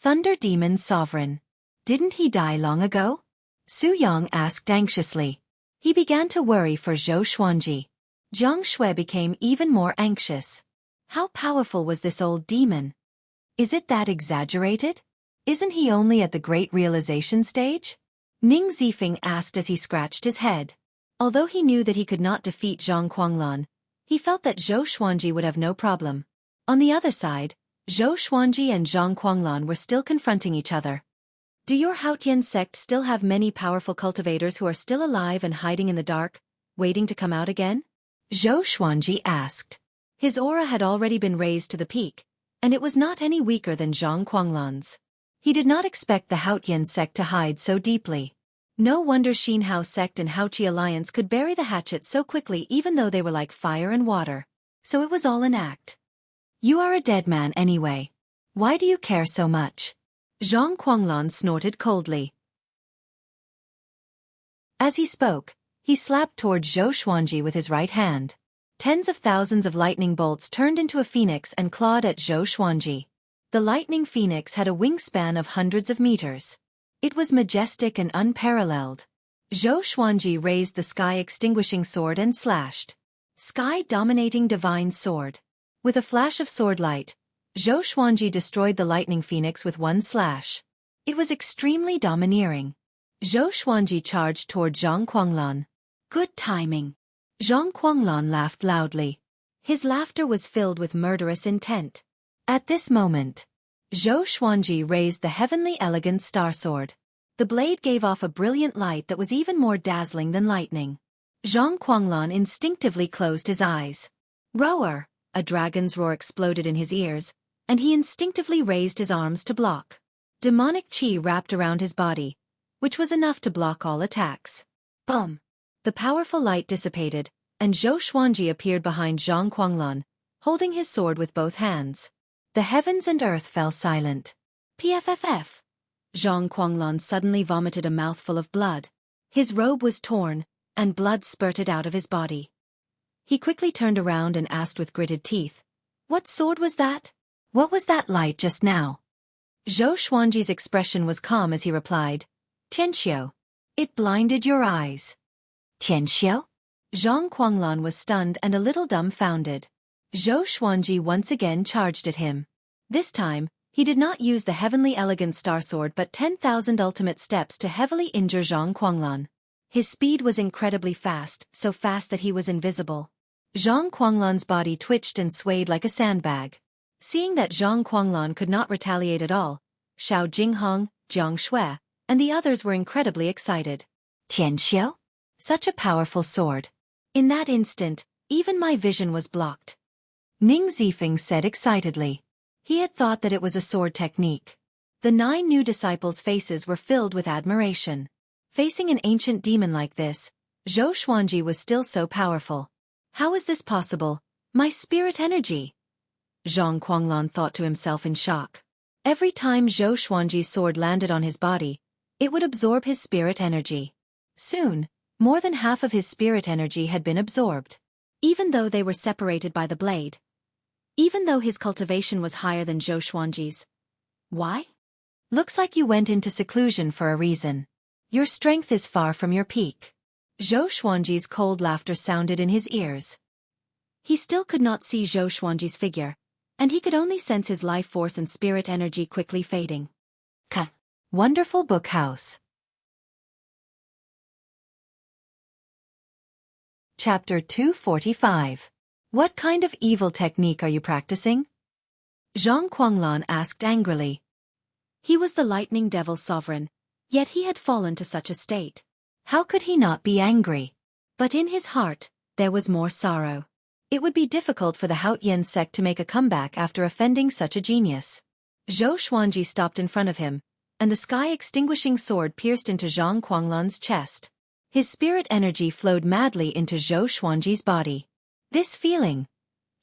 Thunder demon sovereign. Didn't he die long ago? Su Yang asked anxiously. He began to worry for Zhou Xuanji. Jiang Shui became even more anxious. How powerful was this old demon? Is it that exaggerated? Isn't he only at the great realization stage? Ning Zifeng asked as he scratched his head. Although he knew that he could not defeat Zhang Quanglan, he felt that Zhou Xuanji would have no problem. On the other side, Zhou Xuanji and Zhang Quanglan were still confronting each other. Do your Haotian sect still have many powerful cultivators who are still alive and hiding in the dark, waiting to come out again? Zhou Xuanji asked. His aura had already been raised to the peak, and it was not any weaker than Zhang Quanglan's. He did not expect the Haotian sect to hide so deeply. No wonder Xinhao sect and Haoqi alliance could bury the hatchet so quickly even though they were like fire and water. So it was all an act. You are a dead man anyway. Why do you care so much? Zhang Quanglan snorted coldly. As he spoke, he slapped toward Zhou Xuanji with his right hand. Tens of thousands of lightning bolts turned into a phoenix and clawed at Zhou Xuanji. The lightning phoenix had a wingspan of hundreds of meters. It was majestic and unparalleled. Zhou Xuanji raised the sky-extinguishing sword and slashed. Sky-dominating divine sword. With a flash of sword light, Zhou Xuanji destroyed the lightning phoenix with one slash. It was extremely domineering. Zhou Xuanji charged toward Zhang Quanglan. Good timing. Zhang Quanglan laughed loudly. His laughter was filled with murderous intent. At this moment, Zhou Xuanji raised the heavenly elegant star sword. The blade gave off a brilliant light that was even more dazzling than lightning. Zhang Quanglan instinctively closed his eyes. Roar! A dragon's roar exploded in his ears, and he instinctively raised his arms to block. Demonic qi wrapped around his body, which was enough to block all attacks. Boom! The powerful light dissipated, and Zhou Xuanji appeared behind Zhang Quanglan, holding his sword with both hands. The heavens and earth fell silent. PFFF! Zhang Quanglan suddenly vomited a mouthful of blood. His robe was torn, and blood spurted out of his body. He quickly turned around and asked with gritted teeth, What sword was that? What was that light just now? Zhou Xuanji's expression was calm as he replied, Tianxiu. It blinded your eyes. Tianxiu? Zhang Quanglan was stunned and a little dumbfounded. Zhou Xuanji once again charged at him. This time, he did not use the heavenly elegant star sword but 10,000 ultimate steps to heavily injure Zhang Quanglan. His speed was incredibly fast, so fast that he was invisible. Zhang Quanglan's body twitched and swayed like a sandbag. Seeing that Zhang Quanglan could not retaliate at all, Xiao Jinghong, Jiang Shui, and the others were incredibly excited. Tianxiu? Such a powerful sword. In that instant, even my vision was blocked. Ning Zifeng said excitedly. He had thought that it was a sword technique. The 9 new disciples' faces were filled with admiration. Facing an ancient demon like this, Zhou Xuanji was still so powerful. How is this possible? My spirit energy! Zhang Quanglan thought to himself in shock. Every time Zhou Xuanji's sword landed on his body, it would absorb his spirit energy. Soon, more than half of his spirit energy had been absorbed. Even though they were separated by the blade. Even though his cultivation was higher than Zhou Xuanji's. Why? Looks like you went into seclusion for a reason. Your strength is far from your peak. Zhou Xuanji's cold laughter sounded in his ears. He still could not see Zhou Xuanji's figure, and he could only sense his life force and spirit energy quickly fading. Wonderful book house. Chapter 245. What kind of evil technique are you practicing? Zhang Quanglan asked angrily. He was the lightning devil sovereign, yet he had fallen to such a state. How could he not be angry? But in his heart, there was more sorrow. It would be difficult for the Haotian sect to make a comeback after offending such a genius. Zhou Xuanji stopped in front of him, and the sky-extinguishing sword pierced into Zhang Quanglan's chest. His spirit energy flowed madly into Zhou Xuanji's body. This feeling.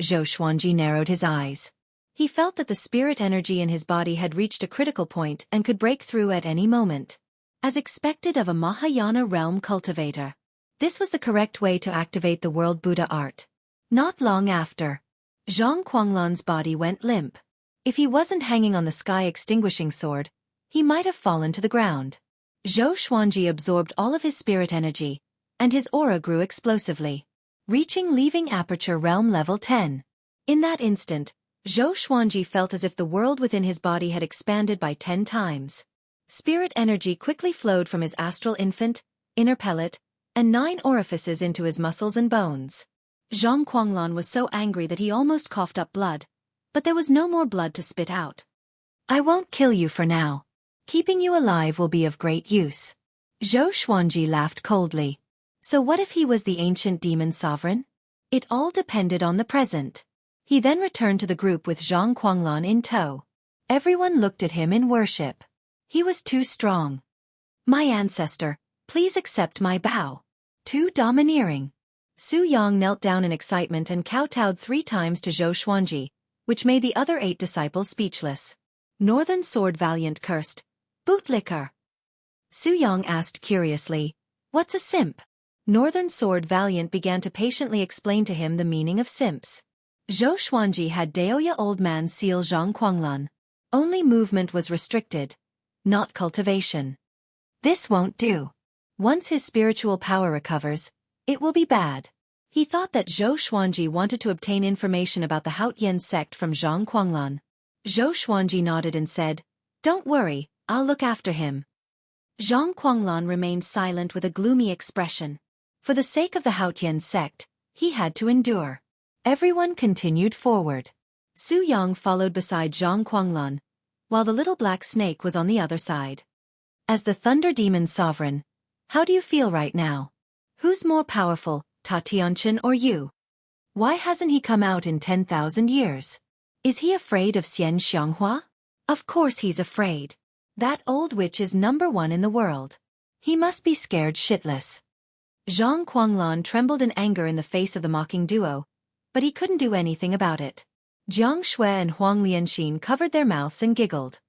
Zhou Xuanji narrowed his eyes. He felt that the spirit energy in his body had reached a critical point and could break through at any moment. As expected of a Mahayana realm cultivator. This was the correct way to activate the world Buddha art. Not long after, Zhang Quanglan's body went limp. If he wasn't hanging on the sky-extinguishing sword, he might have fallen to the ground. Zhou Xuanji absorbed all of his spirit energy, and his aura grew explosively, reaching leaving aperture realm level 10. In that instant, Zhou Xuanji felt as if the world within his body had expanded by 10 times. Spirit energy quickly flowed from his astral infant, inner pellet, and 9 orifices into his muscles and bones. Zhang Quanglan was so angry that he almost coughed up blood, but there was no more blood to spit out. I won't kill you for now. Keeping you alive will be of great use. Zhou Xuanji laughed coldly. So what if he was the ancient demon sovereign? It all depended on the present. He then returned to the group with Zhang Quanglan in tow. Everyone looked at him in worship. He was too strong. My ancestor, please accept my bow. Too domineering. Su Yang knelt down in excitement and kowtowed 3 times to Zhou Xuanji, which made the other 8 disciples speechless. Northern Sword Valiant cursed. Bootlicker. Su Yang asked curiously, "What's a simp?" Northern Sword Valiant began to patiently explain to him the meaning of simps. Zhou Xuanji had Daoya Old Man seal Zhang Quanglan. Only movement was restricted, not cultivation. This won't do. Once his spiritual power recovers, it will be bad. He thought that Zhou Xuanji wanted to obtain information about the Haotian sect from Zhang Quanglan. Zhou Xuanji nodded and said, "Don't worry, I'll look after him." Zhang Quanglan remained silent with a gloomy expression. For the sake of the Haotian sect, he had to endure. Everyone continued forward. Su Yang followed beside Zhang Quanglan, while the little black snake was on the other side. As the Thunder Demon Sovereign, how do you feel right now? Who's more powerful, Ta Tianchen or you? Why hasn't he come out in 10,000 years? Is he afraid of Xian Xianghua? Of course he's afraid. That old witch is #1 in the world. He must be scared shitless. Zhang Quanglan trembled in anger in the face of the mocking duo, but he couldn't do anything about it. Jiang Shui and Huang Lianxin covered their mouths and giggled.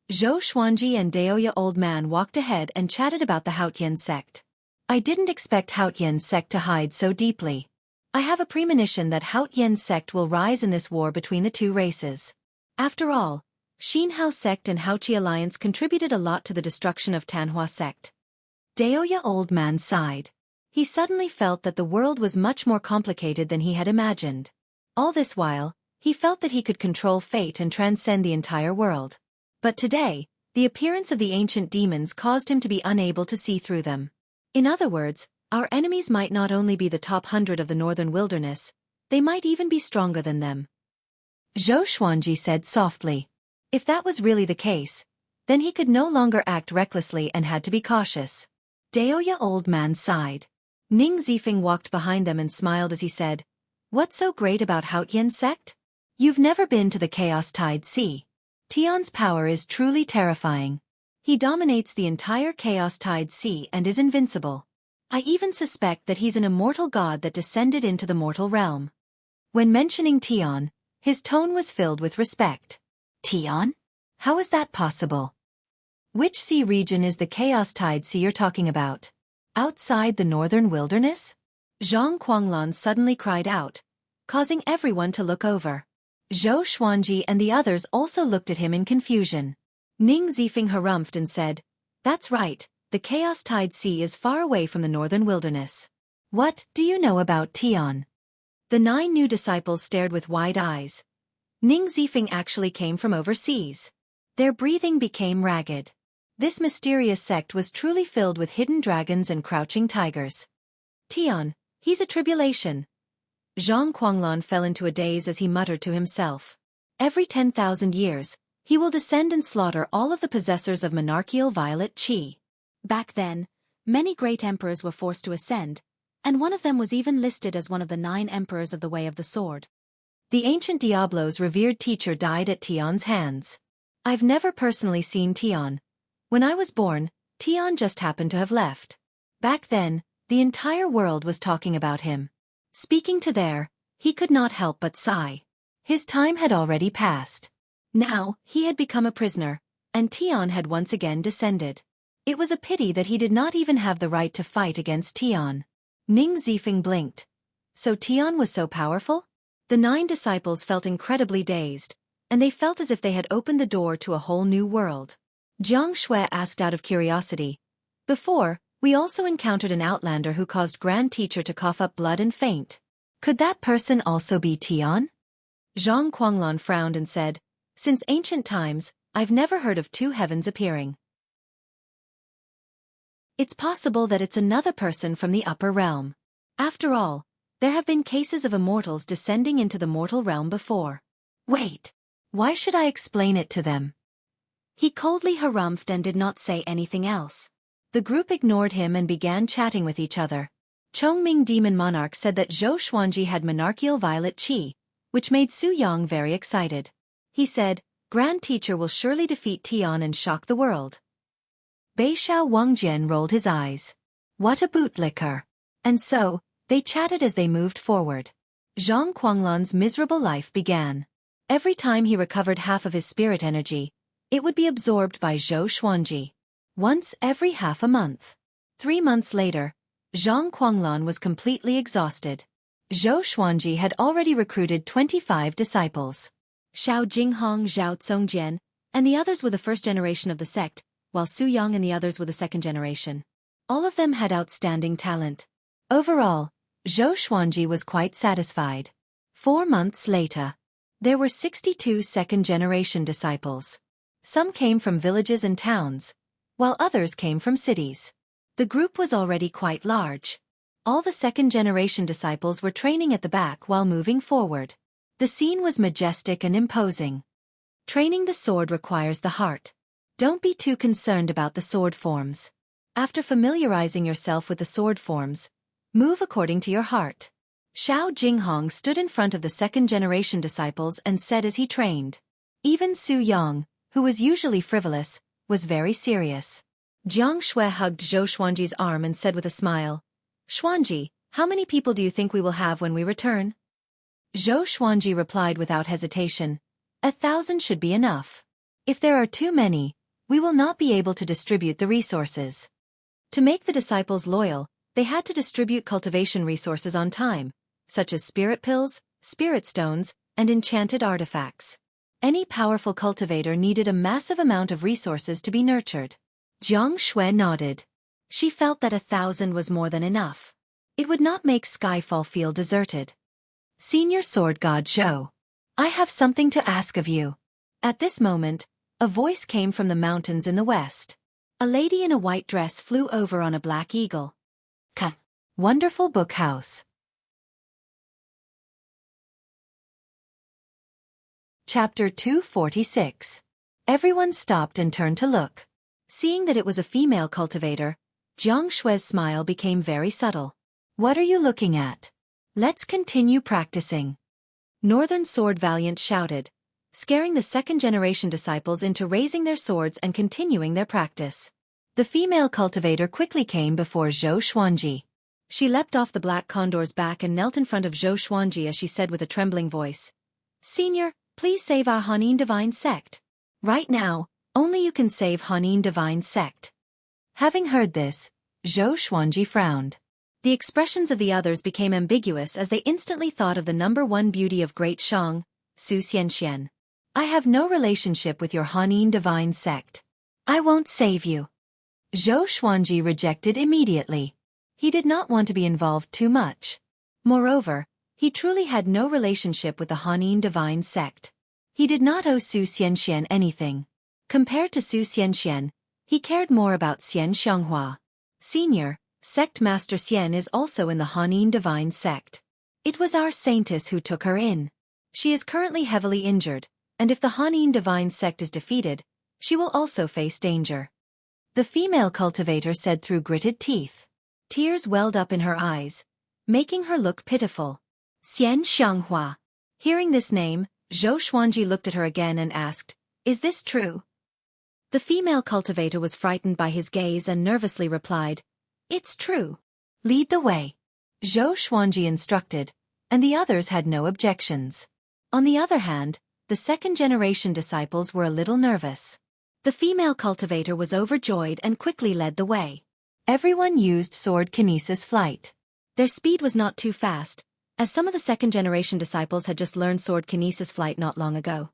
Zhou Xuanji and Daoya Old Man walked ahead and chatted about the Haotian sect. I didn't expect Haotian sect to hide so deeply. I have a premonition that Haotian sect will rise in this war between the 2 races. After all, Xinhao sect and Haoqi alliance contributed a lot to the destruction of Tanhua sect. Daoya Old Man sighed. He suddenly felt that the world was much more complicated than he had imagined. All this while, he felt that he could control fate and transcend the entire world. But today, the appearance of the ancient demons caused him to be unable to see through them. In other words, our enemies might not only be the top 100 of the northern wilderness, they might even be stronger than them. Zhou Xuanji said softly. If that was really the case, Then he could no longer act recklessly and had to be cautious. Daoya old man sighed. Ning Zifeng walked behind them and smiled as he said, "What's so great about Haotian sect? You've never been to the Chaos Tide Sea. Tion's power is truly terrifying. He dominates the entire Chaos Tide Sea and is invincible. I even suspect that he's an immortal god that descended into the mortal realm." When mentioning Tion, his tone was filled with respect. "Tion? How is that possible? Which sea region is the Chaos Tide Sea you're talking about? Outside the northern wilderness?" Zhang Quanglan suddenly cried out, causing everyone to look over. Zhou Xuanji and the others also looked at him in confusion. Ning Zifeng harumphed and said, "That's right, the Chaos Tide Sea is far away from the northern wilderness. What do you know about Tion?" The 9 new disciples stared with wide eyes. Ning Zifeng actually came from overseas. Their breathing became ragged. This mysterious sect was truly filled with hidden dragons and crouching tigers. "Tion, he's a tribulation." Zhang Quanglan fell into a daze as he muttered to himself. "Every 10,000 years, he will descend and slaughter all of the possessors of monarchical violet qi." Back then, many great emperors were forced to ascend, and one of them was even listed as one of the 9 emperors of the Way of the Sword. The ancient Diablo's revered teacher died at Tion's hands. I've never personally seen Tion. When I was born, Tion just happened to have left. Back then, the entire world was talking about him. Speaking to there, he could not help but sigh. His time had already passed. Now, he had become a prisoner, and Tion had once again descended. It was a pity that he did not even have the right to fight against Tion. Ning Zifeng blinked. So Tion was so powerful? The 9 disciples felt incredibly dazed, and they felt as if they had opened the door to a whole new world. Jiang Shui asked out of curiosity, "Before, we also encountered an outlander who caused Grand Teacher to cough up blood and faint. Could that person also be Tion?" Zhang Quanglan frowned and said, "Since ancient times, I've never heard of 2 heavens appearing. It's possible that it's another person from the upper realm. After all, there have been cases of immortals descending into the mortal realm before. Wait, why should I explain it to them?" He coldly harumphed and did not say anything else. The group ignored him and began chatting with each other. Chongming Demon Monarch said that Zhou Xuanji had monarchical violet qi, which made Su Yang very excited. He said, "Grand Teacher will surely defeat Tion and shock the world." Beishao Wangjian rolled his eyes. What a bootlicker. And so, they chatted as they moved forward. Zhang Quanglan's miserable life began. Every time he recovered half of his spirit energy, it would be absorbed by Zhou Xuanji. Once every half a month. 3 months later, Zhang Quanglan was completely exhausted. Zhou Xuanji had already recruited 25 disciples. Xiao Jinghong, Zhao Tsongjian, and the others were the first generation of the sect, while Su Yang and the others were the second generation. All of them had outstanding talent. Overall, Zhou Xuanji was quite satisfied. 4 months later, there were 62 second-generation disciples. Some came from villages and towns, while others came from cities. The group was already quite large. All the second-generation disciples were training at the back while moving forward. The scene was majestic and imposing. Training the sword requires the heart. Don't be too concerned about the sword forms. After familiarizing yourself with the sword forms, move according to your heart. Xiao Jinghong stood in front of the second-generation disciples and said as he trained. Even Su Yang, who was usually frivolous, was very serious. Jiang Shui hugged Zhou Xuanji's arm and said with a smile, "Xuanji, how many people do you think we will have when we return?" Zhou Xuanji replied without hesitation, 1,000 should be enough. If there are too many, we will not be able to distribute the resources. To make the disciples loyal, they had to distribute cultivation resources on time, such as spirit pills, spirit stones, and enchanted artifacts. Any powerful cultivator needed a massive amount of resources to be nurtured. Jiang Shui nodded. She felt that 1,000 was more than enough. It would not make Skyfall feel deserted. "Senior Sword God Zhou, I have something to ask of you." At this moment, a voice came from the mountains in the west. A lady in a white dress flew over on a black eagle. Wonderful book house. Chapter 246. Everyone stopped and turned to look. Seeing that it was a female cultivator, Jiang Shui's smile became very subtle. What are you looking at? Let's continue practicing. Northern Sword Valiant shouted, scaring the second-generation disciples into raising their swords and continuing their practice. The female cultivator quickly came before Zhou Xuanji. She leapt off the black condor's back and knelt in front of Zhou Xuanji as she said with a trembling voice, "Senior, please save our Hanin divine sect. Right now, only you can save Hanin divine sect." Having heard this, Zhou Xuanji frowned. The expressions of the others became ambiguous as they instantly thought of the number one beauty of Great Shang, Su Xianxian. "I have no relationship with your Hanin divine sect. I won't save you." Zhou Xuanji rejected immediately. He did not want to be involved too much. Moreover, he truly had no relationship with the Hanin divine sect. He did not owe Su Xianxian anything. Compared to Su Xianxian, he cared more about Xian Xianghua. Senior, Sect Master Xian is also in the Hanin divine sect. It was our saintess who took her in. She is currently heavily injured, and if the Hanin divine sect is defeated, she will also face danger. The female cultivator said through gritted teeth. Tears welled up in her eyes, making her look pitiful. Xian Xianghua. Hearing this name, Zhou Xuanji looked at her again and asked, "Is this true?" The female cultivator was frightened by his gaze and nervously replied, "It's true. Lead the way." Zhou Xuanji instructed, and the others had no objections. On the other hand, the second-generation disciples were a little nervous. The female cultivator was overjoyed and quickly led the way. Everyone used sword kinesis flight. Their speed was not too fast, as some of the second-generation disciples had just learned sword kinesis flight not long ago.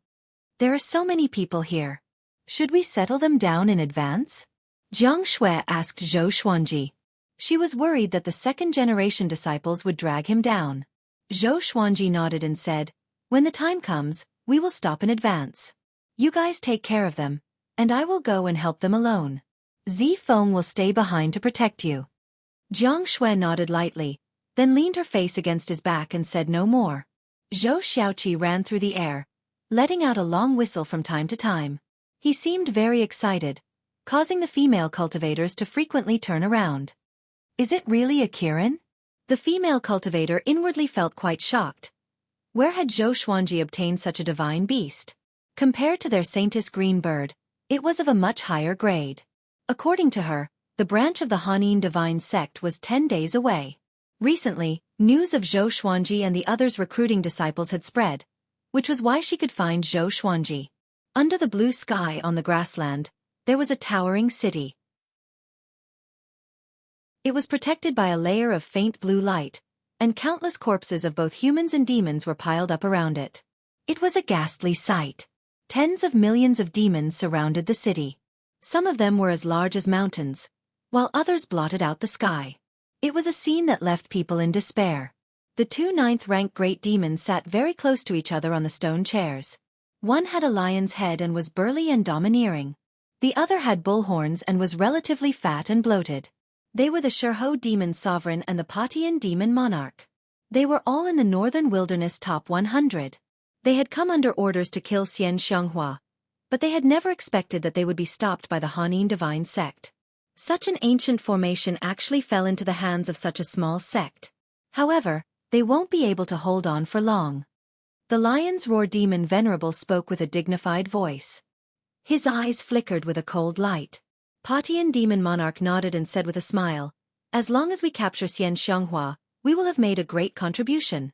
"There are so many people here. Should we settle them down in advance?" Jiang Shui asked Zhou Xuanji. She was worried that the second-generation disciples would drag him down. Zhou Xuanji nodded and said, "When the time comes, we will stop in advance. You guys take care of them, and I will go and help them alone. Zi Feng will stay behind to protect you." Jiang Shui nodded lightly, then leaned her face against his back and said no more. Zhou Xiaoqi ran through the air, letting out a long whistle from time to time. He seemed very excited, causing the female cultivators to frequently turn around. "Is it really a Kirin?" The female cultivator inwardly felt quite shocked. Where had Zhou Xuanji obtained such a divine beast? Compared to their saintess green bird, it was of a much higher grade. According to her, the branch of the Hanin divine sect was 10 days away. Recently, news of Zhou Xuanji and the others recruiting disciples had spread, which was why she could find Zhou Xuanji. Under the blue sky on the grassland, there was a towering city. It was protected by a layer of faint blue light, and countless corpses of both humans and demons were piled up around it. It was a ghastly sight. Tens of millions of demons surrounded the city. Some of them were as large as mountains, while others blotted out the sky. It was a scene that left people in despair. The two ninth-rank great demons sat very close to each other on the stone chairs. One had a lion's head and was burly and domineering. The other had bull horns and was relatively fat and bloated. They were the Shurho demon sovereign and the Patian demon monarch. They were all in the northern wilderness top 100. They had come under orders to kill Xian Xianghua, but they had never expected that they would be stopped by the Hanin divine sect. Such an ancient formation actually fell into the hands of such a small sect. However, they won't be able to hold on for long. The lion's roar demon venerable spoke with a dignified voice. His eyes flickered with a cold light. Patian demon monarch nodded and said with a smile, "As long as we capture Xian Xianghua, we will have made a great contribution."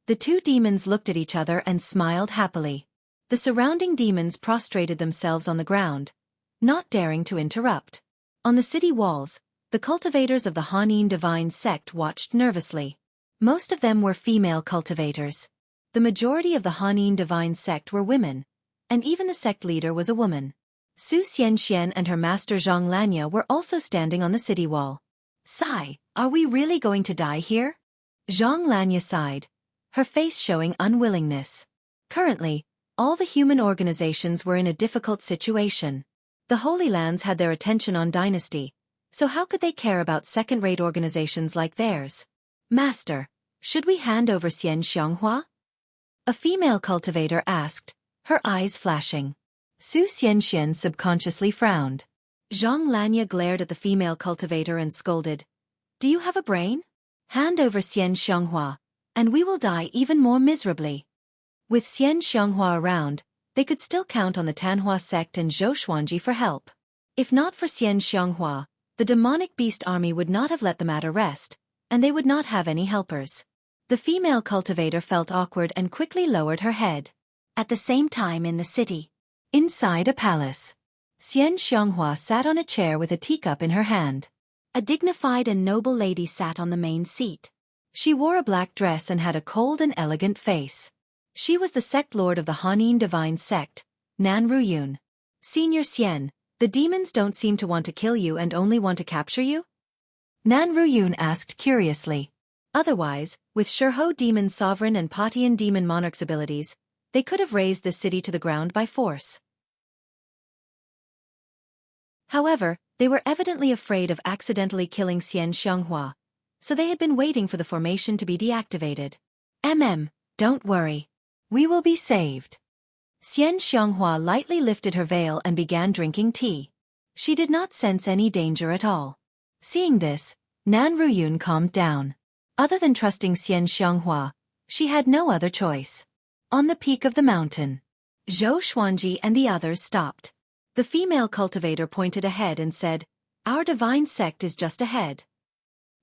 The two demons looked at each other and smiled happily. The surrounding demons prostrated themselves on the ground, not daring to interrupt. On the city walls, the cultivators of the Hanin divine sect watched nervously. Most of them were female cultivators. The majority of the Hanin divine sect were women, and even the sect leader was a woman. Su Xianxian and her master Zhang Lanya were also standing on the city wall. "Sigh, are we really going to die here?" Zhang Lanya sighed, her face showing unwillingness. Currently, all the human organizations were in a difficult situation. The Holy Lands had their attention on dynasty, so how could they care about second-rate organizations like theirs? "Master, should we hand over Xian Xianghua?" A female cultivator asked, her eyes flashing. Su Xianxian subconsciously frowned. Zhang Lanya glared at the female cultivator and scolded. Do you have a brain? Hand over Xian Xianghua, and we will die even more miserably. With Xian Xianghua around, they could still count on the Tanhua sect and Zhou Xuanji for help. If not for Xian Xianghua, the demonic beast army would not have let the matter rest, and they would not have any helpers. The female cultivator felt awkward and quickly lowered her head. At the same time in the city, inside a palace, Xian Xianghua sat on a chair with a teacup in her hand. A dignified and noble lady sat on the main seat. She wore a black dress and had a cold and elegant face. She was the sect lord of the Hanin divine sect, Nan Ruyun. Senior Xian, the demons don't seem to want to kill you and only want to capture you? Nan Ruyun asked curiously. Otherwise, with Shurho demon sovereign and Patian demon monarch's abilities, they could have razed the city to the ground by force. However, they were evidently afraid of accidentally killing Xian Xianghua, so they had been waiting for the formation to be deactivated. Don't worry. We will be saved. Xian Xianghua lightly lifted her veil and began drinking tea. She did not sense any danger at all. Seeing this, Nan Ruyun calmed down. Other than trusting Xian Xianghua, she had no other choice. On the peak of the mountain, Zhou Xuanji and the others stopped. The female cultivator pointed ahead and said, Our divine sect is just ahead.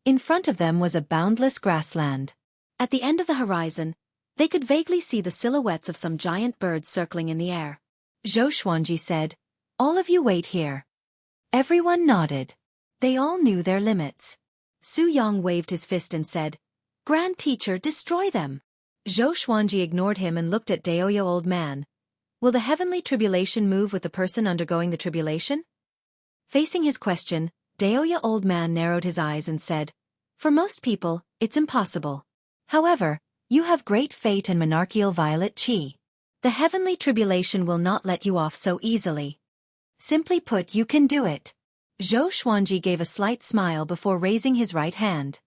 In front of them was a boundless grassland. At the end of the horizon, they could vaguely see the silhouettes of some giant birds circling in the air. Zhou Xuanji said, All of you wait here. Everyone nodded. They all knew their limits. Su Yang waved his fist and said, Grand Teacher, destroy them. Zhou Xuanji ignored him and looked at Daoya Old Man. Will the heavenly tribulation move with the person undergoing the tribulation? Facing his question, Daoya Old Man narrowed his eyes and said, For most people, it's impossible. However, you have great fate and monarchical violet chi. The heavenly tribulation will not let you off so easily. Simply put, you can do it. Zhou Xuanji gave a slight smile before raising his right hand.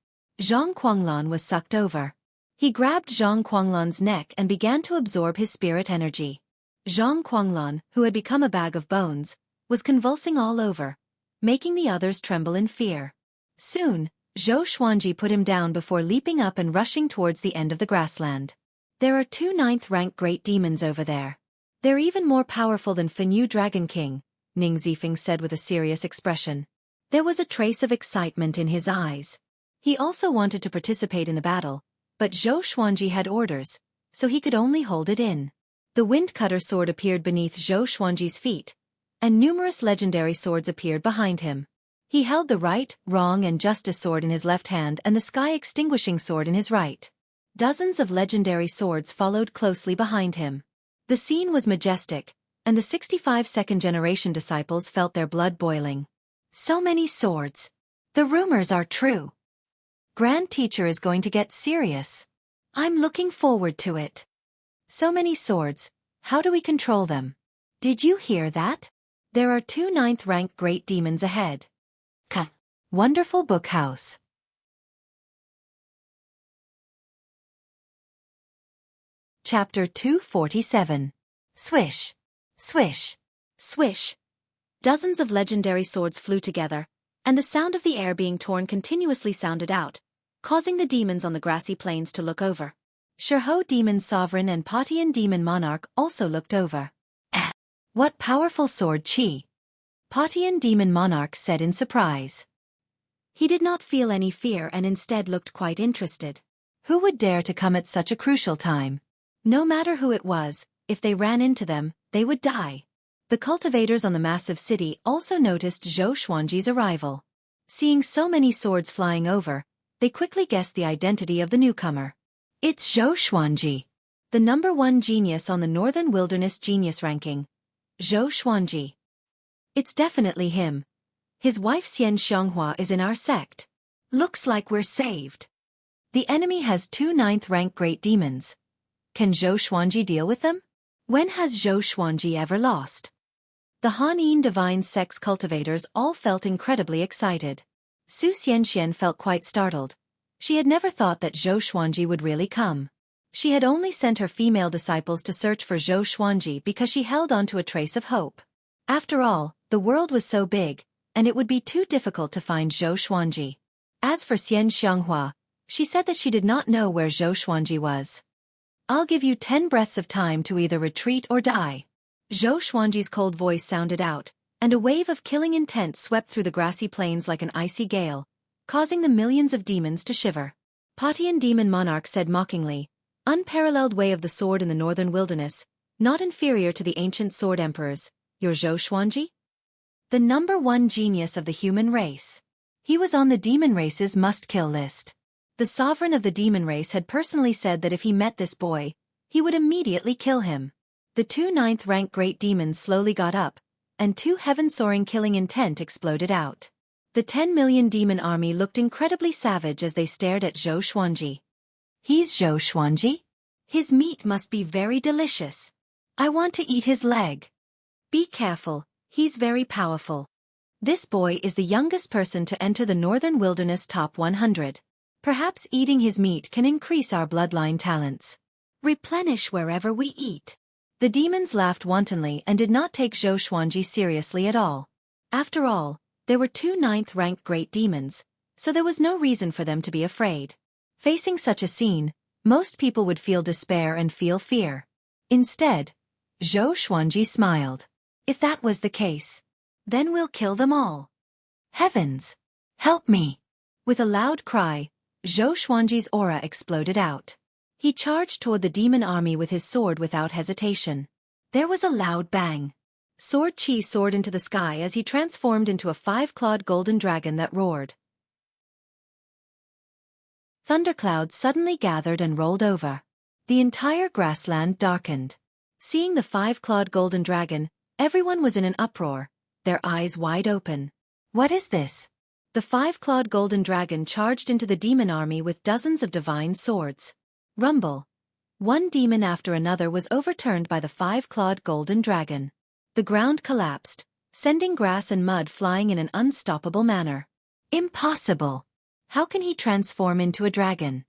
Zhang Quanglan was sucked over. He grabbed Zhang Quanglan's neck and began to absorb his spirit energy. Zhang Quanglan, who had become a bag of bones, was convulsing all over, making the others tremble in fear. Soon, Zhou Xuanji put him down before leaping up and rushing towards the end of the grassland. There are 2 9th-rank great demons over there. They're even more powerful than Fenyu Dragon King, Ning Zifeng said with a serious expression. There was a trace of excitement in his eyes. He also wanted to participate in the battle, but Zhou Xuanji had orders, so he could only hold it in. The Windcutter sword appeared beneath Zhou Xuanji's feet, and numerous legendary swords appeared behind him. He held the right, wrong and justice sword in his left hand and the sky extinguishing sword in his right. Dozens of legendary swords followed closely behind him. The scene was majestic, and the 65 second-generation disciples felt their blood boiling. So many swords. The rumors are true. Grand Teacher is going to get serious. I'm looking forward to it. So many swords, how do we control them? Did you hear that? There are 2 9th-rank great demons ahead. Wonderful book house. Chapter 247. Swish. Swish. Swish. Dozens of legendary swords flew together, and the sound of the air being torn continuously sounded out, causing the demons on the grassy plains to look over. Shurho Demon Sovereign and Patian Demon Monarch also looked over. What powerful sword chi! Patian Demon Monarch said in surprise. He did not feel any fear and instead looked quite interested. Who would dare to come at such a crucial time? No matter who it was, if they ran into them, they would die. The cultivators on the massive city also noticed Zhou Xuanji's arrival. Seeing so many swords flying over, they quickly guessed the identity of the newcomer. It's Zhou Xuanji, the #1 genius on the Northern Wilderness Genius ranking. Zhou Xuanji. It's definitely him. His wife Xian Xianghua is in our sect. Looks like we're saved. The enemy has 2 9th-rank great demons. Can Zhou Xuanji deal with them? When has Zhou Xuanji ever lost? The Hanin divine sect's cultivators all felt incredibly excited. Su Xianxian felt quite startled. She had never thought that Zhou Xuanji would really come. She had only sent her female disciples to search for Xueqi because she held on to a trace of hope. After all, the world was so big, and it would be too difficult to find Xueqi. As for Xian Xianghua, she said that she did not know where Xueqi was. "I'll give you 10 breaths of time to either retreat or die." Xueqi's cold voice sounded out, and a wave of killing intent swept through the grassy plains like an icy gale, causing the millions of demons to shiver. Patian demon monarch said mockingly, "Unparalleled way of the sword in the northern wilderness, not inferior to the ancient sword emperors, your Xueqi? The #1 genius of the human race." He was on the demon race's must-kill list. The sovereign of the demon race had personally said that if he met this boy, he would immediately kill him. The 2 9th-rank great demons slowly got up, and 2 heaven-soaring killing intent exploded out. The 10 million demon army looked incredibly savage as they stared at Xueqi. "He's Xueqi? His meat must be very delicious. I want to eat his leg." "Be careful, he's very powerful. This boy is the youngest person to enter the Northern Wilderness Top 100. Perhaps eating his meat can increase our bloodline talents. Replenish wherever we eat." The demons laughed wantonly and did not take Xueqi seriously at all. After all, there were 2 9th-ranked great demons, so there was no reason for them to be afraid. Facing such a scene, most people would feel despair and feel fear. Instead, Xueqi smiled. "If that was the case, then we'll kill them all. Heavens! Help me!" With a loud cry, Xueqi's aura exploded out. He charged toward the demon army with his sword without hesitation. There was a loud bang. Sword Qi soared into the sky as he transformed into a 5-clawed golden dragon that roared. Thunderclouds suddenly gathered and rolled over. The entire grassland darkened. Seeing the 5-clawed golden dragon, everyone was in an uproar, their eyes wide open. "What is this?" The 5-clawed golden dragon charged into the demon army with dozens of divine swords. Rumble. One demon after another was overturned by the 5-clawed golden dragon. The ground collapsed, sending grass and mud flying in an unstoppable manner. "Impossible! How can he transform into a dragon?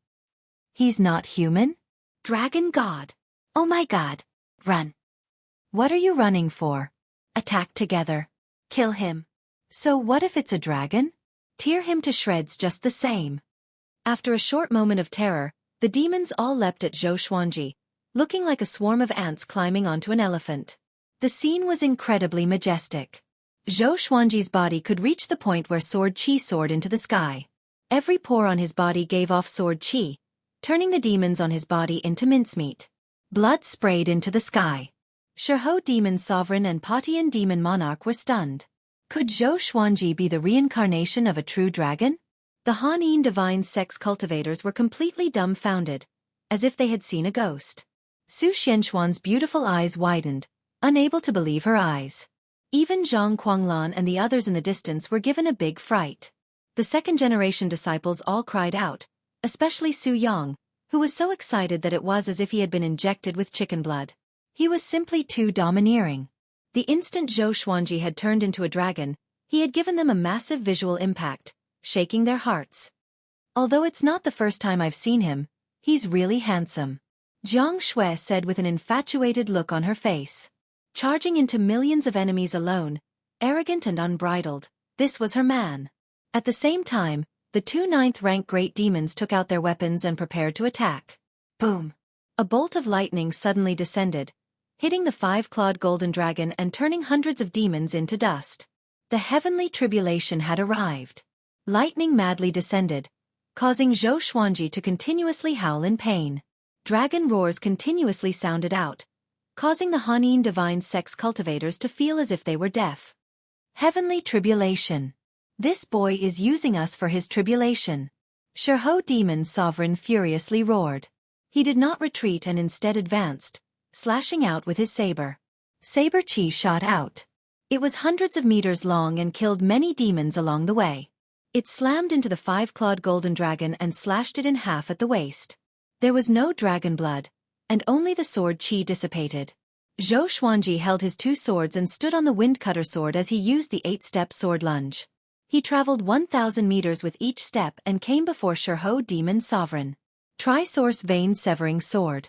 He's not human? Dragon God! Oh my God! Run!" "What are you running for? Attack together. Kill him." "So what if it's a dragon? Tear him to shreds just the same." After a short moment of terror, the demons all leapt at Xueqi, looking like a swarm of ants climbing onto an elephant. The scene was incredibly majestic. Xueqi's body could reach the point where Sword Qi soared into the sky. Every pore on his body gave off Sword Qi, turning the demons on his body into mincemeat. Blood sprayed into the sky. Xueqi demon sovereign and Patian demon monarch were stunned. Could Xueqi be the reincarnation of a true dragon? The Hanyin divine sex cultivators were completely dumbfounded, as if they had seen a ghost. Su Xianxuan's beautiful eyes widened, unable to believe her eyes. Even Zhang Quanglan and the others in the distance were given a big fright. The second-generation disciples all cried out, especially Su Yang, who was so excited that it was as if he had been injected with chicken blood. He was simply too domineering. The instant Xueqi had turned into a dragon, he had given them a massive visual impact, shaking their hearts. "Although it's not the first time I've seen him, he's really handsome," Jiang Shui said with an infatuated look on her face. Charging into millions of enemies alone, arrogant and unbridled, this was her man. At the same time, the 2 9th-rank great demons took out their weapons and prepared to attack. Boom! A bolt of lightning suddenly descended, hitting the 5-clawed golden dragon and turning hundreds of demons into dust. The heavenly tribulation had arrived. Lightning madly descended, causing Xueqi to continuously howl in pain. Dragon roars continuously sounded out, causing the Hanyin divine sex cultivators to feel as if they were deaf. Heavenly tribulation. This boy is using us for his tribulation. Xueqi demon sovereign furiously roared. He did not retreat and instead advanced, slashing out with his saber. Saber Qi shot out. It was hundreds of meters long and killed many demons along the way. It slammed into the 5-clawed golden dragon and slashed it in half at the waist. There was no dragon blood, and only the sword Qi dissipated. Xueqi held his 2 swords and stood on the windcutter sword as he used the 8-step sword lunge. He traveled 1,000 meters with each step and came before Xueqi demon sovereign. Tri-source vein-severing sword.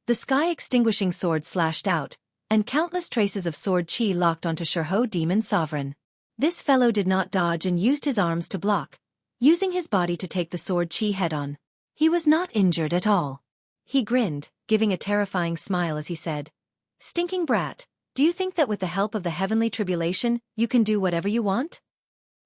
The sky-extinguishing sword slashed out, and countless traces of sword chi locked onto Xueqi demon sovereign. This fellow did not dodge and used his arms to block, using his body to take the sword chi head-on. He was not injured at all. He grinned, giving a terrifying smile as he said, "Stinking brat, do you think that with the help of the heavenly tribulation, you can do whatever you want?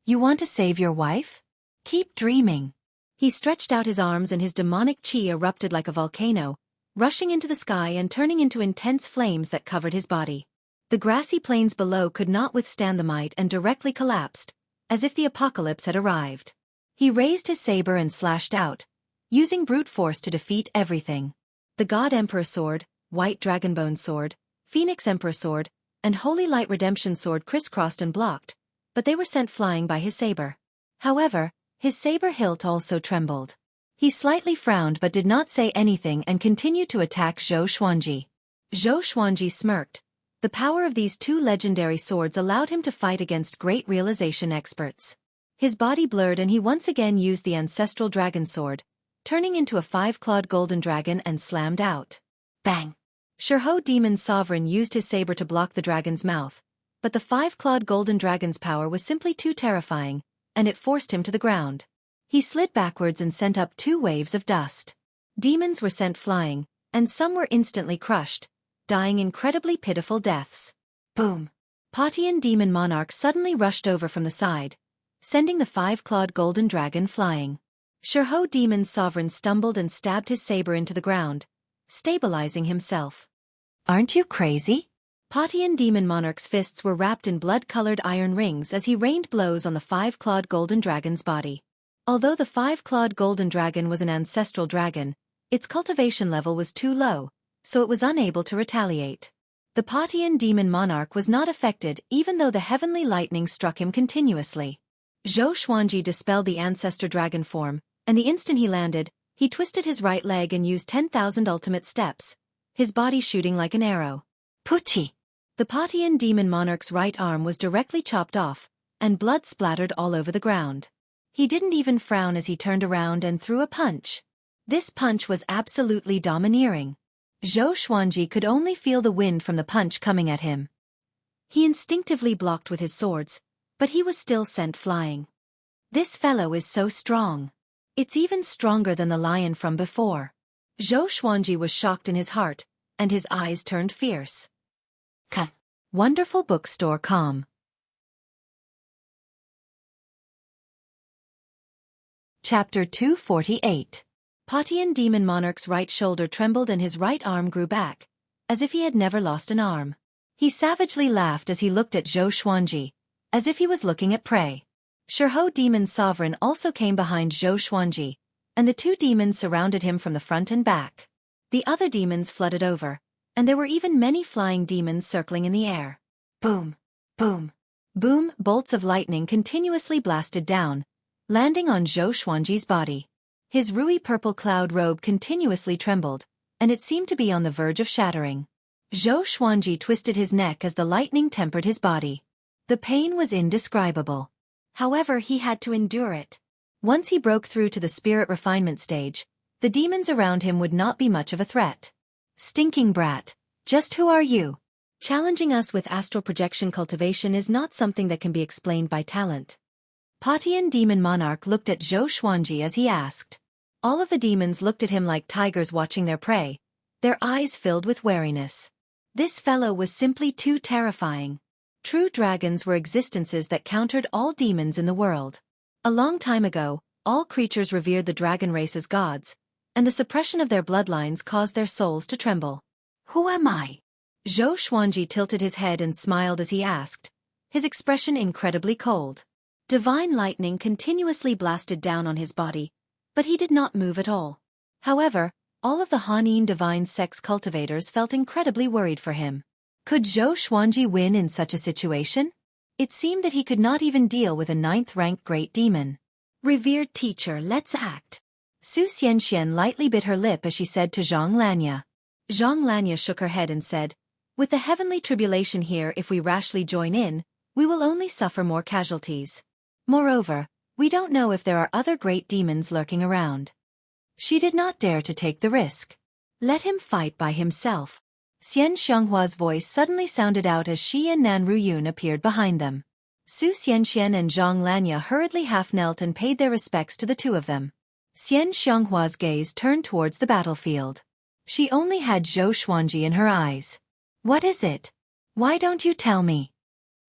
You want to save your wife? Keep dreaming." He stretched out his arms and his demonic chi erupted like a volcano, rushing into the sky and turning into intense flames that covered his body. The grassy plains below could not withstand the might and directly collapsed, as if the apocalypse had arrived. He raised his saber and slashed out, using brute force to defeat everything. The God Emperor Sword, White Dragonbone Sword, Phoenix Emperor Sword, and Holy Light Redemption Sword crisscrossed and blocked, but they were sent flying by his saber. However, his saber hilt also trembled. He slightly frowned but did not say anything and continued to attack Zhou Xuanji. Zhou Xuanji smirked. The power of these two legendary swords allowed him to fight against great realization experts. His body blurred and he once again used the ancestral dragon sword, turning into a 5-clawed golden dragon and slammed out. Bang! Xueqi demon sovereign used his saber to block the dragon's mouth, but the 5-clawed golden dragon's power was simply too terrifying, and it forced him to the ground. He slid backwards and sent up 2 waves of dust. Demons were sent flying, and some were instantly crushed, dying incredibly pitiful deaths. Boom! Patian demon monarch suddenly rushed over from the side, sending the 5-clawed golden dragon flying. Xueqi demon sovereign stumbled and stabbed his saber into the ground, stabilizing himself. "Aren't you crazy?" Patian demon monarch's fists were wrapped in blood-colored iron rings as he rained blows on the 5-clawed golden dragon's body. Although the 5-clawed golden dragon was an ancestral dragon, its cultivation level was too low, so it was unable to retaliate. The Patian demon monarch was not affected even though the heavenly lightning struck him continuously. Zhou Xuanji dispelled the ancestor dragon form, and the instant he landed, he twisted his right leg and used 10,000 ultimate steps, his body shooting like an arrow. Puchi! The Patian demon monarch's right arm was directly chopped off, and blood splattered all over the ground. He didn't even frown as he turned around and threw a punch. This punch was absolutely domineering. Zhou Xuanji could only feel the wind from the punch coming at him. He instinctively blocked with his swords, but he was still sent flying. This fellow is so strong. It's even stronger than the lion from before. Zhou Xuanji was shocked in his heart, and his eyes turned fierce. Wonderful bookstore com. Chapter 248. Patian demon monarch's right shoulder trembled and his right arm grew back, as if he had never lost an arm. He savagely laughed as he looked at Zhou Xuanji, as if he was looking at prey. Xueqi demon sovereign also came behind Zhou Xuanji, and the 2 demons surrounded him from the front and back. The other demons flooded over, and there were even many flying demons circling in the air. Boom! Boom! Boom! Bolts of lightning continuously blasted down, landing on Zhou Xuanji's body. His ruby purple cloud robe continuously trembled, and it seemed to be on the verge of shattering. Zhou Xuanji twisted his neck as the lightning tempered his body. The pain was indescribable. However, he had to endure it. Once he broke through to the spirit refinement stage, the demons around him would not be much of a threat. Stinking brat, just who are you? Challenging us with astral projection cultivation is not something that can be explained by talent. Patian demon monarch looked at Zhou Xuanji as he asked. All of the demons looked at him like tigers watching their prey, their eyes filled with wariness. This fellow was simply too terrifying. True dragons were existences that countered all demons in the world. A long time ago, all creatures revered the dragon race as gods, and the suppression of their bloodlines caused their souls to tremble. Who am I? Zhou Xuanji tilted his head and smiled as he asked, his expression incredibly cold. Divine lightning continuously blasted down on his body, but he did not move at all. However, all of the Hanin divine sex cultivators felt incredibly worried for him. Could Zhou Xuanji win in such a situation? It seemed that he could not even deal with a 9th-ranked great demon. Revered teacher, let's act. Su Xianxian lightly bit her lip as she said to Zhang Lanya. Zhang Lanya shook her head and said, with the heavenly tribulation here, if we rashly join in, we will only suffer more casualties. Moreover, We don't know if there are other great demons lurking around. She did not dare to take the risk. Let him fight by himself. Xian Xianghua's voice suddenly sounded out as she and Nan Ruyun appeared behind them. Su Xianxian and Zhang Lanya hurriedly half-knelt and paid their respects to the two of them. Xian Xianghua's gaze turned towards the battlefield. She only had Zhou Xuanji in her eyes. What is it? Why don't you tell me?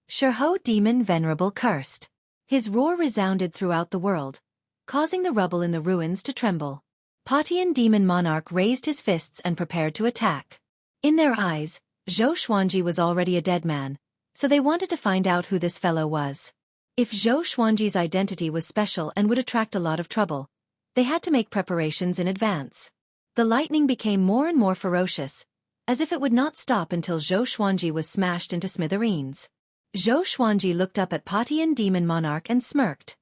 Shihou Demon Venerable cursed. His roar resounded throughout the world, causing the rubble in the ruins to tremble. Patian Demon Monarch raised his fists and prepared to attack. In their eyes, Zhou Xuanji was already a dead man, so they wanted to find out who this fellow was. If Zhou Xuanji's identity was special and would attract a lot of trouble, they had to make preparations in advance. The lightning became more and more ferocious, as if it would not stop until Zhou Xuanji was smashed into smithereens. Zhou Xuanji looked up at Patian Demon Monarch and smirked.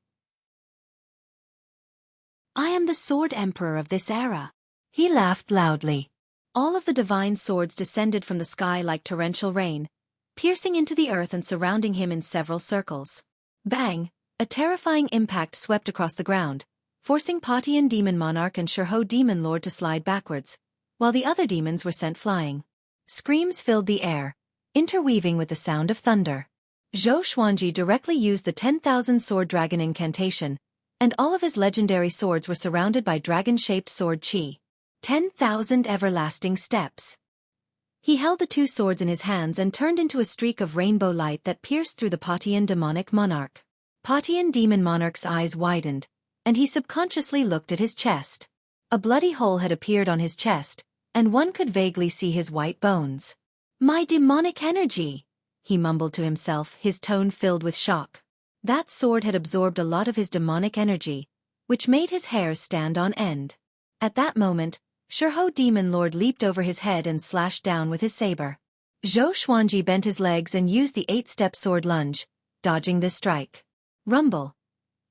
I am the Sword Emperor of this era. He laughed loudly. All of the divine swords descended from the sky like torrential rain, piercing into the earth and surrounding him in several circles. Bang! A terrifying impact swept across the ground, forcing Patian Demon Monarch and Shihou Demon Lord to slide backwards, while the other demons were sent flying. Screams filled the air, interweaving with the sound of thunder. Zhou Xuanji directly used the 10,000 Sword Dragon incantation, and all of his legendary swords were surrounded by dragon-shaped sword chi. 10,000 everlasting steps. He held the two swords in his hands and turned into a streak of rainbow light that pierced through the Patian Demonic Monarch. Patian Demon Monarch's eyes widened, and he subconsciously looked at his chest. A bloody hole had appeared on his chest, and one could vaguely see his white bones. My demonic energy, he mumbled to himself, his tone filled with shock. That sword had absorbed a lot of his demonic energy, which made his hairs stand on end. At that moment, Shihou Demon Lord leaped over his head and slashed down with his saber. Zhou Xuanji bent his legs and used the 8-step sword lunge, dodging this strike. Rumble.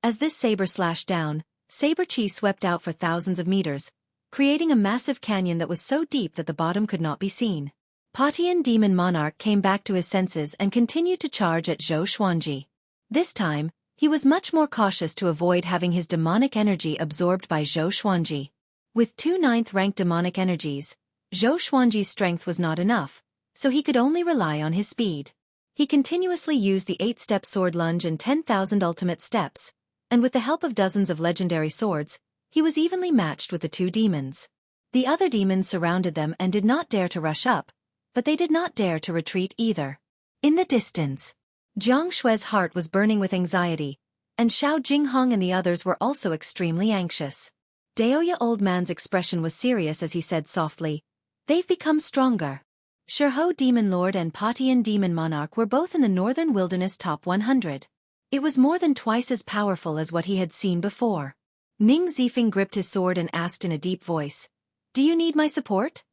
As this saber slashed down, saber chi swept out for thousands of meters, creating a massive canyon that was so deep that the bottom could not be seen. Patian Demon Monarch came back to his senses and continued to charge at Zhou Xuanji. This time, he was much more cautious to avoid having his demonic energy absorbed by Zhou Xuanji. With 2 9th-ranked demonic energies, Zhou Xuanji's strength was not enough, so he could only rely on his speed. He continuously used the 8-step sword lunge and 10,000 ultimate steps, and with the help of dozens of legendary swords, he was evenly matched with the two demons. The other demons surrounded them and did not dare to rush up, but they did not dare to retreat either. In the distance, Jiang Shue's heart was burning with anxiety, and Xiao Jinghong and the others were also extremely anxious. Daoya Old Man's expression was serious as he said softly, "They've become stronger." Shihou Demon Lord and Patian Demon Monarch were both in the Northern Wilderness top 100. It was more than twice as powerful as what he had seen before. Ning Zifeng gripped his sword and asked in a deep voice, "Do you need my support?"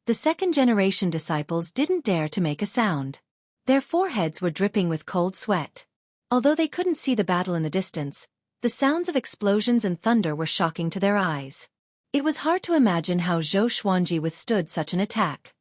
The second-generation disciples didn't dare to make a sound. Their foreheads were dripping with cold sweat. Although they couldn't see the battle in the distance, the sounds of explosions and thunder were shocking to their eyes. It was hard to imagine how Zhou Xuanji withstood such an attack.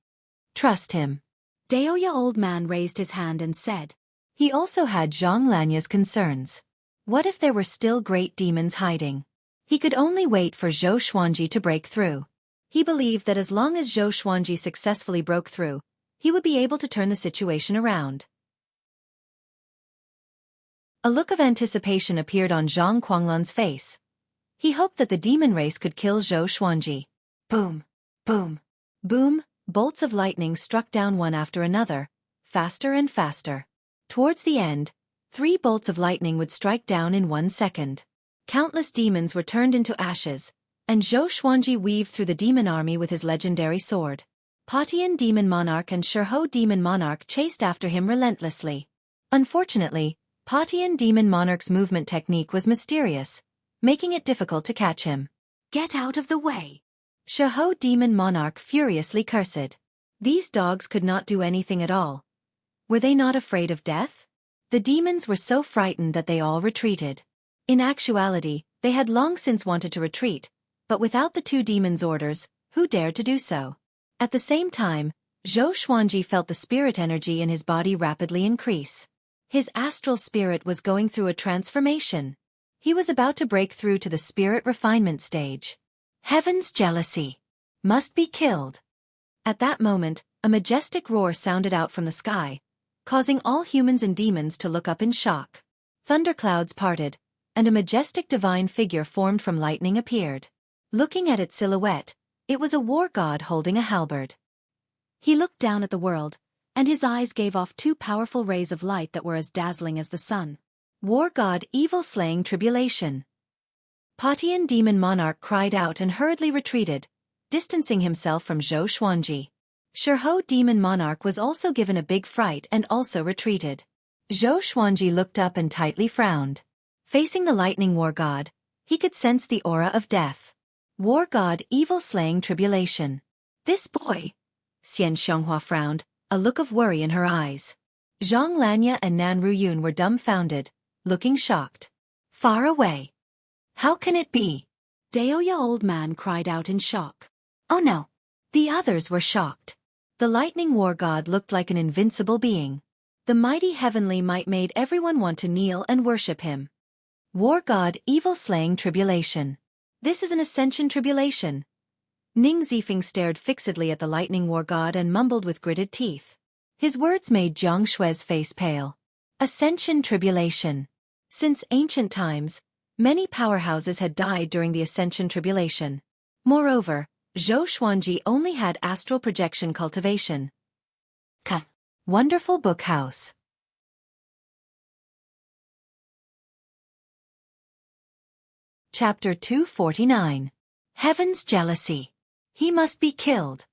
Trust him. Daoya Old Man raised his hand and said. He also had Zhang Lanya's concerns. What if there were still great demons hiding? He could only wait for Zhou Xuanji to break through. He believed that as long as Zhou Xuanji successfully broke through, he would be able to turn the situation around. A look of anticipation appeared on Zhang Quanglan's face. He hoped that the demon race could kill Zhou Xuanji. Boom! Boom! Boom! Bolts of lightning struck down one after another, faster and faster. Towards the end, 3 bolts of lightning would strike down in 1 second. Countless demons were turned into ashes, and Zhou Xuanji weaved through the demon army with his legendary sword. Patian Demon Monarch and Shihou Demon Monarch chased after him relentlessly. Unfortunately, Patian Demon Monarch's movement technique was mysterious, making it difficult to catch him. Get out of the way! Shihou Demon Monarch furiously cursed. These dogs could not do anything at all. Were they not afraid of death? The demons were so frightened that they all retreated. In actuality, they had long since wanted to retreat, but without the two demons' orders, who dared to do so? At the same time, Zhou Xuanji felt the spirit energy in his body rapidly increase. His astral spirit was going through a transformation. He was about to break through to the spirit refinement stage. Heaven's jealousy. Must be killed. At that moment, a majestic roar sounded out from the sky, causing all humans and demons to look up in shock. Thunderclouds parted, and a majestic divine figure formed from lightning appeared. Looking at its silhouette, it was a war god holding a halberd. He looked down at the world, and his eyes gave off two powerful rays of light that were as dazzling as the sun. War god evil-slaying tribulation. Patian demon monarch cried out and hurriedly retreated, distancing himself from Xueqi. Xueqi demon monarch was also given a big fright and also retreated. Xueqi looked up and tightly frowned. Facing the lightning war god, he could sense the aura of death. War god evil-slaying tribulation. This boy. Xian Xianghua frowned, a look of worry in her eyes. Zhang Lanya and Nan Ruyun were dumbfounded, looking shocked. Far away. How can it be? Daoya old man cried out in shock. Oh no. The others were shocked. The lightning war god looked like an invincible being. The mighty heavenly might made everyone want to kneel and worship him. War god evil-slaying tribulation. This is an ascension tribulation. Ning Zifeng stared fixedly at the lightning war god and mumbled with gritted teeth. His words made Jiang Shui's face pale. Ascension tribulation. Since ancient times, many powerhouses had died during the ascension tribulation. Moreover, Xueqi only had astral projection cultivation. Wonderful book house. Chapter 249. Heaven's jealousy. He must be killed.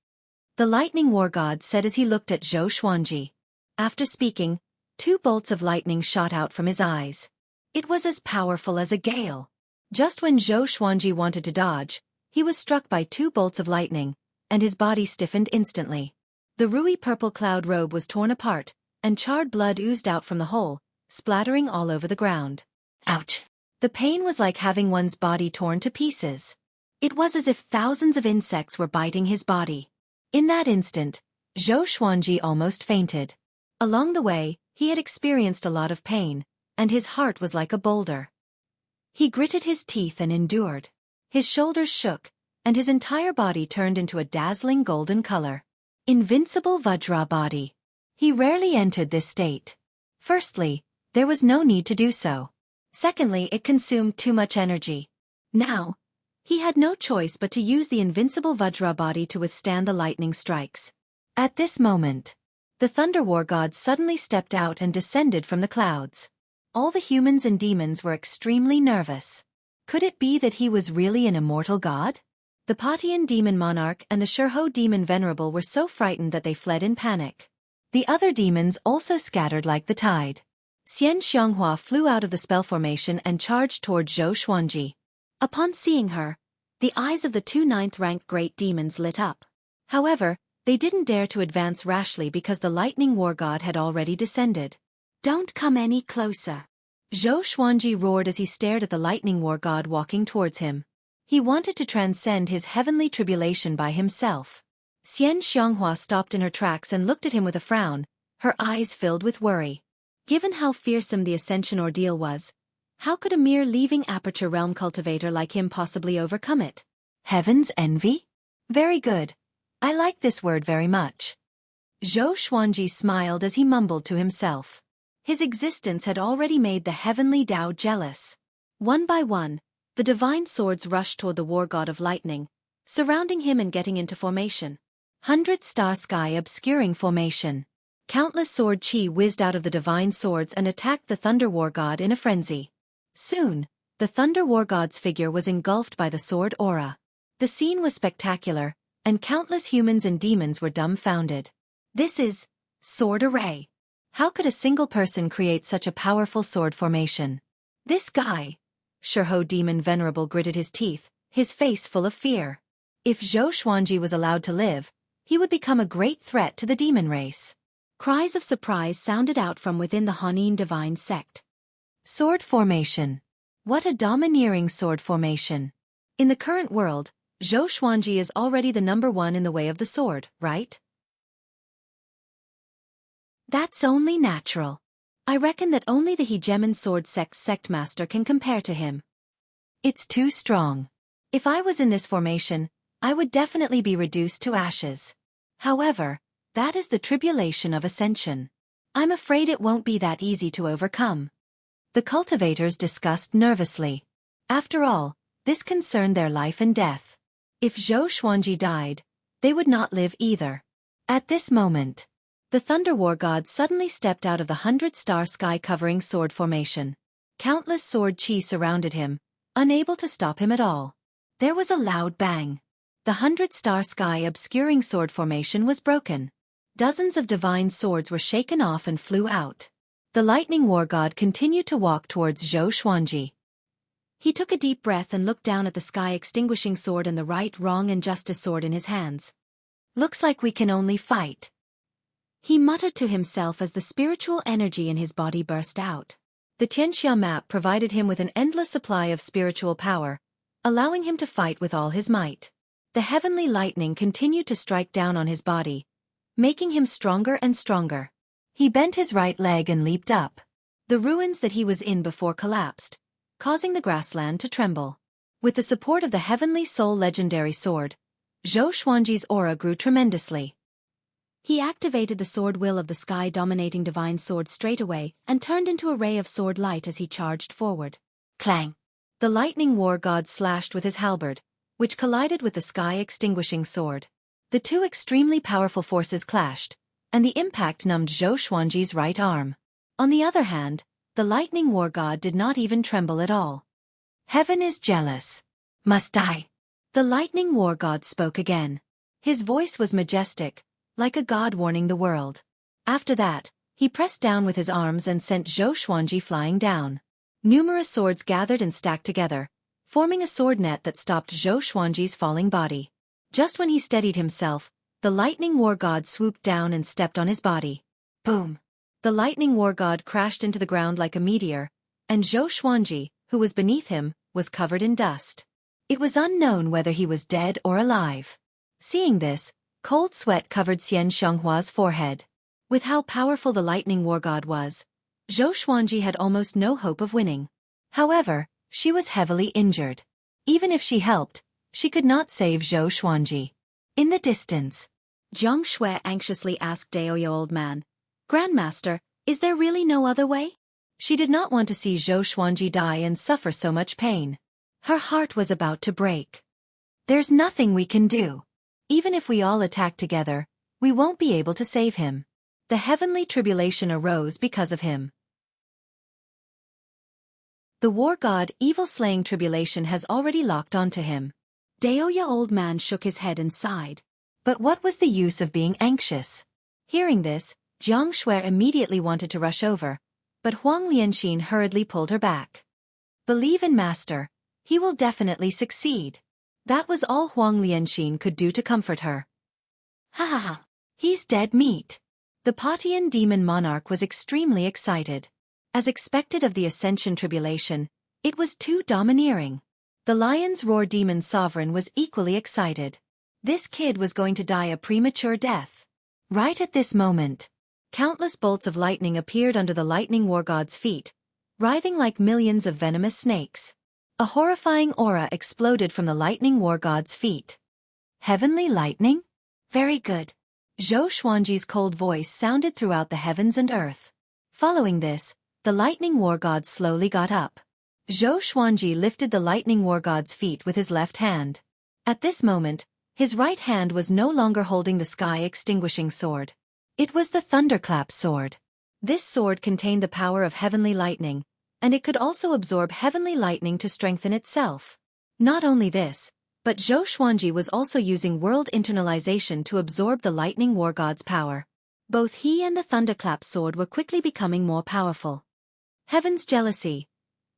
The lightning war god said as he looked at Xueqi. After speaking, two bolts of lightning shot out from his eyes. It was as powerful as a gale. Just when Xueqi wanted to dodge, he was struck by two bolts of lightning, and his body stiffened instantly. The ruby-purple cloud robe was torn apart, and charred blood oozed out from the hole, splattering all over the ground. Ouch! The pain was like having one's body torn to pieces. It was as if thousands of insects were biting his body. In that instant, Xueqi almost fainted. Along the way, he had experienced a lot of pain, and his heart was like a boulder. He gritted his teeth and endured. His shoulders shook, and his entire body turned into a dazzling golden color. Invincible Vajra body. He rarely entered this state. Firstly, there was no need to do so. Secondly, it consumed too much energy. Now, he had no choice but to use the invincible Vajra body to withstand the lightning strikes. At this moment, the Thunder War god suddenly stepped out and descended from the clouds. All the humans and demons were extremely nervous. Could it be that he was really an immortal god? The Patian demon monarch and the Xueqi demon venerable were so frightened that they fled in panic. The other demons also scattered like the tide. Xian Xianghua flew out of the spell formation and charged toward Xueqi. Upon seeing her, the eyes of the two ninth-ranked great demons lit up. However, they didn't dare to advance rashly because the lightning war god had already descended. Don't come any closer. Xueqi roared as he stared at the lightning war god walking towards him. He wanted to transcend his heavenly tribulation by himself. Xian Xianghua stopped in her tracks and looked at him with a frown, her eyes filled with worry. Given how fearsome the ascension ordeal was, how could a mere leaving aperture realm cultivator like him possibly overcome it? Heaven's envy? Very good. I like this word very much. Xueqi smiled as he mumbled to himself. His existence had already made the heavenly Tao jealous. One by one, the divine swords rushed toward the war god of lightning, surrounding him and getting into formation. 100-star sky obscuring formation. Countless sword chi whizzed out of the divine swords and attacked the Thunder War god in a frenzy. Soon, the Thunder War god's figure was engulfed by the sword aura. The scene was spectacular, and countless humans and demons were dumbfounded. This is sword array. How could a single person create such a powerful sword formation? This guy. Xueqi demon venerable gritted his teeth, his face full of fear. If Xueqi was allowed to live, he would become a great threat to the demon race. Cries of surprise sounded out from within the Hanin divine sect. Sword formation. What a domineering sword formation. In the current world, Xueqi is already the #1 in the way of the sword, right? That's only natural. I reckon that only the Hegemon Sword Sect's sect master can compare to him. It's too strong. If I was in this formation, I would definitely be reduced to ashes. However, that is the tribulation of ascension. I'm afraid it won't be that easy to overcome. The cultivators discussed nervously. After all, this concerned their life and death. If Zhou Xuanji died, they would not live either. At this moment, the Thunder War God suddenly stepped out of the 100-star sky-covering sword formation. Countless sword chi surrounded him, unable to stop him at all. There was a loud bang. The 100-star sky obscuring sword formation was broken. Dozens of divine swords were shaken off and flew out. The Lightning War God continued to walk towards Zhou Xuanji. He took a deep breath and looked down at the sky-extinguishing sword and the right, wrong and justice sword in his hands. Looks like we can only fight. He muttered to himself as the spiritual energy in his body burst out. The Tianxia map provided him with an endless supply of spiritual power, allowing him to fight with all his might. The heavenly lightning continued to strike down on his body, making him stronger and stronger. He bent his right leg and leaped up. The ruins that he was in before collapsed, causing the grassland to tremble. With the support of the Heavenly Soul legendary sword, Zhou Xuanji's aura grew tremendously. He activated the sword will of the sky-dominating divine sword straight away and turned into a ray of sword light as he charged forward. Clang! The Lightning War God slashed with his halberd, which collided with the sky-extinguishing sword. The two extremely powerful forces clashed, and the impact numbed Zhou Xuanji's right arm. On the other hand, the Lightning War God did not even tremble at all. Heaven is jealous. Must I? The Lightning War God spoke again. His voice was majestic, like a god warning the world. After that, he pressed down with his arms and sent Zhou Xuanji flying down. Numerous swords gathered and stacked together, forming a sword net that stopped Zhou Xuanji's falling body. Just when he steadied himself, the Lightning War God swooped down and stepped on his body. Boom! The Lightning War God crashed into the ground like a meteor, and Zhou Xuanji, who was beneath him, was covered in dust. It was unknown whether he was dead or alive. Seeing this, cold sweat covered Xian Xionghua's forehead. With how powerful the Lightning War God was, Zhou Xuanji had almost no hope of winning. However, she was heavily injured. Even if she helped, she could not save Zhou Xuanji. In the distance, Jiang Shui anxiously asked Daoya Old Man, "Grandmaster, is there really no other way?" She did not want to see Zhou Xuanji die and suffer so much pain. Her heart was about to break. There's nothing we can do. Even if we all attack together, we won't be able to save him. The heavenly tribulation arose because of him. The war god evil-slaying tribulation has already locked onto him. Daoya Old Man shook his head and sighed. But what was the use of being anxious? Hearing this, Jiang Shui immediately wanted to rush over, but Huang Lianxin hurriedly pulled her back. Believe in Master. He will definitely succeed. That was all Huang Lianxin could do to comfort her. Ha ha ha. He's dead meat. The Patian demon monarch was extremely excited. As expected of the Ascension tribulation, it was too domineering. The Lion's Roar demon sovereign was equally excited. This kid was going to die a premature death. Right at this moment, countless bolts of lightning appeared under the Lightning War God's feet, writhing like millions of venomous snakes. A horrifying aura exploded from the Lightning War God's feet. Heavenly lightning? Very good. Zhou Xuanji's cold voice sounded throughout the heavens and earth. Following this, the Lightning War God slowly got up. Zhou Xuanji lifted the Lightning War God's feet with his left hand. At this moment, his right hand was no longer holding the sky-extinguishing sword. It was the Thunderclap sword. This sword contained the power of heavenly lightning, and it could also absorb heavenly lightning to strengthen itself. Not only this, but Zhou Xuanji was also using world internalization to absorb the Lightning War God's power. Both he and the Thunderclap sword were quickly becoming more powerful. Heaven's jealousy.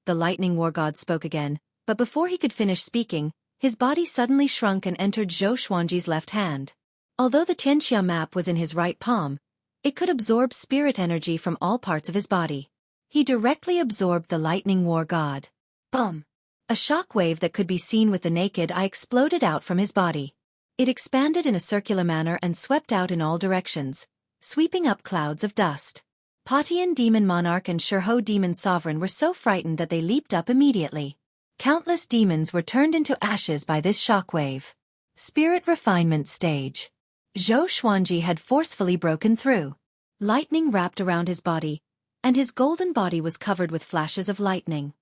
The Lightning War God spoke again, but before he could finish speaking, his body suddenly shrunk and entered Zhou Xuanji's left hand. Although the Tianxia map was in his right palm, it could absorb spirit energy from all parts of his body. He directly absorbed the Lightning War God. Boom! A shockwave that could be seen with the naked eye exploded out from his body. It expanded in a circular manner and swept out in all directions, sweeping up clouds of dust. Patian demon monarch and Shurho demon sovereign were so frightened that they leaped up immediately. Countless demons were turned into ashes by this shockwave. Spirit refinement stage. Zhou Xuanji had forcefully broken through. Lightning wrapped around his body, and his golden body was covered with flashes of lightning.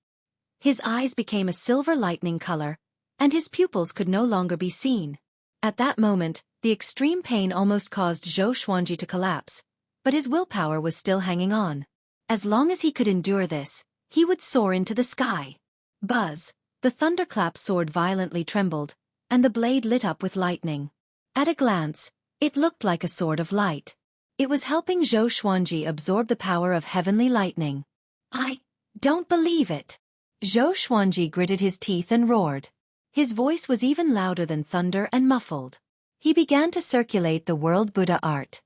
His eyes became a silver lightning color, and his pupils could no longer be seen. At that moment, the extreme pain almost caused Zhou Xuanji to collapse, but his willpower was still hanging on. As long as he could endure this, he would soar into the sky. Buzz! The thunderclap sword violently trembled, and the blade lit up with lightning. At a glance, it looked like a sword of light. It was helping Zhou Xuanji absorb the power of heavenly lightning. I don't believe it. Zhou Xuanji gritted his teeth and roared. His voice was even louder than thunder and muffled. He began to circulate the world Buddha art.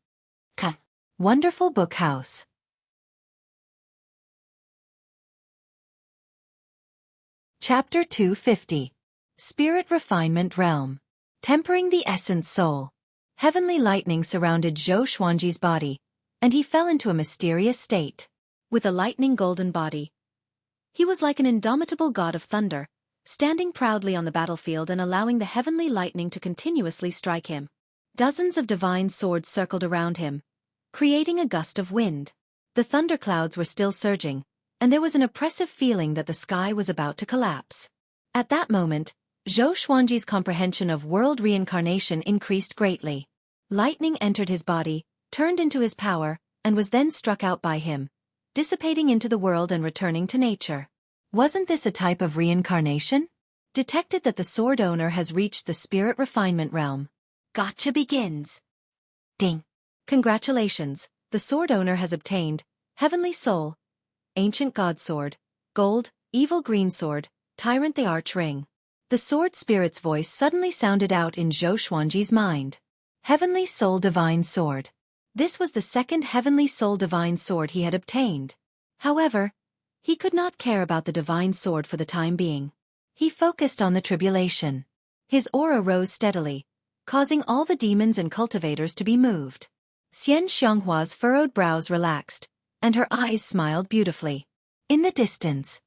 Wonderful book house. Chapter 250. Spirit Refinement Realm. Tempering the Essence Soul. Heavenly lightning surrounded Zhou Xuanji's body, and he fell into a mysterious state. With a lightning golden body, he was like an indomitable god of thunder, standing proudly on the battlefield and allowing the heavenly lightning to continuously strike him. Dozens of divine swords circled around him, creating a gust of wind. The thunderclouds were still surging, and there was an oppressive feeling that the sky was about to collapse. At that moment, Zhou Xuanji's comprehension of world reincarnation increased greatly. Lightning entered his body, turned into his power, and was then struck out by him, dissipating into the world and returning to nature. Wasn't this a type of reincarnation? Detected that the sword owner has reached the spirit refinement realm. Gotcha begins. Ding. Congratulations, the sword owner has obtained Heavenly Soul, Ancient God Sword, Gold, Evil Green Sword, Tyrant the Arch Ring. The sword spirit's voice suddenly sounded out in Zhou Xuanji's mind. Heavenly Soul Divine Sword. This was the second Heavenly Soul Divine Sword he had obtained. However, he could not care about the Divine Sword for the time being. He focused on the tribulation. His aura rose steadily, causing all the demons and cultivators to be moved. Xian Xianghua's furrowed brows relaxed, and her eyes smiled beautifully. In the distance.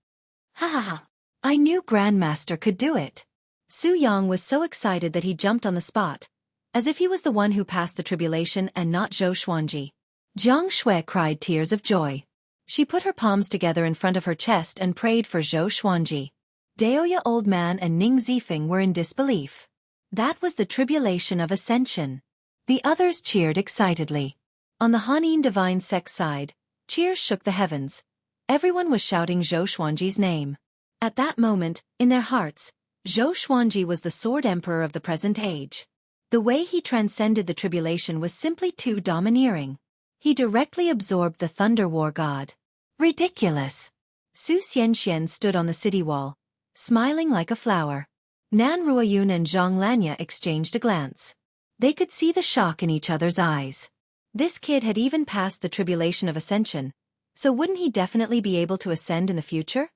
Ha ha ha! I knew Grandmaster could do it. Su Yang was so excited that he jumped on the spot, as if he was the one who passed the tribulation and not Zhou Xuanji. Jiang Shui cried tears of joy. She put her palms together in front of her chest and prayed for Zhou Xuanji. Daoya Old Man and Ning Zifeng were in disbelief. That was the tribulation of ascension. The others cheered excitedly. On the Hanin divine sect side, cheers shook the heavens. Everyone was shouting Zhou Xuanji's name. At that moment, in their hearts, Zhou Xuanji was the sword emperor of the present age. The way he transcended the tribulation was simply too domineering. He directly absorbed the Thunder War god. Ridiculous! Su Xianxian stood on the city wall, smiling like a flower. Nan Ruoyun and Zhang Lanya exchanged a glance. They could see the shock in each other's eyes. This kid had even passed the tribulation of ascension, so wouldn't he definitely be able to ascend in the future?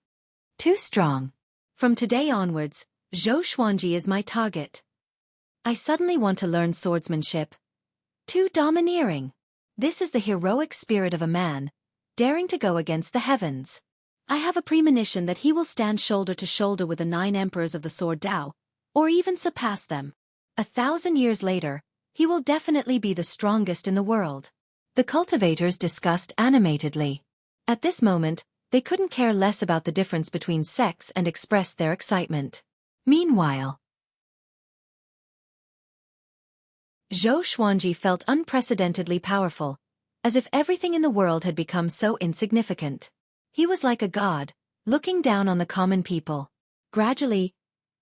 Too strong. From today onwards, Zhou Xuanji is my target. I suddenly want to learn swordsmanship. Too domineering. This is the heroic spirit of a man, daring to go against the heavens. I have a premonition that he will stand shoulder to shoulder with the 9 emperors of the sword Tao, or even surpass them. 1,000 years later, he will definitely be the strongest in the world. The cultivators discussed animatedly. At this moment, they couldn't care less about the difference between sects and expressed their excitement. Meanwhile, Zhou Xuanji felt unprecedentedly powerful, as if everything in the world had become so insignificant. He was like a god, looking down on the common people. Gradually,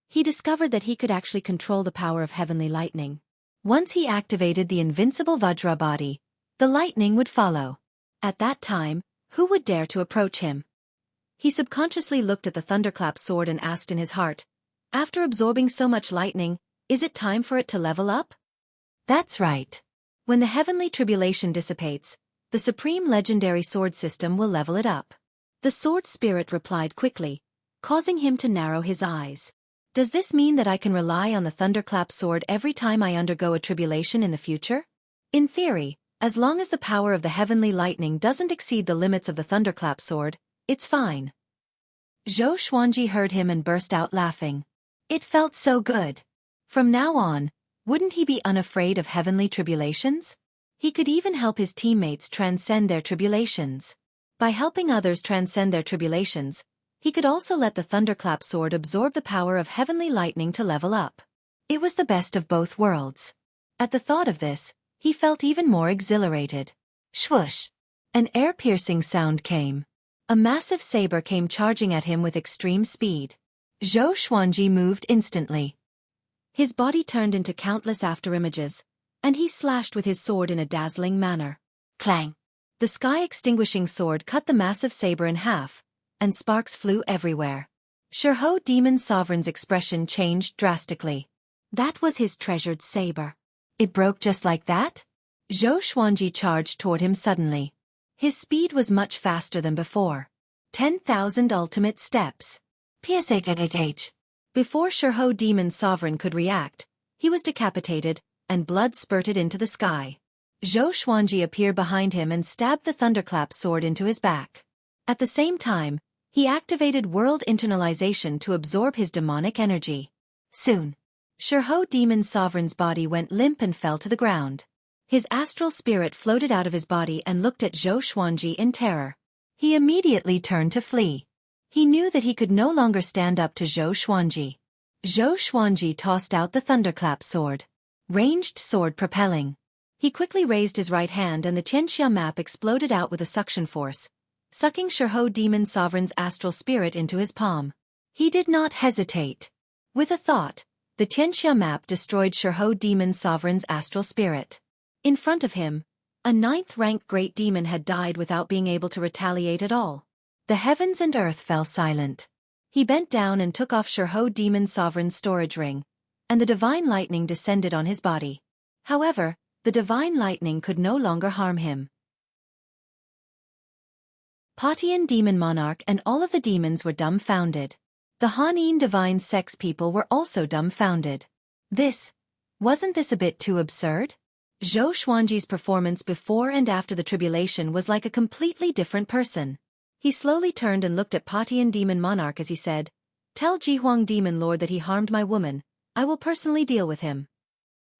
he discovered that he could actually control the power of heavenly lightning. Once he activated the invincible Vajra body, the lightning would follow. At that time, who would dare to approach him? He subconsciously looked at the thunderclap sword and asked in his heart, after absorbing so much lightning, is it time for it to level up? That's right. When the heavenly tribulation dissipates, the supreme legendary sword system will level it up. The sword spirit replied quickly, causing him to narrow his eyes. Does this mean that I can rely on the thunderclap sword every time I undergo a tribulation in the future? In theory, As long as the power of the heavenly lightning doesn't exceed the limits of the thunderclap sword, it's fine. Xueqi heard him and burst out laughing. It felt so good. From now on, wouldn't he be unafraid of heavenly tribulations? He could even help his teammates transcend their tribulations. By helping others transcend their tribulations, he could also let the thunderclap sword absorb the power of heavenly lightning to level up. It was the best of both worlds. At the thought of this, he felt even more exhilarated. Swoosh! An air-piercing sound came. A massive saber came charging at him with extreme speed. Xueqi moved instantly. His body turned into countless afterimages, and he slashed with his sword in a dazzling manner. Clang! The sky-extinguishing sword cut the massive saber in half, and sparks flew everywhere. Xueqi Demon Sovereign's expression changed drastically. That was his treasured saber. It broke just like that? Xueqi charged toward him suddenly. His speed was much faster than before. 10,000 ultimate steps. PSH. Before Xueqi Demon Sovereign could react, he was decapitated, and blood spurted into the sky. Xueqi appeared behind him and stabbed the thunderclap sword into his back. At the same time, he activated world internalization to absorb his demonic energy. Soon, Xueqi Demon Sovereign's body went limp and fell to the ground. His astral spirit floated out of his body and looked at Xueqi in terror. He immediately turned to flee. He knew that he could no longer stand up to Xueqi. Xueqi tossed out the thunderclap sword. Ranged sword propelling. He quickly raised his right hand and the Tianxia map exploded out with a suction force, sucking Xueqi Demon Sovereign's astral spirit into his palm. He did not hesitate. With a thought, the Tianxia map destroyed Xueqi Demon Sovereign's astral spirit. In front of him, a 9th-rank great demon had died without being able to retaliate at all. The heavens and earth fell silent. He bent down and took off Xueqi Demon Sovereign's storage ring, and the divine lightning descended on his body. However, the divine lightning could no longer harm him. Patian Demon Monarch and all of the demons were dumbfounded. The Hanin divine sex people were also dumbfounded. Wasn't this a bit too absurd? Xueqi's performance before and after the tribulation was like a completely different person. He slowly turned and looked at Patian Demon Monarch as he said, "Tell Jihuang Demon Lord that he harmed my woman. I will personally deal with him."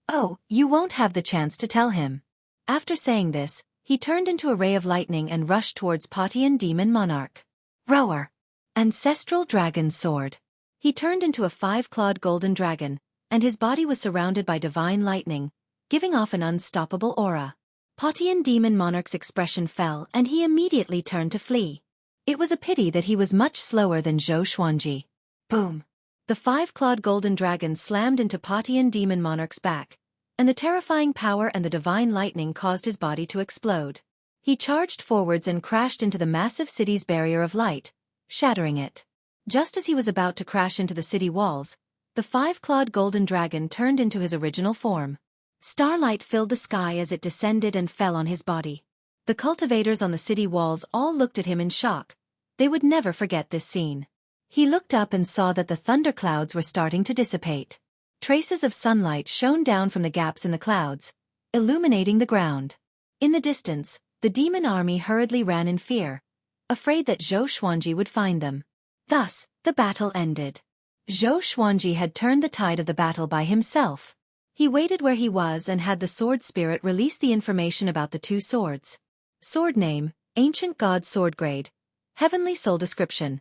"Oh, you won't have the chance to tell him." After saying this, he turned into a ray of lightning and rushed towards Patian Demon Monarch. Roar! Ancestral Dragon Sword. He turned into a 5-clawed golden dragon, and his body was surrounded by divine lightning, giving off an unstoppable aura. Patian Demon Monarch's expression fell and he immediately turned to flee. It was a pity that he was much slower than Xueqi. Boom! The 5-clawed golden dragon slammed into Patian Demon Monarch's back, and the terrifying power and the divine lightning caused his body to explode. He charged forwards and crashed into the massive city's barrier of light, shattering it. Just as he was about to crash into the city walls, the 5-clawed golden dragon turned into his original form. Starlight filled the sky as it descended and fell on his body. The cultivators on the city walls all looked at him in shock. They would never forget this scene. He looked up and saw that the thunderclouds were starting to dissipate. Traces of sunlight shone down from the gaps in the clouds, illuminating the ground. In the distance, the demon army hurriedly ran in fear, afraid that Xueqi would find them. Thus, the battle ended. Xueqi had turned the tide of the battle by himself. He waited where he was and had the sword spirit release the information about the two swords. Sword name, Ancient God Sword Grade. Heavenly Soul Description.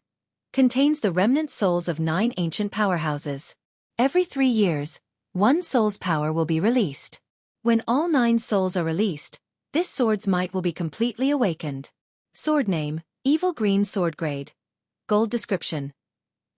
Contains the remnant souls of 9 ancient powerhouses. Every 3 years, 1 soul's power will be released. When all 9 souls are released, this sword's might will be completely awakened. Sword name, Evil Green Sword Grade. Gold Description.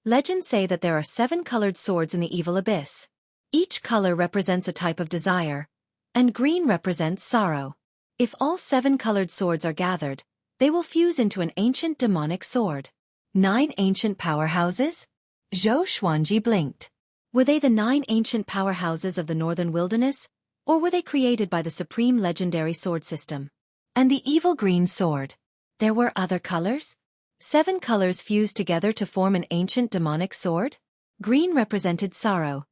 Legends say that there are 7 colored swords in the evil abyss. Each color represents a type of desire, and green represents sorrow. If all 7 colored swords are gathered, they will fuse into an ancient demonic sword. 9 ancient powerhouses? Xueqi blinked. Were they the 9 ancient powerhouses of the northern wilderness, or were they created by the supreme legendary sword system? And the evil green sword. There were other colors? 7 colors fused together to form an ancient demonic sword? Green represented sorrow.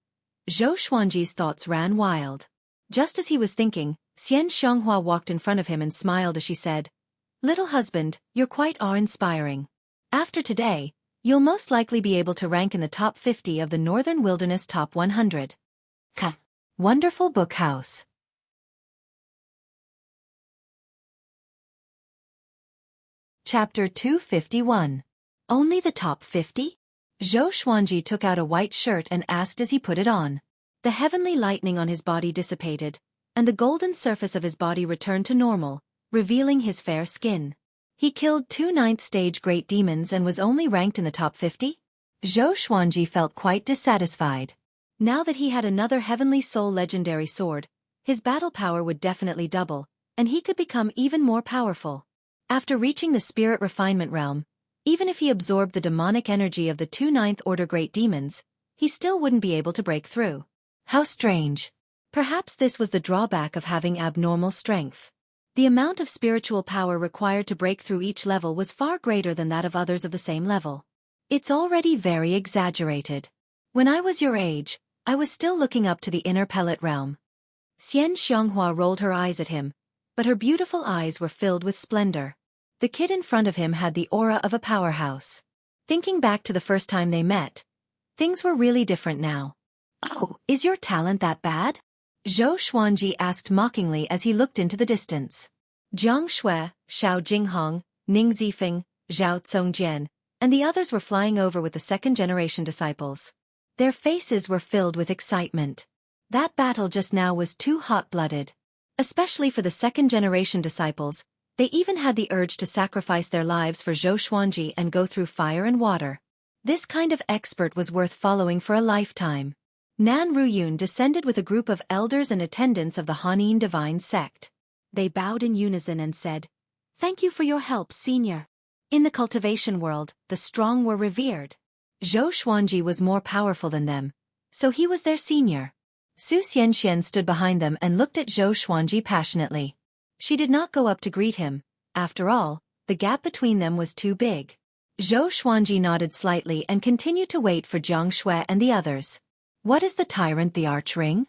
Xueqi's thoughts ran wild. Just as he was thinking, Xian Xianghua walked in front of him and smiled as she said, "Little husband, you're quite awe-inspiring. After today, you'll most likely be able to rank in the top 50 of the Northern Wilderness Top 100. Wonderful Book House. Chapter 251. Only the top 50? Zhou Xuanji took out a white shirt and asked as he put it on. The heavenly lightning on his body dissipated, and the golden surface of his body returned to normal, revealing his fair skin. He killed 2 9th-stage great demons and was only ranked in the top 50? Zhou Xuanji felt quite dissatisfied. Now that he had another Heavenly Soul legendary sword, his battle power would definitely double, and he could become even more powerful. After reaching the spirit refinement realm, even if he absorbed the demonic energy of the 2 9th-order great demons, he still wouldn't be able to break through. How strange. Perhaps this was the drawback of having abnormal strength. The amount of spiritual power required to break through each level was far greater than that of others of the same level. It's already very exaggerated. When I was your age, I was still looking up to the inner pellet realm. Xian Xianghua rolled her eyes at him, but her beautiful eyes were filled with splendor. The kid in front of him had the aura of a powerhouse. Thinking back to the first time they met, things were really different now. "Oh, is your talent that bad?" Zhou Xuanji asked mockingly as he looked into the distance. Jiang Shui, Xiao Jinghong, Ning Zifeng, Zhao Congjian, and the others were flying over with the second-generation disciples. Their faces were filled with excitement. That battle just now was too hot-blooded. Especially for the second-generation disciples, they even had the urge to sacrifice their lives for Zhou Xuanji and go through fire and water. This kind of expert was worth following for a lifetime. Nan Ruyun descended with a group of elders and attendants of the Hanin divine sect. They bowed in unison and said, "Thank you for your help, senior." In the cultivation world, the strong were revered. Zhou Xuanji was more powerful than them, so he was their senior. Su Xianxian stood behind them and looked at Zhou Xuanji passionately. She did not go up to greet him. After all, the gap between them was too big. Zhou Xuanji nodded slightly and continued to wait for Jiang Shui and the others. "What is the tyrant the arch-ring?"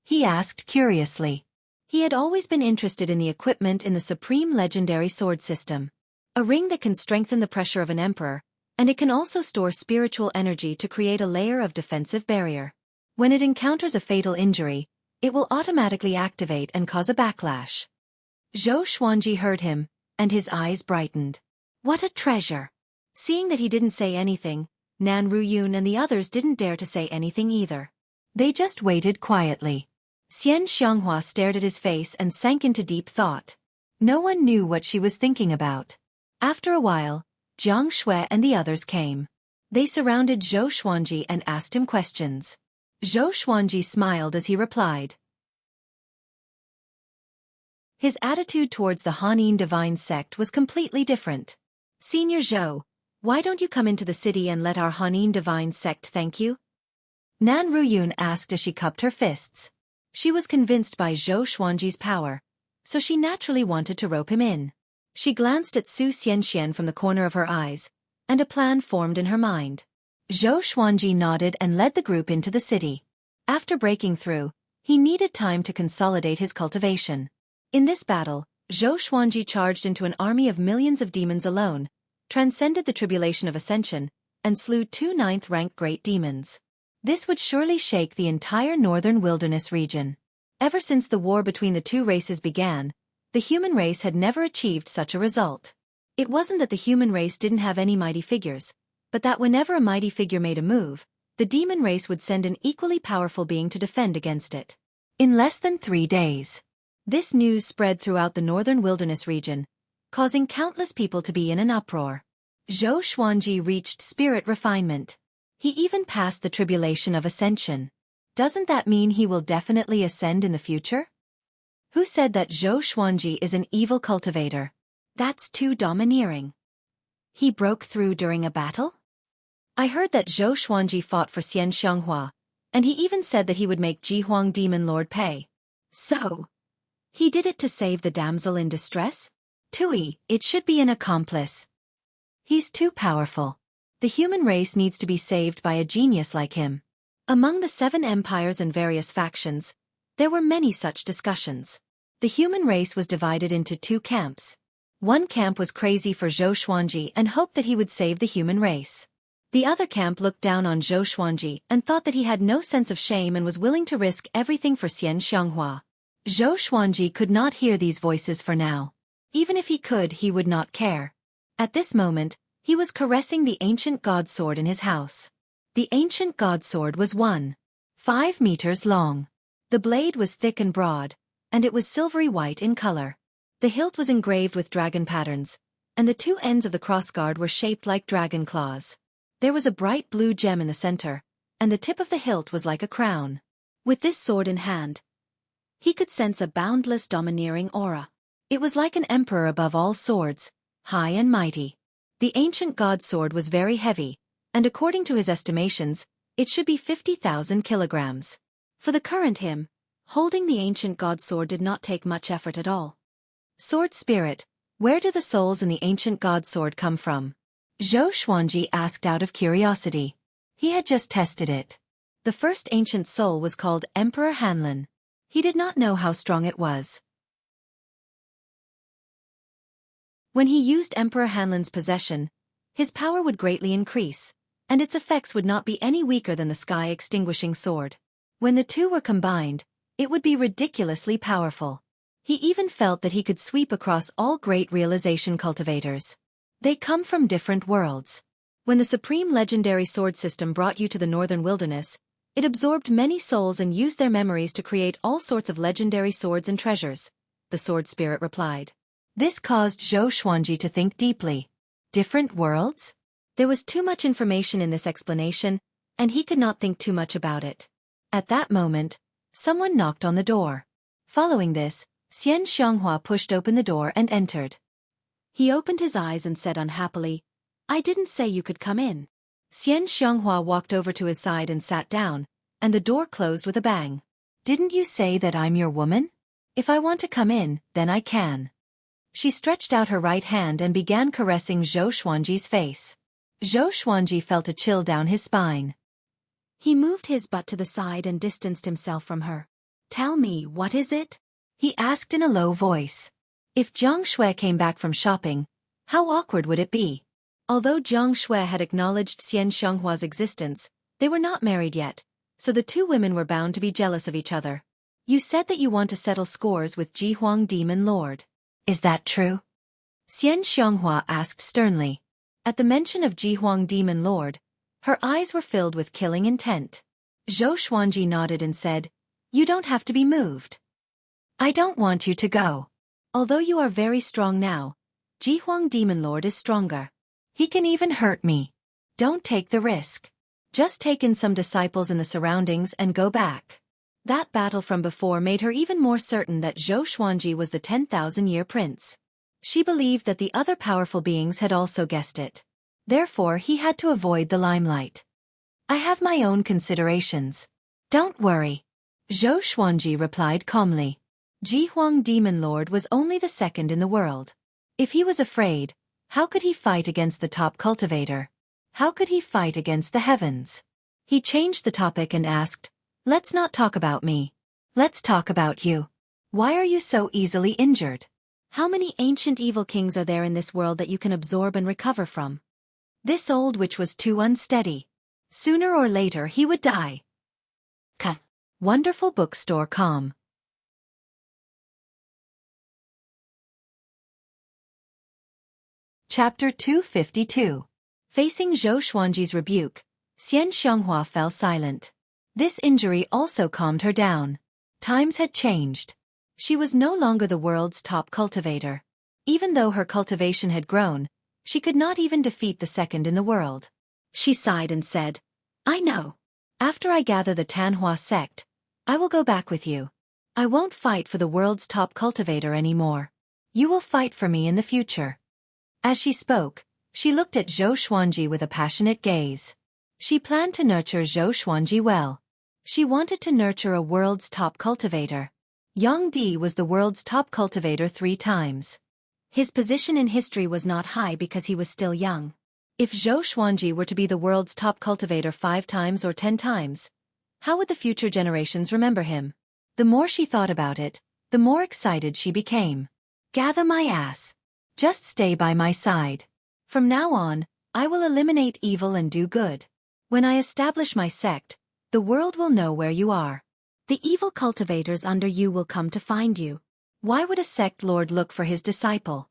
he asked curiously. He had always been interested in the equipment in the supreme legendary sword system. A ring that can strengthen the pressure of an emperor, and it can also store spiritual energy to create a layer of defensive barrier. When it encounters a fatal injury, it will automatically activate and cause a backlash. Zhou Xuanji heard him, and his eyes brightened. What a treasure! Seeing that he didn't say anything, Nan Ruyun and the others didn't dare to say anything either. They just waited quietly. Xian Xianghua stared at his face and sank into deep thought. No one knew what she was thinking about. After a while, Jiang Shui and the others came. They surrounded Zhou Xuanji and asked him questions. Zhou Xuanji smiled as he replied. His attitude towards the Hanin divine sect was completely different. "Senior Zhou, why don't you come into the city and let our Hanin divine sect thank you?" Nan Ruyun asked as she cupped her fists. She was convinced by Zhou Xuanji's power, so she naturally wanted to rope him in. She glanced at Su Xianxian from the corner of her eyes, and a plan formed in her mind. Zhou Xuanji nodded and led the group into the city. After breaking through, he needed time to consolidate his cultivation. In this battle, Zhou Xuanji charged into an army of millions of demons alone, transcended the tribulation of ascension, and slew 2 9th-rank great demons. This would surely shake the entire northern wilderness region. Ever since the war between the two races began, the human race had never achieved such a result. It wasn't that the human race didn't have any mighty figures, but that whenever a mighty figure made a move, the demon race would send an equally powerful being to defend against it. In less than 3 days, this news spread throughout the northern wilderness region, causing countless people to be in an uproar. Zhou Xuanji reached spirit refinement. He even passed the tribulation of ascension. Doesn't that mean he will definitely ascend in the future? Who said that Zhou Xuanji is an evil cultivator? That's too domineering. He broke through during a battle? I heard that Zhou Xuanji fought for Xian Xianghua, and he even said that he would make Jihuang Demon Lord pay. So, he did it to save the damsel in distress? Tui, it should be an accomplice. He's too powerful. The human race needs to be saved by a genius like him. Among the 7 empires and various factions, there were many such discussions. The human race was divided into two camps. One camp was crazy for Xueqi and hoped that he would save the human race. The other camp looked down on Xueqi and thought that he had no sense of shame and was willing to risk everything for Xian Xianghua. Xueqi could not hear these voices for now. Even if he could, he would not care. At this moment, he was caressing the ancient god sword in his house. The ancient god sword was 1.5 meters long. The blade was thick and broad, and it was silvery white in color. The hilt was engraved with dragon patterns, and the two ends of the crossguard were shaped like dragon claws. There was a bright blue gem in the center, and the tip of the hilt was like a crown. With this sword in hand, he could sense a boundless domineering aura. It was like an emperor above all swords, high and mighty. The ancient god sword was very heavy, and according to his estimations, it should be 50,000 kilograms. For the current him, holding the ancient god sword did not take much effort at all. Sword spirit, where do the souls in the ancient god sword come from? Xueqi asked out of curiosity. He had just tested it. The first ancient soul was called Emperor Hanlin. He did not know how strong it was. When he used Emperor Hanlin's possession, his power would greatly increase, and its effects would not be any weaker than the sky-extinguishing sword. When the two were combined, it would be ridiculously powerful. He even felt that he could sweep across all great realization cultivators. They come from different worlds. When the supreme legendary sword system brought you to the northern wilderness, it absorbed many souls and used their memories to create all sorts of legendary swords and treasures, the sword spirit replied. This caused Xueqi to think deeply. Different worlds? There was too much information in this explanation, and he could not think too much about it. At that moment, someone knocked on the door. Following this, Xian Xianghua pushed open the door and entered. He opened his eyes and said unhappily, "I didn't say you could come in." Xian Xianghua walked over to his side and sat down, and the door closed with a bang. "Didn't you say that I'm your woman? If I want to come in, then I can." She stretched out her right hand and began caressing Xueqi's face. Xueqi felt a chill down his spine. He moved his butt to the side and distanced himself from her. "Tell me, what is it?" he asked in a low voice. If Jiang Shui came back from shopping, how awkward would it be? Although Jiang Shui had acknowledged Xian Xianghua's existence, they were not married yet, so the two women were bound to be jealous of each other. "You said that you want to settle scores with Jihuang Demon Lord. Is that true?" Xian Xianghua asked sternly. At the mention of Jihuang Demon Lord, her eyes were filled with killing intent. Xueqi nodded and said, "You don't have to be moved. I don't want you to go. Although you are very strong now, Jihuang Demon Lord is stronger. He can even hurt me. Don't take the risk. Just take in some disciples in the surroundings and go back." That battle from before made her even more certain that Xueqi was the 10,000-year prince. She believed that the other powerful beings had also guessed it. Therefore he had to avoid the limelight. "I have my own considerations. Don't worry," Xueqi replied calmly. Jihuang Demon Lord was only the second in the world. If he was afraid, how could he fight against the top cultivator? How could he fight against the heavens? He changed the topic and asked, "Let's not talk about me. Let's talk about you. Why are you so easily injured? How many ancient evil kings are there in this world that you can absorb and recover from? This old witch was too unsteady. Sooner or later he would die." Wonderful bookstore com. Chapter 252. Facing Xueqi's rebuke, Xian Xianghua fell silent. This injury also calmed her down. Times had changed. She was no longer the world's top cultivator. Even though her cultivation had grown, she could not even defeat the second in the world. She sighed and said, "I know. After I gather the Tanhua sect, I will go back with you. I won't fight for the world's top cultivator anymore. You will fight for me in the future." As she spoke, she looked at Xueqi with a passionate gaze. She planned to nurture Xueqi well. She wanted to nurture a world's top cultivator. Yang Di was the world's top cultivator 3 times. His position in history was not high because he was still young. If Xueqi were to be the world's top cultivator 5 times or 10 times, how would the future generations remember him? The more she thought about it, the more excited she became. Gather my ass. Just stay by my side. From now on, I will eliminate evil and do good. When I establish my sect, the world will know where you are. The evil cultivators under you will come to find you. Why would a sect lord look for his disciple?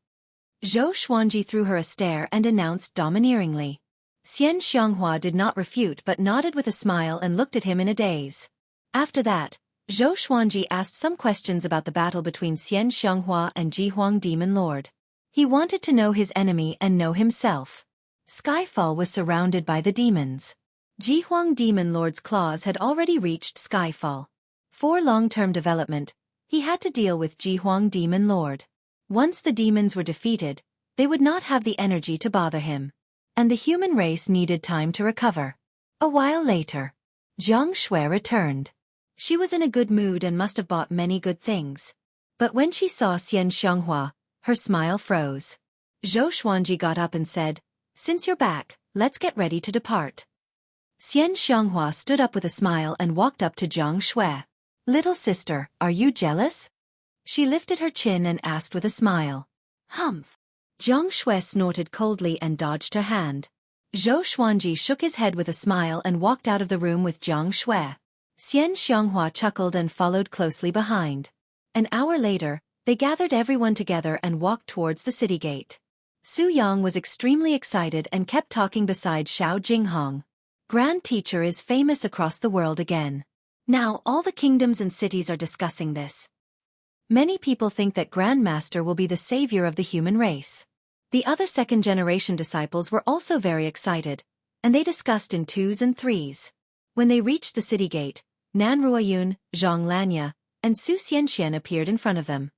Zhou Xuanji threw her a stare and announced domineeringly. Xian Xianghua did not refute but nodded with a smile and looked at him in a daze. After that, Zhou Xuanji asked some questions about the battle between Xian Xianghua and Jihuang Demon Lord. He wanted to know his enemy and know himself. Skyfall was surrounded by the demons. Jihuang Demon Lord's claws had already reached Skyfall. For long-term development, he had to deal with Jihuang Demon Lord. Once the demons were defeated, they would not have the energy to bother him. And the human race needed time to recover. A while later, Jiang Shui returned. She was in a good mood and must have bought many good things. But when she saw Xian Xianghua, her smile froze. Zhou Xuanji got up and said, "Since you're back, let's get ready to depart." Xian Xianghua stood up with a smile and walked up to Jiang Shui. "Little sister, are you jealous?" She lifted her chin and asked with a smile. "Humph." Jiang Shui snorted coldly and dodged her hand. Zhou Xuanji shook his head with a smile and walked out of the room with Jiang Shui. Xian Xianghua chuckled and followed closely behind. An hour later, they gathered everyone together and walked towards the city gate. Su Yang was extremely excited and kept talking beside Xiao Jinghong. Grand Teacher is famous across the world again. Now all the kingdoms and cities are discussing this. Many people think that Grand Master will be the savior of the human race. The other second-generation disciples were also very excited, and they discussed in twos and threes. When they reached the city gate, Nan Ruoyun, Zhang Lanya, and Su Xianxian appeared in front of them.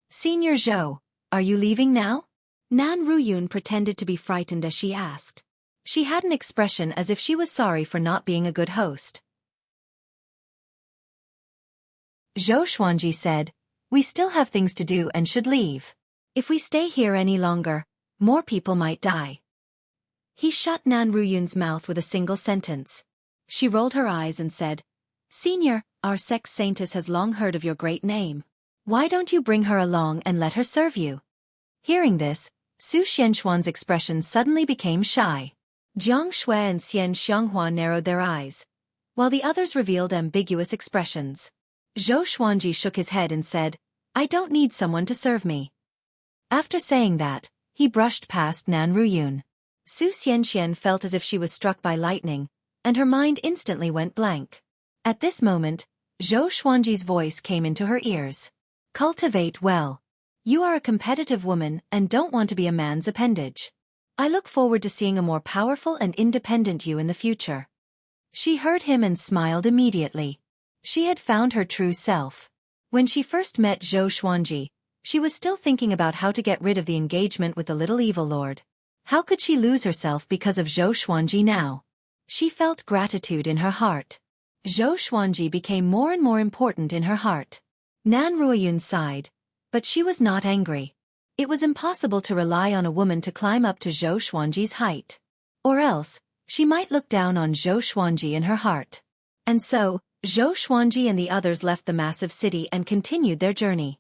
"Senior Zhou, are you leaving now?" Nan Ruoyun pretended to be frightened as she asked. She had an expression as if she was sorry for not being a good host. Zhou Xuanji said, "We still have things to do and should leave. If we stay here any longer, more people might die." He shut Nan Ruoyun's mouth with a single sentence. She rolled her eyes and said, "Senior, our sex saintess has long heard of your great name. Why don't you bring her along and let her serve you?" Hearing this, Su Xianxuan's expression suddenly became shy. Jiang Shui and Xian Xianghua narrowed their eyes, while the others revealed ambiguous expressions. Zhou Xuanji shook his head and said, "I don't need someone to serve me." After saying that, he brushed past Nan Ruoyun. Su Xianxian felt as if she was struck by lightning, and her mind instantly went blank. At this moment, Zhou Xuanji's voice came into her ears. "Cultivate well. You are a competitive woman and don't want to be a man's appendage. I look forward to seeing a more powerful and independent you in the future." She heard him and smiled immediately. She had found her true self. When she first met Zhou Xuanji, she was still thinking about how to get rid of the engagement with the little evil lord. How could she lose herself because of Zhou Xuanji now? She felt gratitude in her heart. Zhou Xuanji became more and more important in her heart. Nan Ruoyun sighed, but she was not angry. It was impossible to rely on a woman to climb up to Zhou Xuanji's height. Or else, she might look down on Zhou Xuanji in her heart. And so, Zhou Xuanji and the others left the massive city and continued their journey.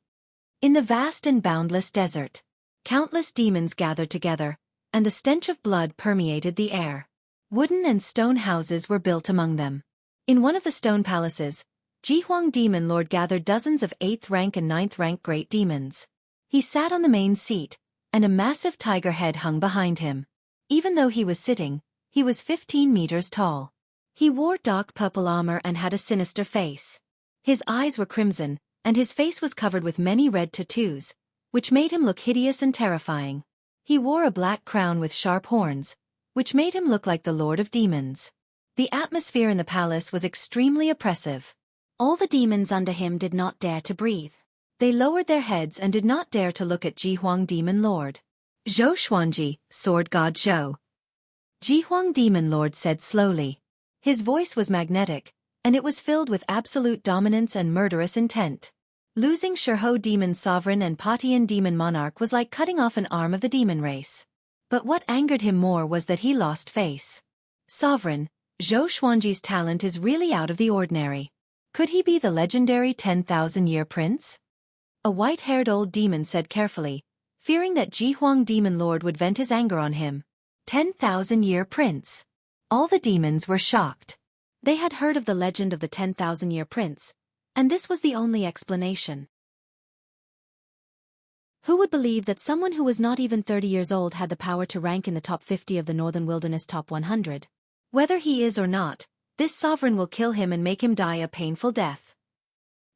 In the vast and boundless desert, countless demons gathered together, and the stench of blood permeated the air. Wooden and stone houses were built among them. In one of the stone palaces, Jihuang Demon Lord gathered dozens of 8th rank and 9th rank great demons. He sat on the main seat, and a massive tiger head hung behind him. Even though he was sitting, he was 15 meters tall. He wore dark purple armor and had a sinister face. His eyes were crimson, and his face was covered with many red tattoos, which made him look hideous and terrifying. He wore a black crown with sharp horns, which made him look like the Lord of Demons. The atmosphere in the palace was extremely oppressive. All the demons under him did not dare to breathe. They lowered their heads and did not dare to look at Jihuang Demon Lord. "Zhou Xuanji, Sword God Zhou," Jihuang Demon Lord said slowly. His voice was magnetic, and it was filled with absolute dominance and murderous intent. Losing Shihou Demon Sovereign and Patian Demon Monarch was like cutting off an arm of the demon race. But what angered him more was that he lost face. "Sovereign, Zhou Xuanji's talent is really out of the ordinary. Could he be the legendary 10,000-year prince?" A white-haired old demon said carefully, fearing that Ji Huang Demon Lord would vent his anger on him. 10,000-year prince. All the demons were shocked. They had heard of the legend of the 10,000-year prince, and this was the only explanation. Who would believe that someone who was not even 30 years old had the power to rank in the top 50 of the Northern Wilderness top 100? Whether he is or not, this sovereign will kill him and make him die a painful death.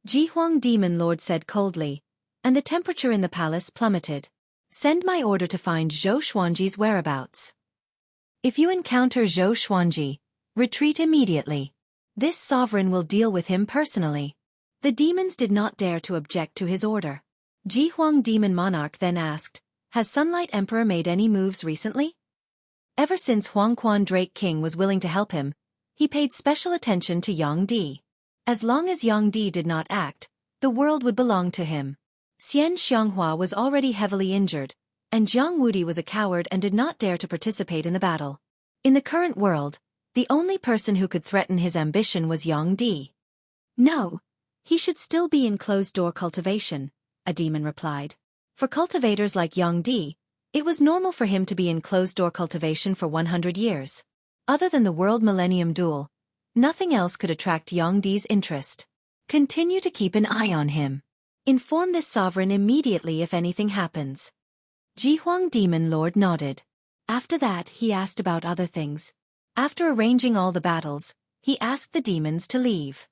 Ji Huang Demon Lord said coldly, and the temperature in the palace plummeted. Send my order to find Zhou Xuanji's whereabouts. If you encounter Zhou Xuanji, retreat immediately. This sovereign will deal with him personally. The demons did not dare to object to his order. Ji Huang Demon Monarch then asked, has Sunlight Emperor made any moves recently? Ever since Huang Quan Drake King was willing to help him, he paid special attention to Yang Di. As long as Yang Di did not act, the world would belong to him. Xian Xianghua was already heavily injured, and Jiang Wudi was a coward and did not dare to participate in the battle. In the current world, the only person who could threaten his ambition was Yang Di. No, he should still be in closed-door cultivation, a demon replied. For cultivators like Yang Di, it was normal for him to be in closed-door cultivation for 100 years. Other than the World Millennium Duel, nothing else could attract Yang Di's interest. Continue to keep an eye on him. Inform this sovereign immediately if anything happens. Ji Huang Demon Lord nodded. After that, he asked about other things. After arranging all the battles, he asked the demons to leave.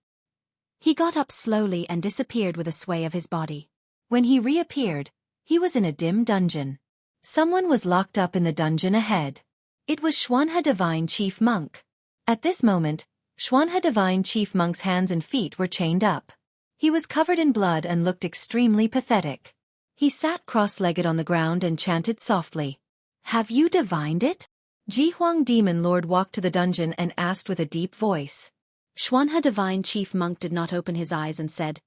He got up slowly and disappeared with a sway of his body. When he reappeared, he was in a dim dungeon. Someone was locked up in the dungeon ahead. It was Xuanhe Divine Chief Monk. At this moment, Xuanhe Divine Chief Monk's hands and feet were chained up. He was covered in blood and looked extremely pathetic. He sat cross-legged on the ground and chanted softly. Have you divined it? Ji Huang Demon Lord walked to the dungeon and asked with a deep voice. Xuanhe Divine Chief Monk did not open his eyes and said,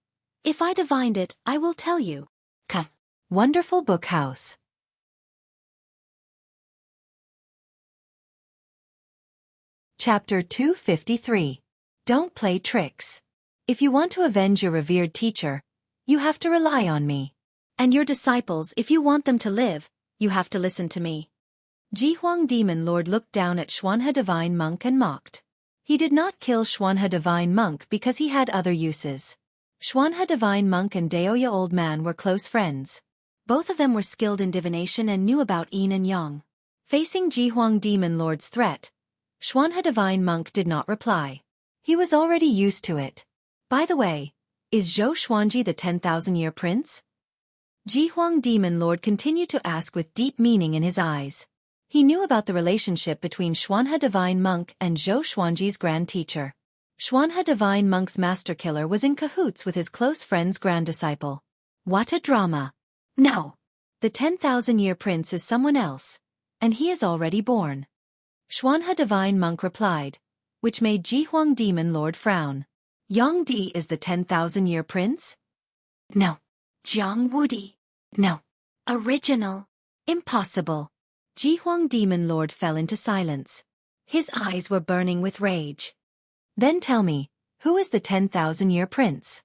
if I divined it, I will tell you. Wonderful book house. Chapter 253. Don't play tricks. If you want to avenge your revered teacher, you have to rely on me. And your disciples, if you want them to live, you have to listen to me. Ji Huang Demon Lord looked down at Xuanhe Divine Monk and mocked. He did not kill Xuanhe Divine Monk because he had other uses. Xuanhe Divine Monk and Daoya Old Man were close friends. Both of them were skilled in divination and knew about yin and yang. Facing Ji Huang Demon Lord's threat, Xuanhe Divine Monk did not reply. He was already used to it. By the way, is Zhou Xuanji the 10,000-year prince? Ji Huang Demon Lord continued to ask with deep meaning in his eyes. He knew about the relationship between Xuanhe Divine Monk and Zhou Xuanji's grand teacher. Xuanhe Divine Monk's master killer was in cahoots with his close friend's grand disciple. What a drama! No! The 10,000-year prince is someone else, and he is already born. Xuanhe Divine Monk replied, which made Ji Huang Demon Lord frown. Yang Di is the 10,000-year prince? No. Jiang Wudi? No. Original? Impossible. Ji Huang Demon Lord fell into silence. His eyes were burning with rage. Then tell me, who is the 10,000-year prince?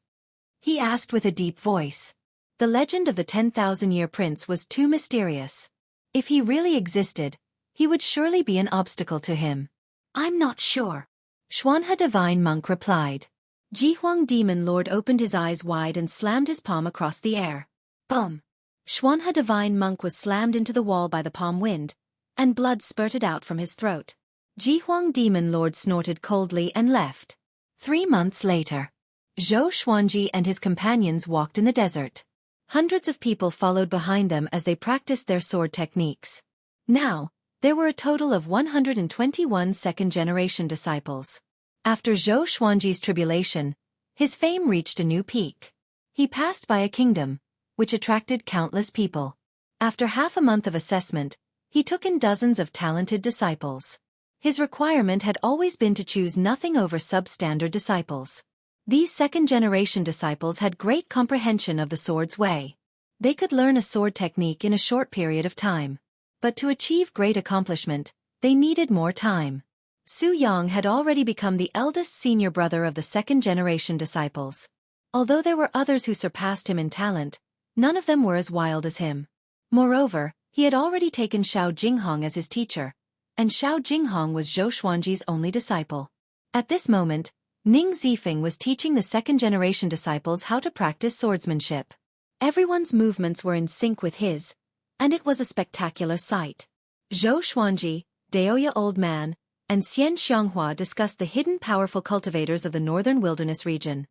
He asked with a deep voice. The legend of the 10,000-year prince was too mysterious. If he really existed, he would surely be an obstacle to him. I'm not sure. Xuanhe Divine Monk replied. Ji Huang Demon Lord opened his eyes wide and slammed his palm across the air. Boom! Xuanhe Divine Monk was slammed into the wall by the palm wind, and blood spurted out from his throat. Ji Huang Demon Lord snorted coldly and left. 3 months later, Zhou Xuanji and his companions walked in the desert. Hundreds of people followed behind them as they practiced their sword techniques. Now, there were a total of 121 second-generation disciples. After Zhou Xuanji's tribulation, his fame reached a new peak. He passed by a kingdom, which attracted countless people. After half a month of assessment, he took in dozens of talented disciples. His requirement had always been to choose nothing over substandard disciples. These second-generation disciples had great comprehension of the sword's way. They could learn a sword technique in a short period of time. But to achieve great accomplishment, they needed more time. Su Yang had already become the eldest senior brother of the second-generation disciples. Although there were others who surpassed him in talent, None of them were as wild as him. Moreover, he had already taken Xiao Jinghong as his teacher, and Xiao Jinghong was Zhou Xuanji's only disciple. At this moment, Ning Zifeng was teaching the second-generation disciples how to practice swordsmanship. Everyone's movements were in sync with his, and it was a spectacular sight. Zhou Xuanji, Daoya Old Man, and Xian Xianghua discussed the hidden powerful cultivators of the northern wilderness region.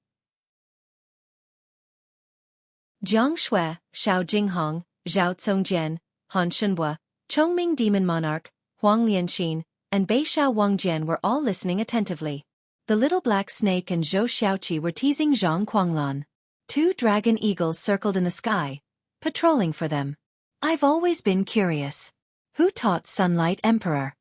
Jiang Shui, Xiao Jinghong, Zhao Congjian, Han Shenhua, Chongming Demon Monarch, Huang Lianxin, and Beishao Wangjian were all listening attentively. The little black snake and Zhou Xiaoqi were teasing Zhang Quanglan. 2 dragon eagles circled in the sky, patrolling for them. I've always been curious. Who taught Sunlight Emperor?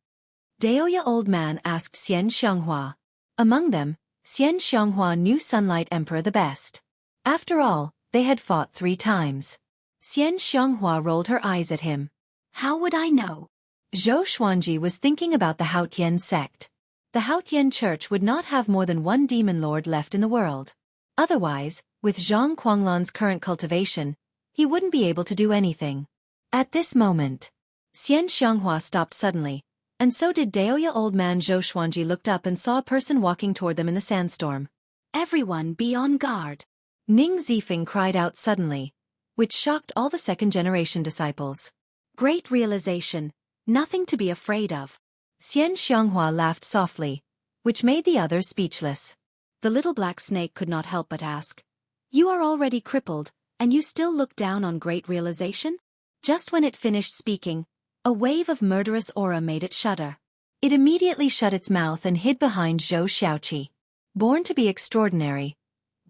Daoya Old Man asked Xian Xianghua. Among them, Xian Xianghua knew Sunlight Emperor the best. After all, they had fought 3 times. Xian Xianghua rolled her eyes at him. How would I know? Zhou Xuanji was thinking about the Haotian sect. The Haotian church would not have more than 1 demon lord left in the world. Otherwise, with Zhang Quanglan's current cultivation, he wouldn't be able to do anything. At this moment, Xian Xianghua stopped suddenly, and so did Daoya Old Man. Zhou Xuanji looked up and saw a person walking toward them in the sandstorm. Everyone be on guard. Ning Zifeng cried out suddenly, which shocked all the second-generation disciples. Great realization, nothing to be afraid of. Xian Xianghua laughed softly, which made the others speechless. The little black snake could not help but ask, "You are already crippled, and you still look down on great realization?" Just when it finished speaking, a wave of murderous aura made it shudder. It immediately shut its mouth and hid behind Zhou Xiaoqi. Born to be extraordinary.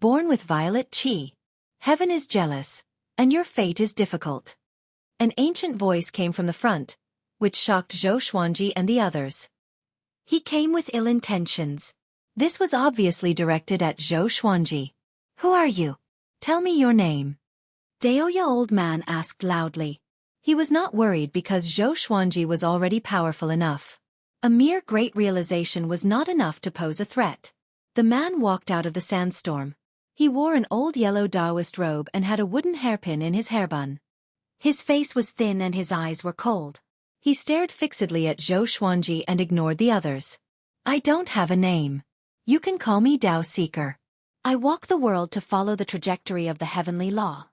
Born with violet qi. Heaven is jealous, and your fate is difficult. An ancient voice came from the front, which shocked Zhou Xuanji and the others. He came with ill intentions. This was obviously directed at Zhou Xuanji. Who are you? Tell me your name. Daoya Old Man asked loudly. He was not worried because Zhou Xuanji was already powerful enough. A mere great realization was not enough to pose a threat. The man walked out of the sandstorm. He wore an old yellow Taoist robe and had a wooden hairpin in his hairbun. His face was thin and his eyes were cold. He stared fixedly at Zhou Xuanji and ignored the others. I don't have a name. You can call me Tao Seeker. I walk the world to follow the trajectory of the heavenly law.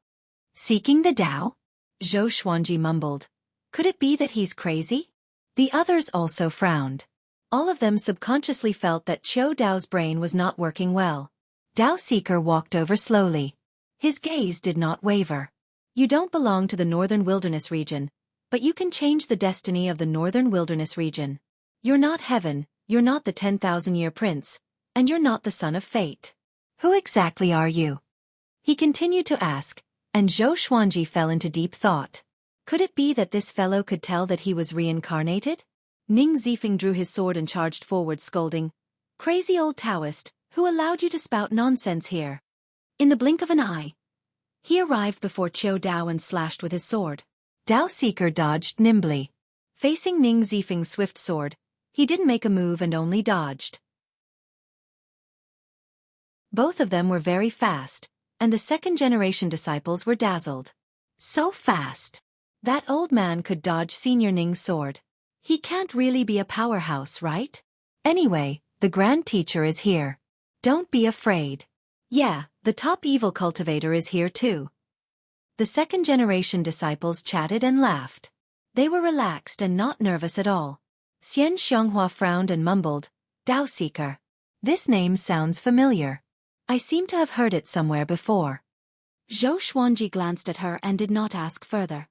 Seeking the Tao? Zhou Xuanji mumbled. Could it be that he's crazy? The others also frowned. All of them subconsciously felt that Qiu Dao's brain was not working well. Tao Seeker walked over slowly. His gaze did not waver. You don't belong to the northern wilderness region, but you can change the destiny of the northern wilderness region. You're not heaven, you're not the 10,000-year prince, and you're not the son of fate. Who exactly are you? He continued to ask, and Zhou Xuanji fell into deep thought. Could it be that this fellow could tell that he was reincarnated? Ning Zifeng drew his sword and charged forward, scolding, "Crazy old Taoist, who allowed you to spout nonsense here?" In the blink of an eye, he arrived before Qiu Dao and slashed with his sword. Tao Seeker dodged nimbly. Facing Ning Zifeng's swift sword, he didn't make a move and only dodged. Both of them were very fast, and the second-generation disciples were dazzled. So fast! That old man could dodge Senior Ning's sword. He can't really be a powerhouse, right? Anyway, the Grand Teacher is here. Don't be afraid. Yeah, the top evil cultivator is here too. The second-generation disciples chatted and laughed. They were relaxed and not nervous at all. Xian Xianghua frowned and mumbled, Tao Seeker. This name sounds familiar. I seem to have heard it somewhere before. Zhou Xuanji glanced at her and did not ask further.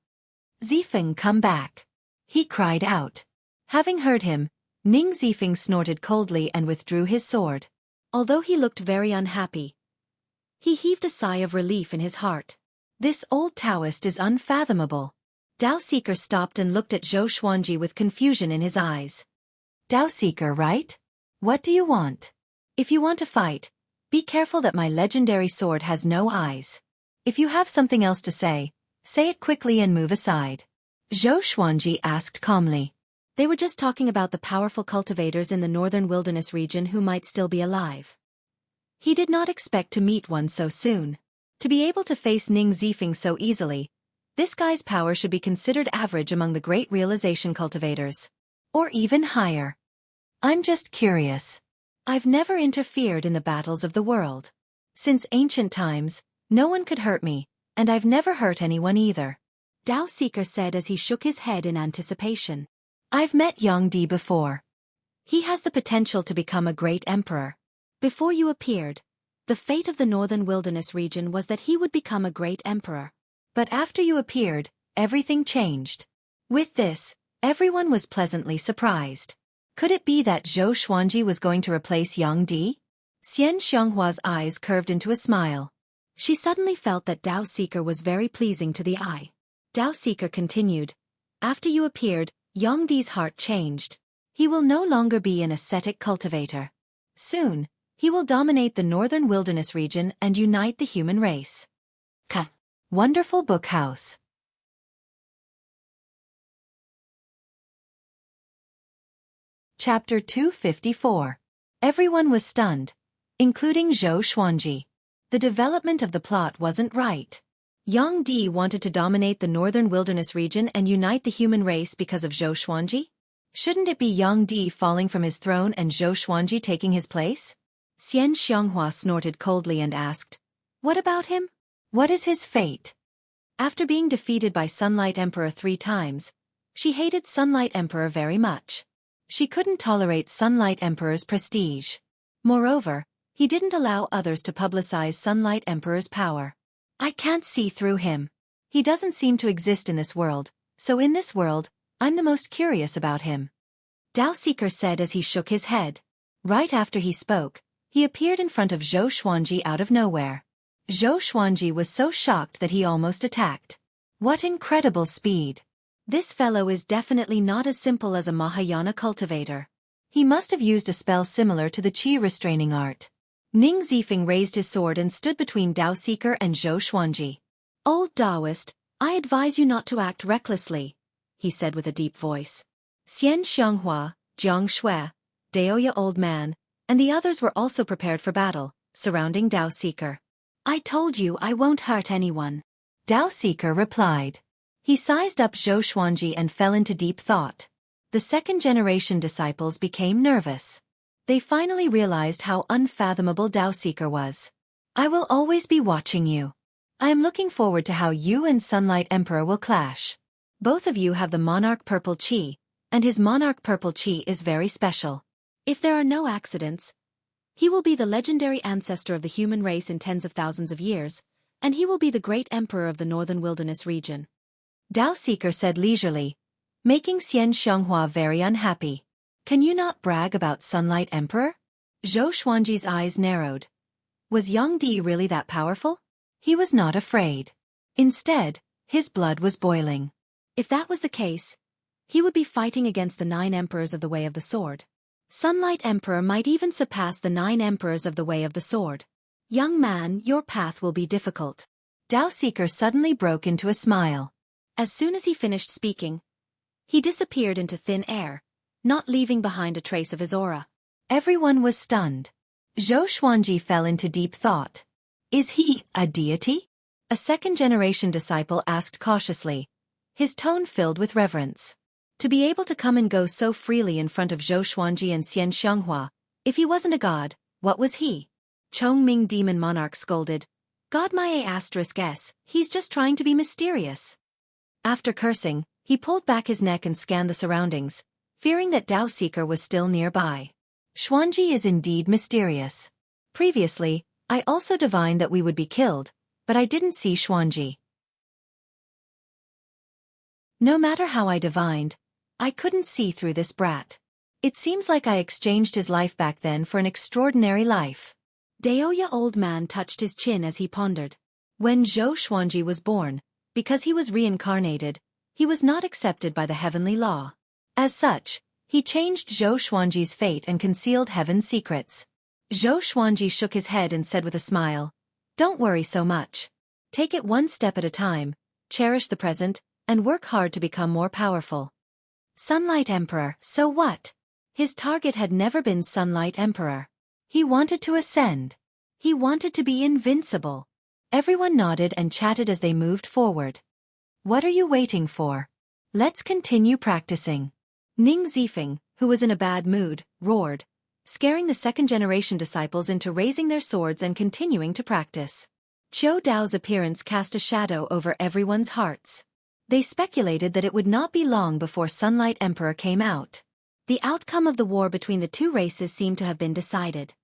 Zifeng, come back. He cried out. Having heard him, Ning Zifeng snorted coldly and withdrew his sword. Although he looked very unhappy, he heaved a sigh of relief in his heart. This old Taoist is unfathomable. Tao Seeker stopped and looked at Zhou Xuanji with confusion in his eyes. Tao Seeker, right? What do you want? If you want to fight, be careful that my legendary sword has no eyes. If you have something else to say it quickly and move aside. Zhou Xuanji asked calmly. They were just talking about the powerful cultivators in the northern wilderness region who might still be alive. He did not expect to meet one so soon. To be able to face Ning Zifeng so easily, this guy's power should be considered average among the great realization cultivators. Or even higher. I'm just curious. I've never interfered in the battles of the world. Since ancient times, no one could hurt me, and I've never hurt anyone either. Dao Seeker said as he shook his head in anticipation. I've met Yang Di before. He has the potential to become a great emperor. Before you appeared, the fate of the northern wilderness region was that he would become a great emperor. But after you appeared, everything changed. With this, everyone was pleasantly surprised. Could it be that Zhou Xuanji was going to replace Yang Di? Xian Xianghua's eyes curved into a smile. She suddenly felt that Dao Seeker was very pleasing to the eye. Dao Seeker continued, after you appeared, Yang Di's heart changed. He will no longer be an ascetic cultivator. Soon, he will dominate the northern wilderness region and unite the human race. Wonderful book house. Chapter 254. Everyone was stunned, including Zhou Xuanji. The development of the plot wasn't right. Yang Di wanted to dominate the northern wilderness region and unite the human race because of Zhou Xuanji? Shouldn't it be Yang Di falling from his throne and Zhou Xuanji taking his place? Xian Xianghua snorted coldly and asked, what about him? What is his fate? After being defeated by Sunlight Emperor 3 times, she hated Sunlight Emperor very much. She couldn't tolerate Sunlight Emperor's prestige. Moreover, he didn't allow others to publicize Sunlight Emperor's power. I can't see through him. He doesn't seem to exist in this world, so in this world, I'm the most curious about him. Dao Seeker said as he shook his head. Right after he spoke, he appeared in front of Zhou Xuanji out of nowhere. Zhou Xuanji was so shocked that he almost attacked. What incredible speed! This fellow is definitely not as simple as a Mahayana cultivator. He must have used a spell similar to the Qi restraining art. Ning Zifeng raised his sword and stood between Dao Seeker and Zhou Xuanji. Old Taoist, I advise you not to act recklessly, he said with a deep voice. Xian Xianghua, Jiang Shui, Daoya Old Man, and the others were also prepared for battle, surrounding Dao Seeker. I told you I won't hurt anyone. Dao Seeker replied. He sized up Zhou Xuanji and fell into deep thought. The second-generation disciples became nervous. They finally realized how unfathomable Dao Seeker was. I will always be watching you. I am looking forward to how you and Sunlight Emperor will clash. Both of you have the Monarch Purple Qi, and his Monarch Purple Qi is very special. If there are no accidents, he will be the legendary ancestor of the human race in tens of thousands of years, and he will be the great emperor of the northern wilderness region. Dao Seeker said leisurely, making Xian Xianghua very unhappy. Can you not brag about Sunlight Emperor? Zhou Xuanji's eyes narrowed. Was Yang Di really that powerful? He was not afraid. Instead, his blood was boiling. If that was the case, he would be fighting against the 9 emperors of the Way of the Sword. Sunlight Emperor might even surpass the 9 emperors of the Way of the Sword. Young man, your path will be difficult. Dao Seeker suddenly broke into a smile. As soon as he finished speaking, he disappeared into thin air, not leaving behind a trace of his aura. Everyone was stunned. Zhou Xuanji fell into deep thought. Is he a deity? A second-generation disciple asked cautiously, his tone filled with reverence. To be able to come and go so freely in front of Zhou Xuanji and Xian Xianghua, if he wasn't a god, what was he? Chongming Demon Monarch scolded. God my A*S, he's just trying to be mysterious. After cursing, he pulled back his neck and scanned the surroundings, fearing that Dao Seeker was still nearby. Xuanji is indeed mysterious. Previously, I also divined that we would be killed, but I didn't see Xuanji. No matter how I divined, I couldn't see through this brat. It seems like I exchanged his life back then for an extraordinary life. Daoya Old Man touched his chin as he pondered. When Zhou Xuanji was born, because he was reincarnated, he was not accepted by the heavenly law. As such, he changed Zhou Xuanji's fate and concealed heaven's secrets. Zhou Xuanji shook his head and said with a smile, "Don't worry so much. Take it one step at a time, cherish the present, and work hard to become more powerful." Sunlight Emperor, so what? His target had never been Sunlight Emperor. He wanted to ascend. He wanted to be invincible. Everyone nodded and chatted as they moved forward. What are you waiting for? Let's continue practicing. Ning Zifeng, who was in a bad mood, roared, scaring the second-generation disciples into raising their swords and continuing to practice. Qiu Dao's appearance cast a shadow over everyone's hearts. They speculated that it would not be long before Sunlight Emperor came out. The outcome of the war between the two races seemed to have been decided.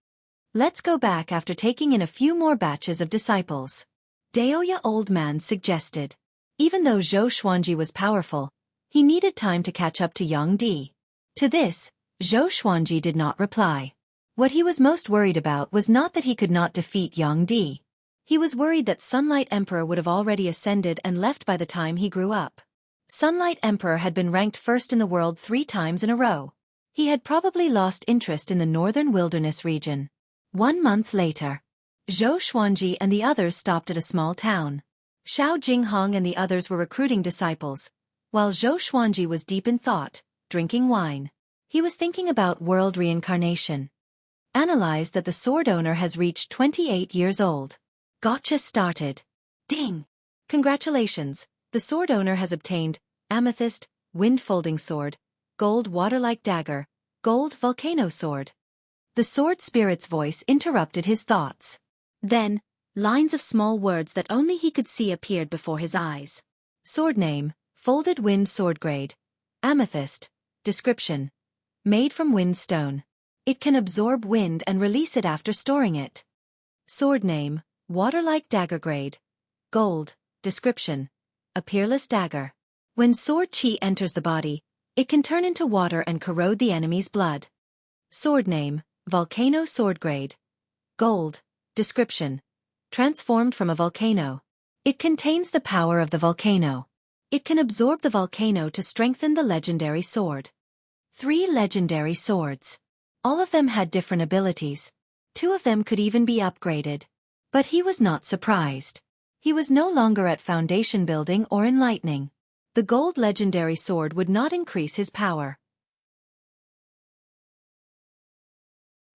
Let's go back after taking in a few more batches of disciples. Daoya Old Man suggested. Even though Zhou Xuanji was powerful, he needed time to catch up to Yang Di. To this, Zhou Xuanji did not reply. What he was most worried about was not that he could not defeat Yang Di. He was worried that Sunlight Emperor would have already ascended and left by the time he grew up. Sunlight Emperor had been ranked first in the world 3 times in a row. He had probably lost interest in the northern wilderness region. 1 month later, Zhou Xuanji and the others stopped at a small town. Xiao Jinghong and the others were recruiting disciples, while Zhou Xuanji was deep in thought, drinking wine. He was thinking about world reincarnation. Analyzed that the sword owner has reached 28 years old. Gotcha started. Ding! Congratulations, the sword owner has obtained amethyst, wind-folding sword, gold water-like dagger, gold volcano sword. The sword spirit's voice interrupted his thoughts. Then, lines of small words that only he could see appeared before his eyes. Sword name, folded wind sword grade. Amethyst. Description. Made from wind stone. It can absorb wind and release it after storing it. Sword name, water-like dagger grade. Gold. Description. A peerless dagger. When sword chi enters the body, it can turn into water and corrode the enemy's blood. Sword name, volcano sword grade. Gold. Description. Transformed from a volcano. It contains the power of the volcano. It can absorb the volcano to strengthen the legendary sword. 3 legendary swords. All of them had different abilities. 2 of them could even be upgraded. But he was not surprised. He was no longer at foundation building or enlightening. The gold legendary sword would not increase his power.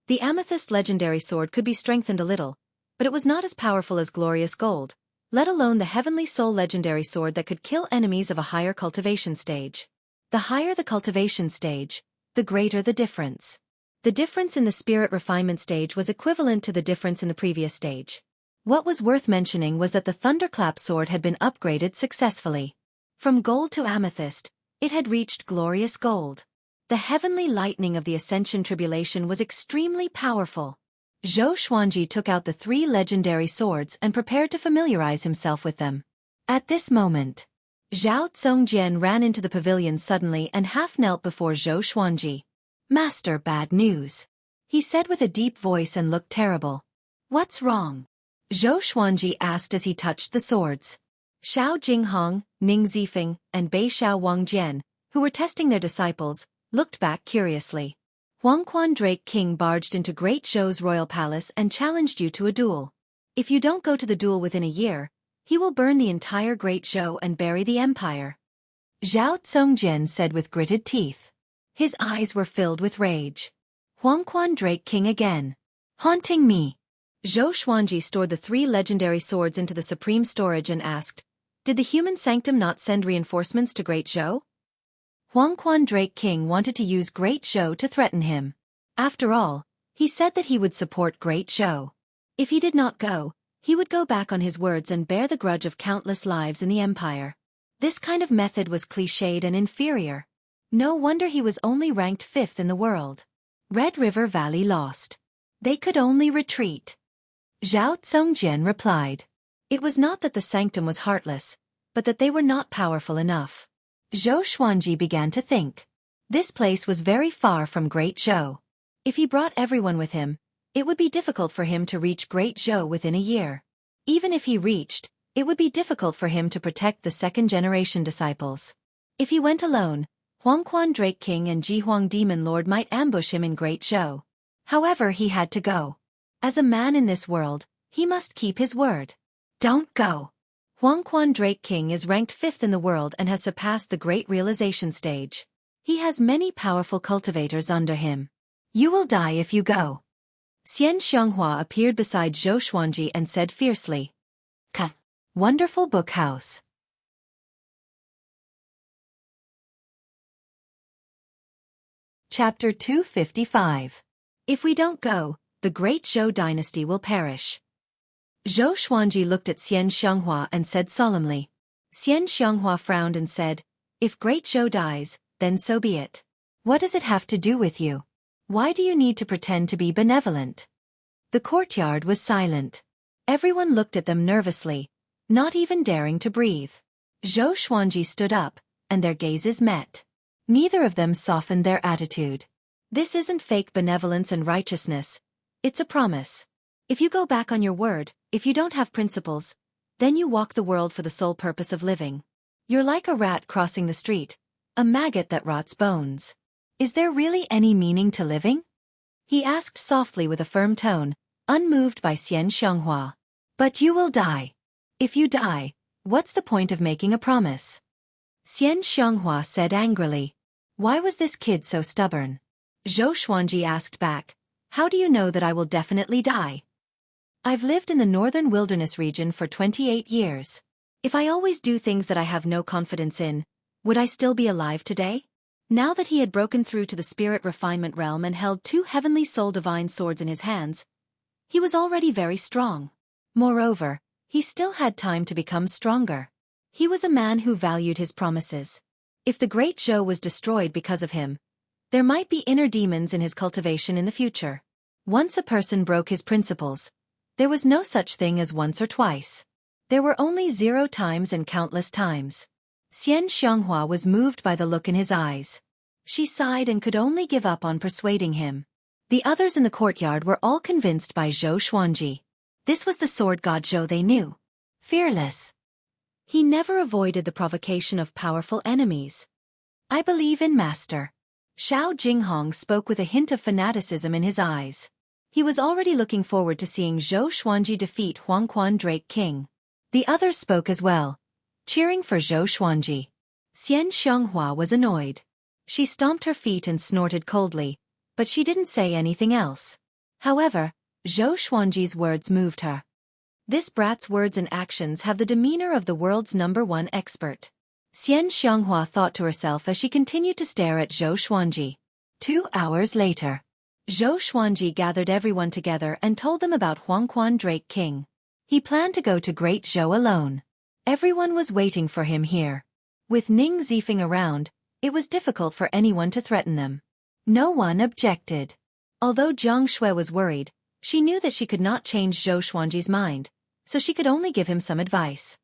The amethyst legendary sword could be strengthened a little, but it was not as powerful as glorious gold, let alone the heavenly soul legendary sword that could kill enemies of a higher cultivation stage. The higher the cultivation stage, the greater the difference. The difference in the spirit refinement stage was equivalent to the difference in the previous stage. What was worth mentioning was that the thunderclap sword had been upgraded successfully. From gold to amethyst, it had reached glorious gold. The heavenly lightning of the Ascension Tribulation was extremely powerful. Zhou Xuanji took out the 3 legendary swords and prepared to familiarize himself with them. At this moment, Zhao Zongjian ran into the pavilion suddenly and half knelt before Zhou Xuanji. Master, bad news. He said with a deep voice and looked terrible. What's wrong? Zhou Xuanji asked as he touched the swords. Xiao Jinghong, Ning Zifeng, and Bei Xiao Wangjian, who were testing their disciples, looked back curiously. Huangquan Drake King barged into Great Zhou's royal palace and challenged you to a duel. If you don't go to the duel within a year, he will burn the entire Great Zhou and bury the empire. Zhao Zongjian said with gritted teeth. His eyes were filled with rage. Huangquan Drake King again. Haunting me. Zhou Xuanji stored the 3 legendary swords into the supreme storage and asked, did the human sanctum not send reinforcements to Great Zhou? Huangquan Drake King wanted to use Great Zhou to threaten him. After all, he said that he would support Great Zhou. If he did not go, he would go back on his words and bear the grudge of countless lives in the empire. This kind of method was cliched and inferior. No wonder he was only ranked 5th in the world. Red River Valley lost. They could only retreat. Zhao Zongjian replied. It was not that the sanctum was heartless, but that they were not powerful enough. Zhou Xuanji began to think. This place was very far from Great Zhou. If he brought everyone with him, it would be difficult for him to reach Great Zhou within a year. Even if he reached, it would be difficult for him to protect the second-generation disciples. If he went alone, Huangquan Drake King and Jihuang Demon Lord might ambush him in Great Zhou. However, he had to go. As a man in this world, he must keep his word. Don't go. Huangquan Drake King is ranked 5th in the world and has surpassed the Great Realization stage. He has many powerful cultivators under him. You will die if you go. Xian Xianghua appeared beside Zhou Xuanji and said fiercely. Wonderful Book House. Chapter 255. If we don't go, the great Zhou dynasty will perish. Zhou Xuanji looked at Xian Xianghua and said solemnly. Xian Xianghua frowned and said, "If great Zhou dies, then so be it. What does it have to do with you? Why do you need to pretend to be benevolent?" The courtyard was silent. Everyone looked at them nervously, not even daring to breathe. Zhou Xuanji stood up, and their gazes met. Neither of them softened their attitude. This isn't fake benevolence and righteousness. It's a promise. If you go back on your word, if you don't have principles, then you walk the world for the sole purpose of living. You're like a rat crossing the street, a maggot that rots bones. Is there really any meaning to living? He asked softly with a firm tone, unmoved by Xian Xianghua. But you will die. If you die, what's the point of making a promise? Xian Xianghua said angrily. Why was this kid so stubborn? Zhou Xuanji asked back, how do you know that I will definitely die? I've lived in the northern wilderness region for 28 years. If I always do things that I have no confidence in, would I still be alive today? Now that he had broken through to the spirit refinement realm and held 2 heavenly soul divine swords in his hands, he was already very strong. Moreover, he still had time to become stronger. He was a man who valued his promises. If the great Zhou was destroyed because of him, there might be inner demons in his cultivation in the future. Once a person broke his principles, there was no such thing as once or twice. There were only 0 times and countless times. Xian Xianghua was moved by the look in his eyes. She sighed and could only give up on persuading him. The others in the courtyard were all convinced by Zhou Xuanji. This was the sword god Zhou they knew. Fearless. He never avoided the provocation of powerful enemies. I believe in Master. Xiao Jinghong spoke with a hint of fanaticism in his eyes. He was already looking forward to seeing Zhou Xuanji defeat Huangquan Drake King. The others spoke as well, cheering for Zhou Xuanji. Xian Xianghua was annoyed. She stomped her feet and snorted coldly, but she didn't say anything else. However, Zhou Xuanji's words moved her. This brat's words and actions have the demeanor of the world's #1 expert. Xian Xianghua thought to herself as she continued to stare at Zhou Xuanji. 2 hours later, Zhou Xuanji gathered everyone together and told them about Huangquan Drake King. He planned to go to Great Zhou alone. Everyone was waiting for him here. With Ning Zifeng around, it was difficult for anyone to threaten them. No one objected. Although Jiang Shui was worried, she knew that she could not change Zhou Xuanji's mind, so she could only give him some advice.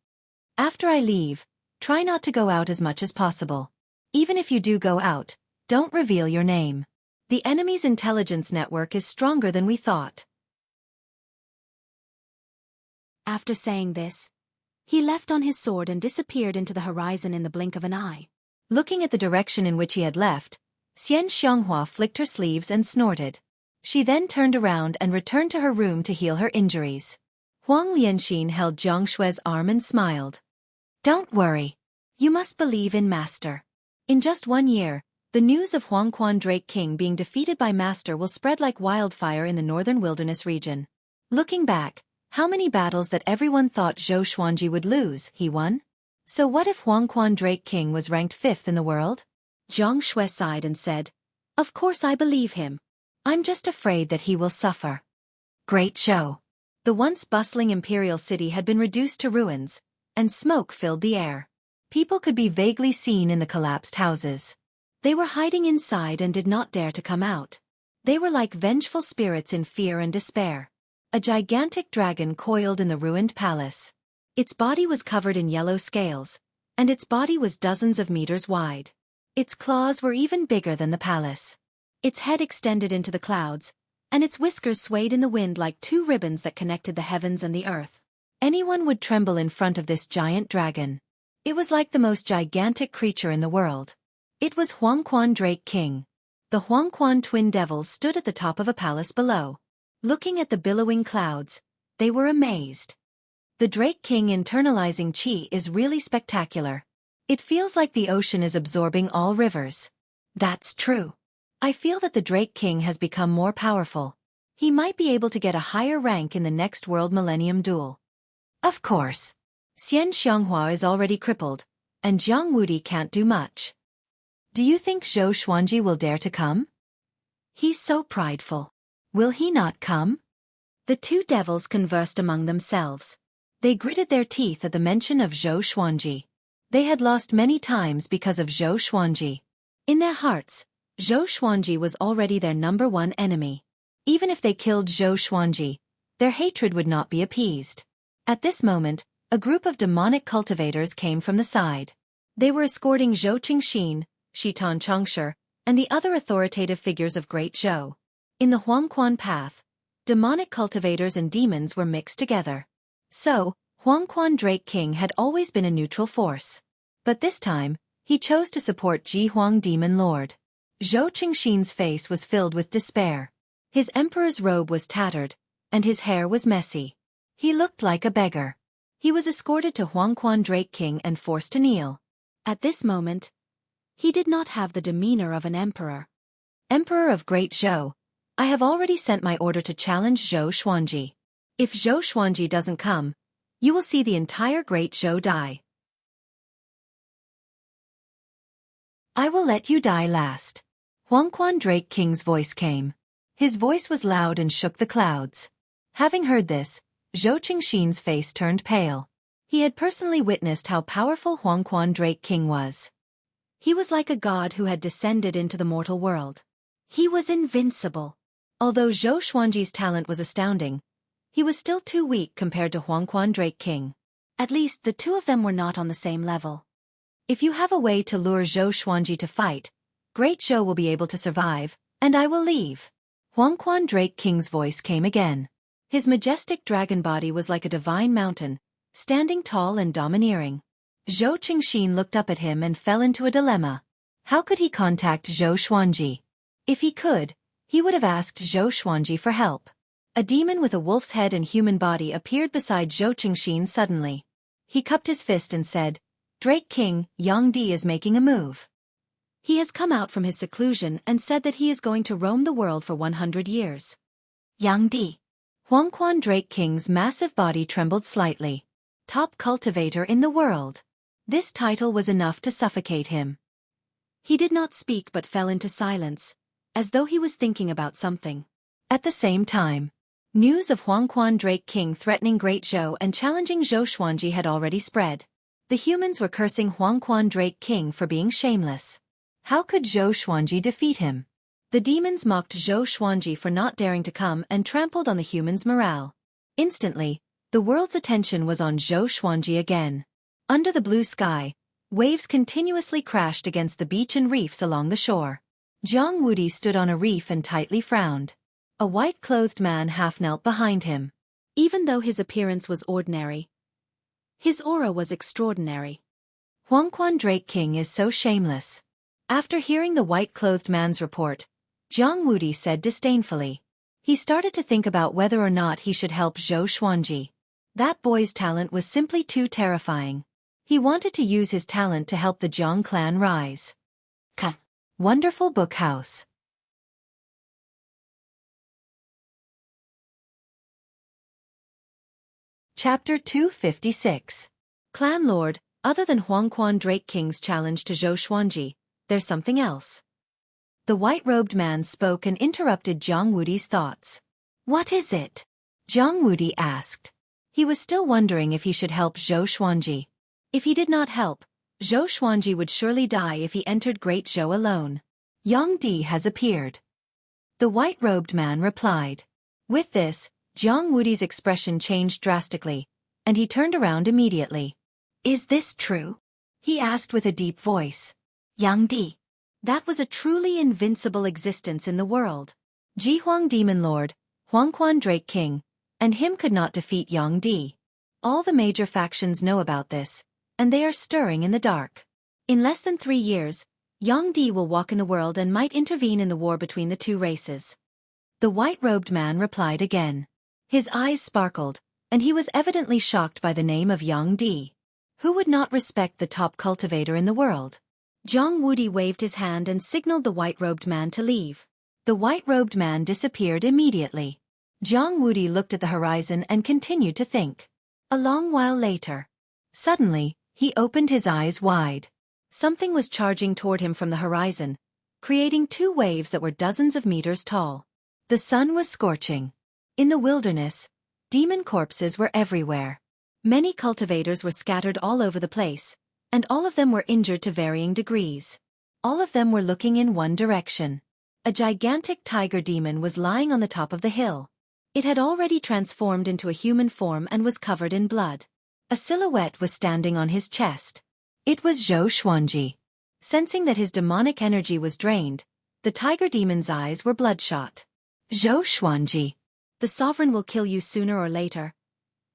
After I leave, try not to go out as much as possible. Even if you do go out, don't reveal your name. The enemy's intelligence network is stronger than we thought. After saying this, he left on his sword and disappeared into the horizon in the blink of an eye. Looking at the direction in which he had left, Xian Xianghua flicked her sleeves and snorted. She then turned around and returned to her room to heal her injuries. Huang Lianxin held Jiang Shui's arm and smiled. Don't worry. You must believe in Master. In just 1 year, the news of Huangquan Drake King being defeated by Master will spread like wildfire in the northern wilderness region. Looking back, how many battles that everyone thought Zhou Xuanji would lose, he won? So what if Huangquan Drake King was ranked 5th in the world? Jiang Shui sighed and said, Of course I believe him. I'm just afraid that he will suffer. Great Zhou. The once bustling imperial city had been reduced to ruins, and smoke filled the air. People could be vaguely seen in the collapsed houses. They were hiding inside and did not dare to come out. They were like vengeful spirits in fear and despair. A gigantic dragon coiled in the ruined palace. Its body was covered in yellow scales, and its body was dozens of meters wide. Its claws were even bigger than the palace. Its head extended into the clouds, and its whiskers swayed in the wind like 2 ribbons that connected the heavens and the earth. Anyone would tremble in front of this giant dragon. It was like the most gigantic creature in the world. It was Huangquan Drake King. The Huangquan twin devils stood at the top of a palace below. Looking at the billowing clouds, they were amazed. The Drake King internalizing chi is really spectacular. It feels like the ocean is absorbing all rivers. That's true. I feel that the Drake King has become more powerful. He might be able to get a higher rank in the next World Millennium Duel. Of course. Xian Xianghua is already crippled, and Jiang Wudi can't do much. Do you think Zhou Xuanji will dare to come? He's so prideful. Will he not come? The two devils conversed among themselves. They gritted their teeth at the mention of Zhou Xuanji. They had lost many times because of Zhou Xuanji. In their hearts, Zhou Xuanji was already their number one enemy. Even if they killed Zhou Xuanji, their hatred would not be appeased. At this moment, a group of demonic cultivators came from the side. They were escorting Zhou Qingxin, Shitan Chongshi, and the other authoritative figures of Great Zhou. In the Huangquan path, demonic cultivators and demons were mixed together. So, Huangquan Drake King had always been a neutral force. But this time, he chose to support Ji Huang Demon Lord. Zhou Qingxin's face was filled with despair. His emperor's robe was tattered, and his hair was messy. He looked like a beggar. He was escorted to Huangquan Drake King and forced to kneel. At this moment, he did not have the demeanor of an emperor. Emperor of Great Zhou, I have already sent my order to challenge Zhou Xuanji. If Zhou Xuanji doesn't come, you will see the entire Great Zhou die. I will let you die last. Huangquan Drake King's voice came. His voice was loud and shook the clouds. Having heard this, Zhou Qingxin's face turned pale. He had personally witnessed how powerful Huangquan Drake King was. He was like a god who had descended into the mortal world. He was invincible. Although Zhou Xuanji's talent was astounding, he was still too weak compared to Huangquan Drake King. At least the two of them were not on the same level. If you have a way to lure Zhou Xuanji to fight, Great Zhou will be able to survive, and I will leave. Huangquan Drake King's voice came again. His majestic dragon body was like a divine mountain, standing tall and domineering. Zhou Qingxin looked up at him and fell into a dilemma. How could he contact Zhou Xuanji? If he could, he would have asked Zhou Xuanji for help. A demon with a wolf's head and human body appeared beside Zhou Qingxin suddenly. He cupped his fist and said, Drake King, Yang Di is making a move. He has come out from his seclusion and said that he is going to roam the world for 100 years. Yang Di. Huangquan Drake King's massive body trembled slightly. Top cultivator in the world. This title was enough to suffocate him. He did not speak but fell into silence, as though he was thinking about something. At the same time, news of Huangquan Drake King threatening Great Zhou and challenging Zhou Xuanji had already spread. The humans were cursing Huangquan Drake King for being shameless. How could Zhou Xuanji defeat him? The demons mocked Zhou Xuanji for not daring to come and trampled on the humans' morale. Instantly, the world's attention was on Zhou Xuanji again. Under the blue sky, waves continuously crashed against the beach and reefs along the shore. Jiang Wudi stood on a reef and tightly frowned. A white-clothed man half knelt behind him. Even though his appearance was ordinary, his aura was extraordinary. Huangquan Drake King is so shameless. After hearing the white-clothed man's report, Jiang Wudi said disdainfully. He started to think about whether or not he should help Zhou Xuanji. That boy's talent was simply too terrifying. He wanted to use his talent to help the Jiang clan rise. Wonderful Book House. Chapter 256. Clan Lord, other than Huangquan Drake King's challenge to Zhou Xuanji, there's something else. The white-robed man spoke and interrupted Jiang Wudi's thoughts. What is it? Jiang Wudi asked. He was still wondering if he should help Zhou Xuanji. If he did not help, Zhou Xuanji would surely die if he entered Great Zhou alone. Yang Di has appeared. The white-robed man replied. With this, Jiang Wudi's expression changed drastically, and he turned around immediately. Is this true? He asked with a deep voice. Yang Di. That was a truly invincible existence in the world. Ji Huang Demon Lord, Huangquan Drake King, and him could not defeat Yang Di. All the major factions know about this, and they are stirring in the dark. In less than 3 years, Yang Di will walk in the world and might intervene in the war between the two races. The white-robed man replied again. His eyes sparkled, and he was evidently shocked by the name of Yang Di. Who would not respect the top cultivator in the world? Jiang Wudi waved his hand and signaled the white-robed man to leave. The white-robed man disappeared immediately. Jiang Wudi looked at the horizon and continued to think. A long while later, Suddenly, he opened his eyes wide. Something was charging toward him from the horizon, creating two waves that were dozens of meters tall. The sun was scorching. In the wilderness, demon corpses were everywhere. Many cultivators were scattered all over the place, and all of them were injured to varying degrees. All of them were looking in one direction. A gigantic tiger demon was lying on the top of the hill. It had already transformed into a human form and was covered in blood. A silhouette was standing on his chest. It was Xueqi. Sensing that his demonic energy was drained, the tiger demon's eyes were bloodshot. Xueqi, the sovereign will kill you sooner or later,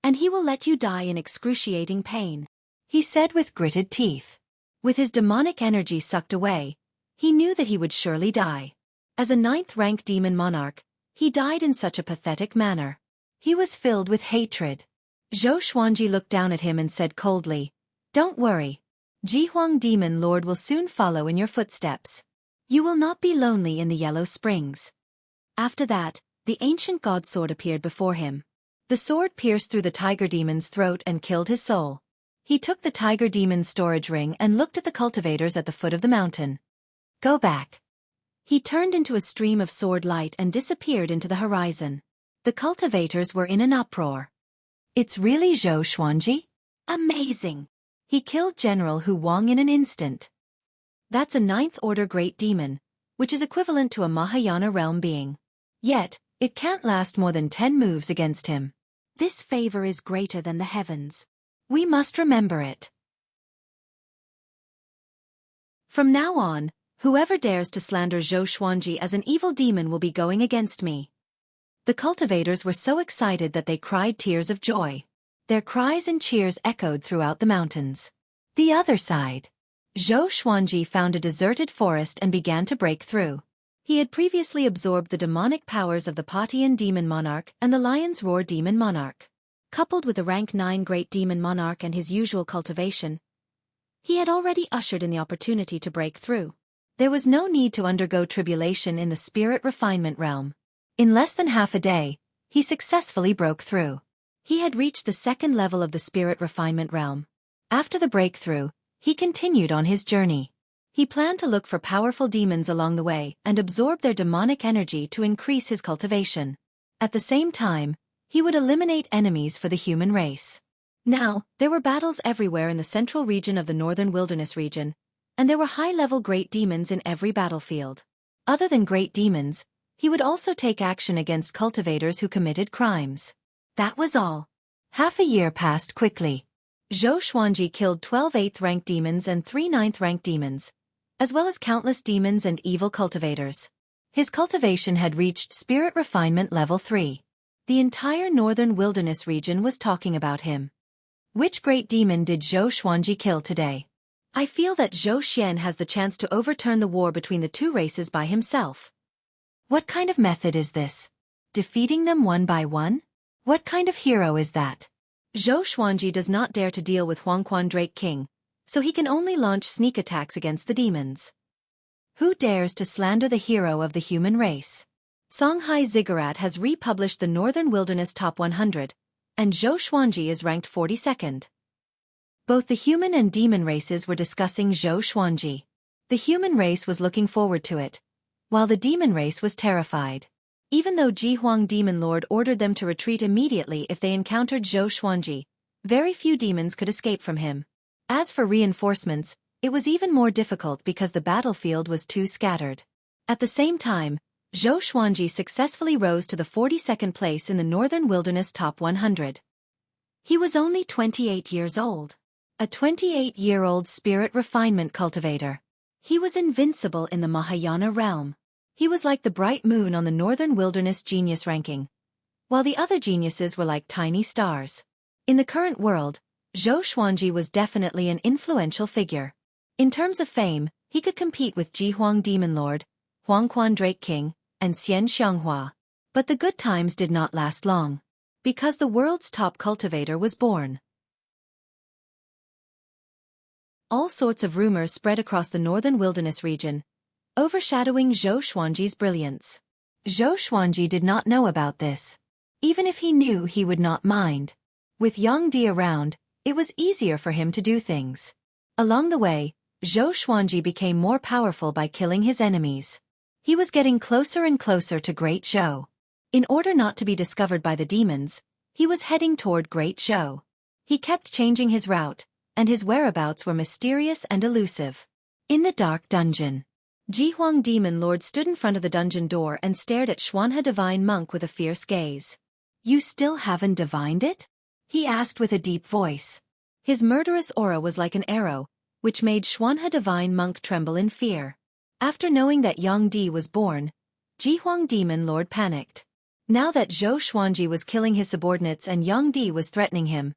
and he will let you die in excruciating pain, he said with gritted teeth. With his demonic energy sucked away, he knew that he would surely die. As a 9th-rank demon monarch, he died in such a pathetic manner. He was filled with hatred. Xueqi looked down at him and said coldly, "Don't worry. Jihuang Demon Lord will soon follow in your footsteps. You will not be lonely in the Yellow Springs." After that, the ancient god sword appeared before him. The sword pierced through the tiger demon's throat and killed his soul. He took the tiger demon's storage ring and looked at the cultivators at the foot of the mountain. "Go back." He turned into a stream of sword light and disappeared into the horizon. The cultivators were in an uproar. "It's really Xueqi? Amazing! He killed General Hu Wang in an instant." That's a 9th-order great demon, which is equivalent to a Mahayana realm being. Yet, it can't last more than 10 moves against him. This favor is greater than the heavens. We must remember it. From now on, whoever dares to slander Xueqi as an evil demon will be going against me. The cultivators were so excited that they cried tears of joy. Their cries and cheers echoed throughout the mountains. The other side. Xueqi found a deserted forest and began to break through. He had previously absorbed the demonic powers of the Patian demon monarch and the lion's roar demon monarch. Coupled with the rank 9 great demon monarch and his usual cultivation, he had already ushered in the opportunity to break through. There was no need to undergo tribulation in the spirit refinement realm. In less than half a day, he successfully broke through. He had reached the 2nd level of the spirit refinement realm. After the breakthrough, he continued on his journey. He planned to look for powerful demons along the way and absorb their demonic energy to increase his cultivation. At the same time, he would eliminate enemies for the human race. Now, there were battles everywhere in the central region of the northern wilderness region, and there were high-level great demons in every battlefield. Other than great demons, he would also take action against cultivators who committed crimes. That was all. Half a year passed quickly. Xueqi killed 12 8th-rank demons and 3 9th-rank demons, as well as countless demons and evil cultivators. His cultivation had reached spirit refinement level 3. The entire northern wilderness region was talking about him. Which great demon did Xueqi kill today? I feel that Zhou Xian has the chance to overturn the war between the two races by himself. What kind of method is this? Defeating them one by one? What kind of hero is that? Xueqi does not dare to deal with Huangquan Drake King, so he can only launch sneak attacks against the demons. Who dares to slander the hero of the human race? Songhai Ziggurat has republished the Northern Wilderness Top 100, and Xueqi is ranked 42nd. Both the human and demon races were discussing Xueqi. The human race was looking forward to it, while the demon race was terrified. Even though Jihuang Demon Lord ordered them to retreat immediately if they encountered Xueqi, very few demons could escape from him. As for reinforcements, it was even more difficult because the battlefield was too scattered. At the same time, Xueqi successfully rose to the 42nd place in the Northern Wilderness Top 100. He was only 28 years old. A 28-year-old spirit refinement cultivator. He was invincible in the Mahayana realm. He was like the bright moon on the Northern Wilderness Genius ranking, while the other geniuses were like tiny stars. In the current world, Xueqi was definitely an influential figure. In terms of fame, he could compete with Jihuang Demon Lord, Huangquan Drake King, and Xian Xianghua. But the good times did not last long, because the world's top cultivator was born. All sorts of rumors spread across the Northern Wilderness region, overshadowing Xueqi's brilliance. Xueqi did not know about this. Even if he knew, he would not mind. With Yang Di around, It was easier for him to do things. Along the way, Zhou Xuanji became more powerful by killing his enemies. He was getting closer and closer to Great Zhou. In order not to be discovered by the demons, he was heading toward Great Zhou. He kept changing his route, and his whereabouts were mysterious and elusive. In the dark dungeon, Jihuang Demon Lord stood in front of the dungeon door and stared at Xuanhe Divine Monk with a fierce gaze. "You still haven't divined it?" he asked with a deep voice. His murderous aura was like an arrow, which made Xuanhe Divine Monk tremble in fear. After knowing that Yang Di was born, Jihuang Demon Lord panicked. Now that Zhou Xuanji was killing his subordinates and Yang Di was threatening him,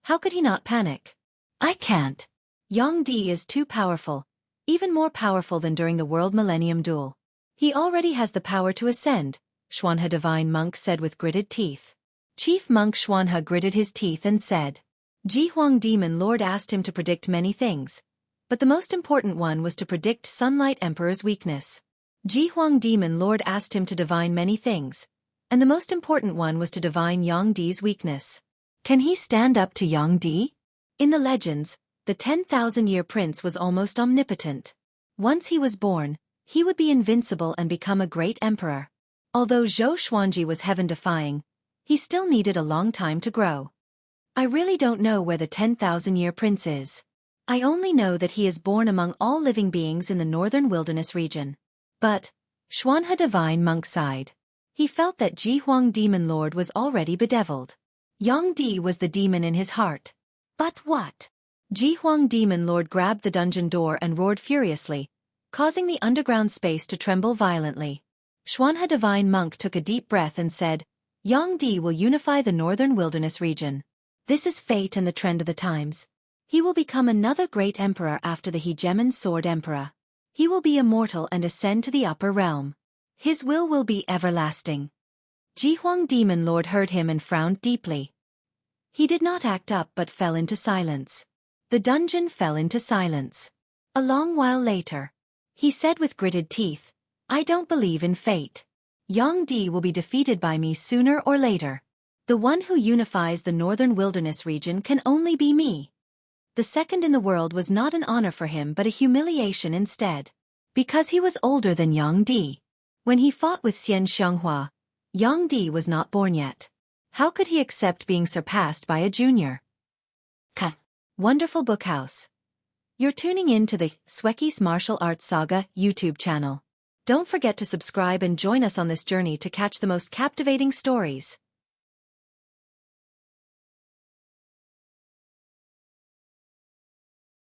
how could he not panic? "I can't. Yang Di is too powerful, even more powerful than during the World Millennium Duel. He already has the power to ascend," Xuanhe Divine Monk said with gritted teeth. Chief Monk Xuanhe gritted his teeth and said, Jihuang Demon Lord asked him to predict many things, but the most important one was to predict Sunlight Emperor's weakness. Jihuang Demon Lord asked him to divine many things, and the most important one was to divine Yang Di's weakness. Can he stand up to Yang Di? In the legends, the 10,000-year prince was almost omnipotent. Once he was born, he would be invincible and become a great emperor. Although Zhou Xuanji was heaven-defying, he still needed a long time to grow. I really don't know where the 10,000-year prince is. I only know that he is born among all living beings in the northern wilderness region. But, Xuanhe Divine Monk sighed. He felt that Jihuang Demon Lord was already bedeviled. Yang Di was the demon in his heart. But what? Jihuang Demon Lord grabbed the dungeon door and roared furiously, causing the underground space to tremble violently. Xuanhe Divine Monk took a deep breath and said, Yang Di will unify the northern wilderness region. This is fate and the trend of the times. He will become another great emperor after the Hegemon Sword Emperor. He will be immortal and ascend to the upper realm. His will be everlasting. Jihuang Demon Lord heard him and frowned deeply. He did not act up but fell into silence. The dungeon fell into silence. A long while later, he said with gritted teeth, I don't believe in fate. Yang Di will be defeated by me sooner or later. The one who unifies the northern wilderness region can only be me. The second in the world was not an honor for him but a humiliation instead. Because he was older than Yang Di. When he fought with Xian Xianghua, Yang Di was not born yet. How could he accept being surpassed by a junior? Wonderful Bookhouse. You're tuning in to the Xueqi's Martial Arts Saga YouTube channel. Don't forget to subscribe and join us on this journey to catch the most captivating stories.